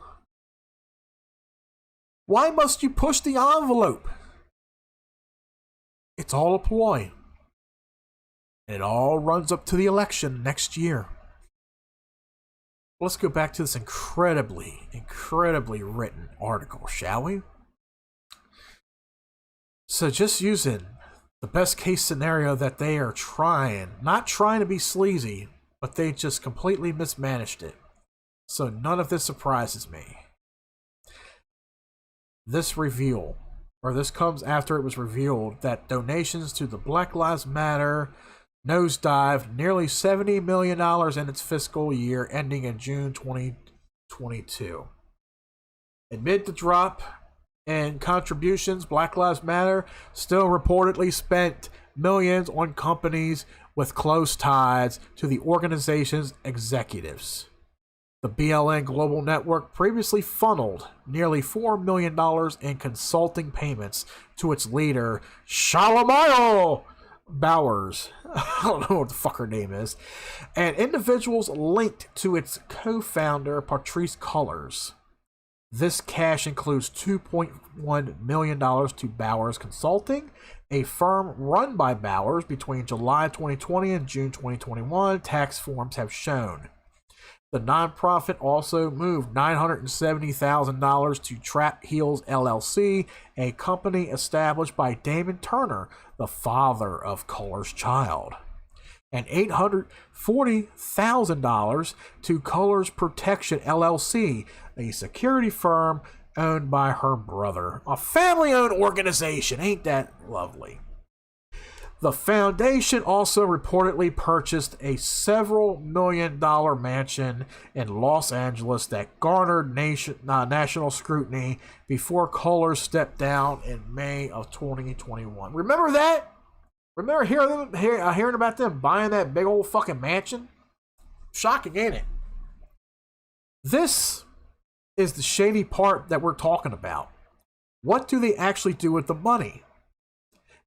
Why must you push the envelope? It's all a ploy. And it all runs up to the election next year. Let's go back to this incredibly written article, shall we? So just using the best case scenario that they are not trying to be sleazy, but they just completely mismanaged it. So none of this surprises me. This comes after it was revealed that donations to the Black Lives Matter nosedived nearly $70 million in its fiscal year ending in June 2022. Amid the drop in contributions, Black Lives Matter still reportedly spent millions on companies with close ties to the organization's executives. The BLN Global Network previously funneled nearly $4 million in consulting payments to its leader, Shalamayo Bowers, I don't know what the fuck her name is, and individuals linked to its co-founder, Patrice Cullors. This cash includes $2.1 million to Bowers Consulting, a firm run by Bowers between July 2020 and June 2021, tax forms have shown. The nonprofit also moved $970,000 to Trap Heels LLC, a company established by Damon Turner, the father of Cullors' child, and $840,000 to Cullors Protection LLC, a security firm owned by her brother. A family-owned organization, ain't that lovely? The foundation also reportedly purchased a several million-dollar mansion in Los Angeles that garnered national scrutiny before Cullors stepped down in May of 2021. Remember that? Remember hearing about them buying that big old fucking mansion? Shocking, ain't it? This is the shady part that we're talking about. What do they actually do with the money?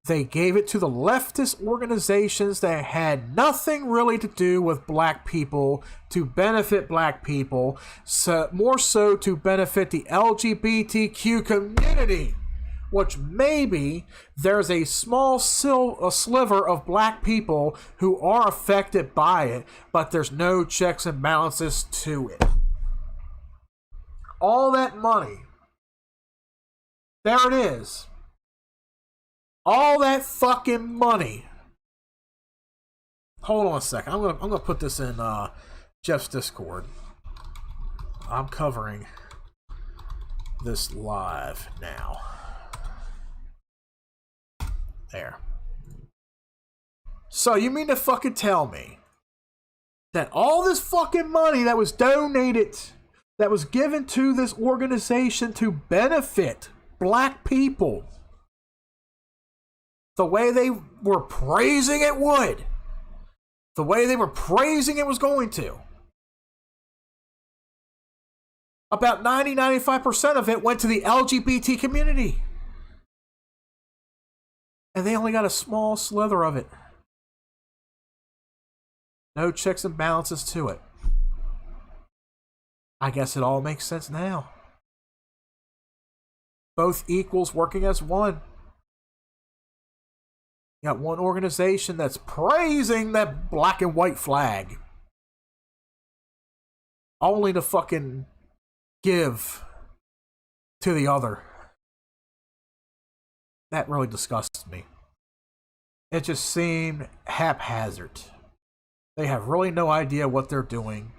They gave it to the leftist organizations that had nothing really to do with black people, to benefit black people, so more so to benefit the LGBTQ community, which maybe there's a small sliver of black people who are affected by it, but there's no checks and balances to it. All that money, there it is. All that fucking money. Hold on a second. I'm gonna put this in Jeff's Discord. I'm covering this live now. There. So you mean to fucking tell me that all this fucking money that was donated, that was given to this organization to benefit black people, the way they were praising it would, the way they were praising it was going to, about 90-95% of it went to the LGBT community. And they only got a small slither of it. No checks and balances to it. I guess it all makes sense now. Both equals working as one. You got one organization that's praising that black and white flag, only to fucking give to the other. That really disgusts me. It just seemed haphazard. They have really no idea what they're doing,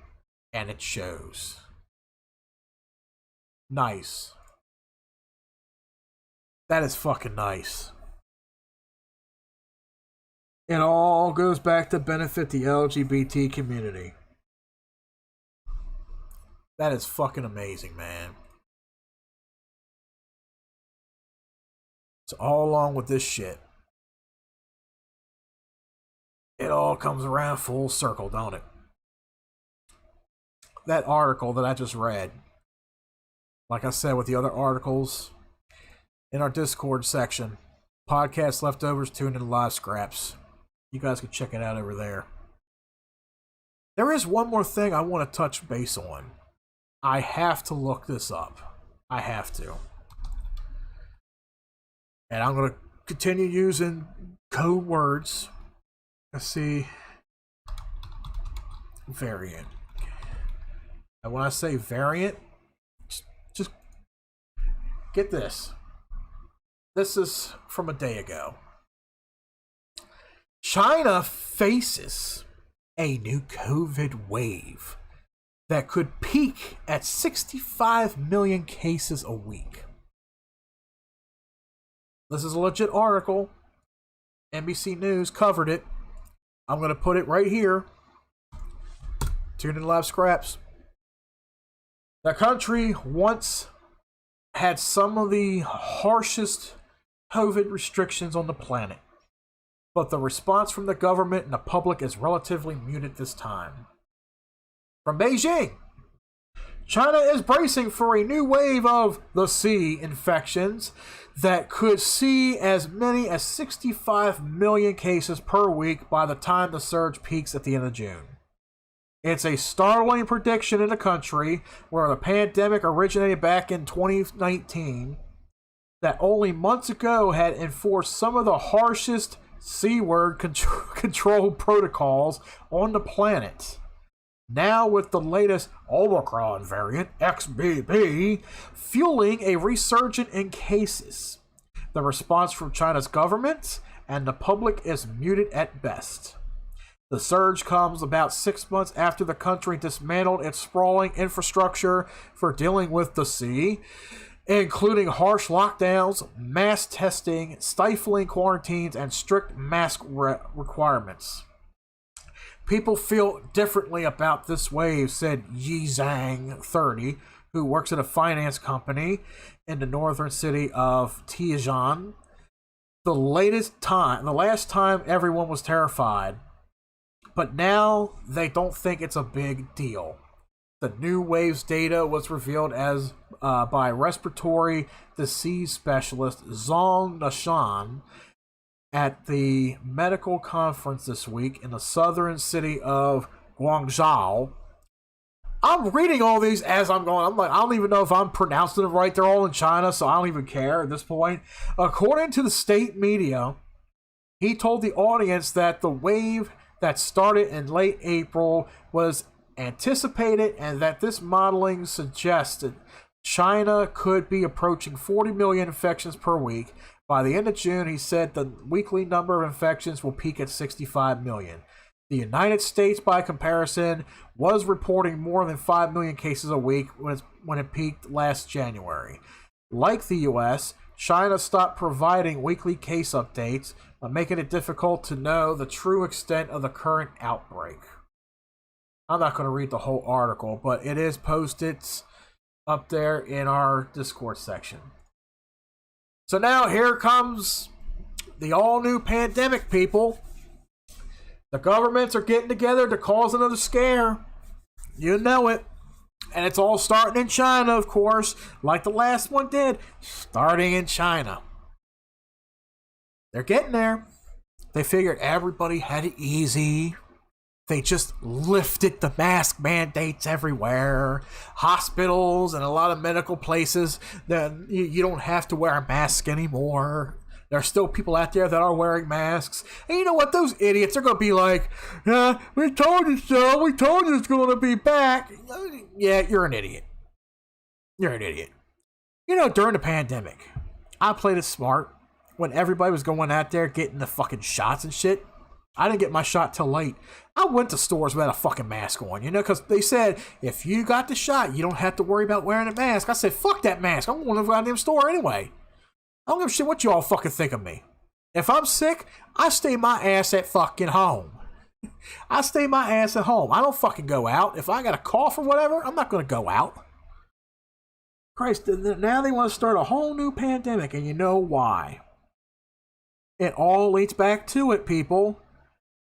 and it shows. Nice. That is fucking nice. It all goes back to benefit the LGBT community. That is fucking amazing, man. It's all along with this shit. It all comes around full circle, don't it? That article that I just read like I said with the other articles in our Discord section, podcast leftovers, tuned in live scraps. You guys can check it out over there. There is one more thing I want to touch base on. I have to look this up. I have to. And I'm going to continue using code words. Let's see. Variant. And when I say variant, just get this. This is from a day ago. China faces a new COVID wave that could peak at 65 million cases a week. This is a legit article. NBC News covered it. I'm going to put it right here. Tune in live scraps. The country once had some of the harshest COVID restrictions on the planet, but the response from the government and the public is relatively muted this time. From Beijing, China is bracing for a new wave of the C infections that could see as many as 65 million cases per week by the time the surge peaks at the end of June. It's a startling prediction in a country where the pandemic originated back in 2019 that only months ago had enforced some of the harshest C-word control protocols on the planet. Now with the latest Omicron variant, XBB, fueling a resurgence in cases. The response from China's government and the public is muted at best. The surge comes about 6 months after the country dismantled its sprawling infrastructure for dealing with the C, including harsh lockdowns, mass testing, stifling quarantines, and strict mask requirements. People feel differently about this wave, said Yi Zhang, 30, who works at a finance company in the northern city of Tianjin. The last time everyone was terrified, but now they don't think it's a big deal. The new wave's data was revealed as by respiratory disease specialist Zhong Nashan at the medical conference this week in the southern city of Guangzhou. I'm reading all these as I'm going. I'm like, I don't even know if I'm pronouncing it right. They're all in China, so I don't even care at this point. According to the state media, he told the audience that the wave that started in late April was anticipated and that this modeling suggested China could be approaching 40 million infections per week. By the end of June, he said the weekly number of infections will peak at 65 million. The United States, by comparison, was reporting more than 5 million cases a week when it peaked last January. Like the US, China stopped providing weekly case updates, making it difficult to know the true extent of the current outbreak. I'm not going to read the whole article, but it is posted up there in our Discord section. So now here comes the all-new pandemic, people. The governments are getting together to cause another scare. You know it. And it's all starting in China, of course, like the last one did. Starting in China. They're getting there. They figured everybody had it easy. They just lifted the mask mandates everywhere. Hospitals and a lot of medical places, that you don't have to wear a mask anymore. There are still people out there that are wearing masks. And you know what? Those idiots are going to be like, we told you so. We told you it's going to be back. Yeah, you're an idiot. You're an idiot. You know, during the pandemic, I played it smart when everybody was going out there getting the fucking shots and shit. I didn't get my shot till late. I went to stores without a fucking mask on, you know, because they said, if you got the shot, you don't have to worry about wearing a mask. I said, fuck that mask. I'm going to the goddamn store anyway. I don't give a shit what you all fucking think of me. If I'm sick, I stay my ass at fucking home. I stay my ass at home. I don't fucking go out. If I got a cough or whatever, I'm not going to go out. Christ, now they want to start a whole new pandemic, and you know why. It all leads back to it, people.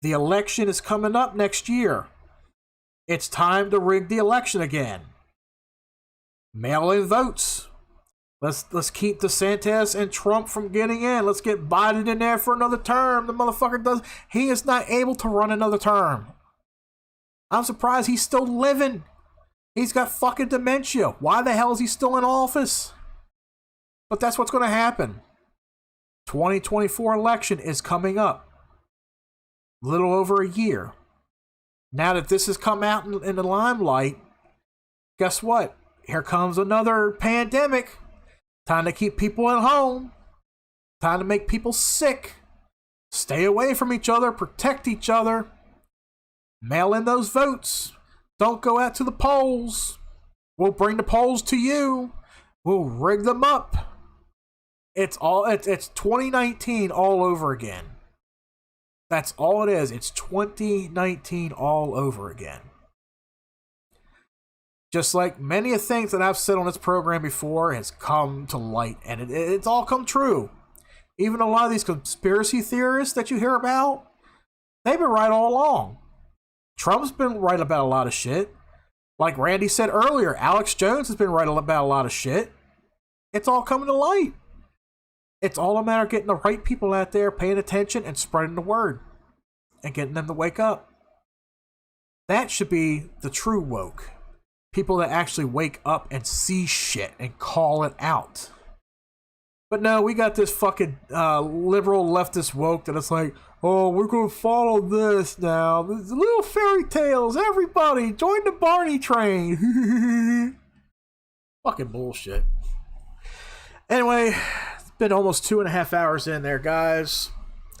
The election is coming up next year. It's time to rig the election again. Mail-in votes. Let's keep DeSantis and Trump from getting in. Let's get Biden in there for another term. The motherfucker he is not able to run another term. I'm surprised he's still living. He's got fucking dementia. Why the hell is he still in office? But that's what's going to happen. 2024 election is coming up. A little over a year. Now that this has come out in the limelight, guess what? Here comes another pandemic. Time to keep people at home. Time to make people sick. Stay away from each other. Protect each other. Mail in those votes. Don't go out to the polls. We'll bring the polls to you. We'll rig them up. It's 2019 all over again. That's all it is. It's 2019 all over again. Just like many of things that I've said on this program before has come to light, and it's all come true. Even a lot of these conspiracy theorists that you hear about, they've been right all along. Trump's been right about a lot of shit. Like Randy said earlier, Alex Jones has been right about a lot of shit. It's all coming to light. It's all a matter of getting the right people out there, paying attention, and spreading the word. And getting them to wake up. That should be the true woke. People that actually wake up and see shit and call it out. But no, we got this fucking liberal leftist woke that it's like, oh, we're going to follow this now. These little fairy tales. Everybody, join the Barney train. Fucking bullshit. Anyway, it's been almost 2.5 hours in there, guys.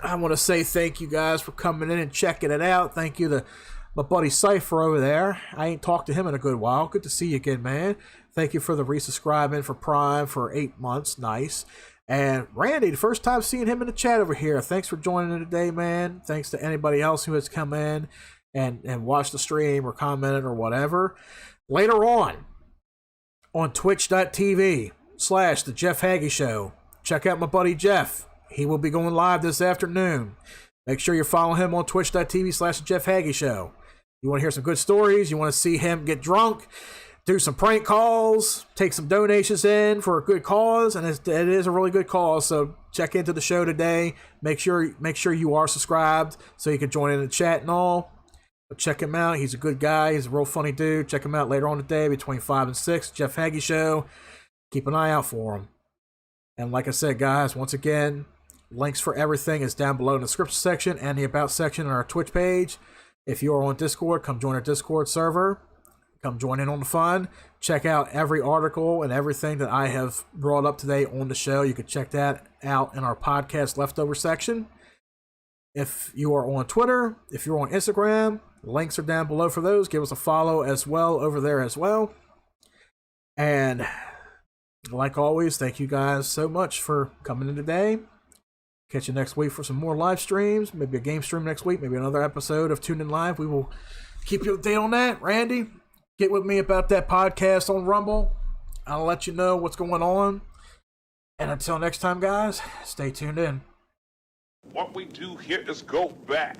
I want to say thank you guys for coming in and checking it out. Thank you to my buddy Cypher over there. I ain't talked to him in a good while. Good to see you again, man. Thank you for the resubscribing for Prime for 8 months. Nice. And Randy, the first time seeing him in the chat over here. Thanks for joining in today, man. Thanks to anybody else who has come in and watched the stream or commented or whatever. Later on twitch.tv/The Jeff Hagee Show. Check out my buddy Jeff. He will be going live this afternoon. Make sure you follow him on twitch.tv/The Jeff Hagee Show. You want to hear some good stories? You want to see him get drunk? Do some prank calls, take some donations in for a good cause, and it is a really good cause. So check into the show today. Make sure you are subscribed so you can join in the chat and all. But check him out. He's a good guy. He's a real funny dude. Check him out later on today between 5 and 6. Jeff Hagee Show. Keep an eye out for him. And like I said, guys, once again, links for everything is down below in the description section and the about section on our Twitch page. If you are on Discord, come join our Discord server. Come join in on the fun. Check out every article and everything that I have brought up today on the show. You can check that out in our podcast leftover section. If you are on Twitter, if you're on Instagram, links are down below for those. Give us a follow as well over there as well. And like always, thank you guys so much for coming in today. Catch you next week for some more live streams. Maybe a game stream next week. Maybe another episode of Tune In Live. We will keep you updated on that. Randy, get with me about that podcast on Rumble. I'll let you know what's going on. And until next time, guys, stay tuned in. What we do here is go back.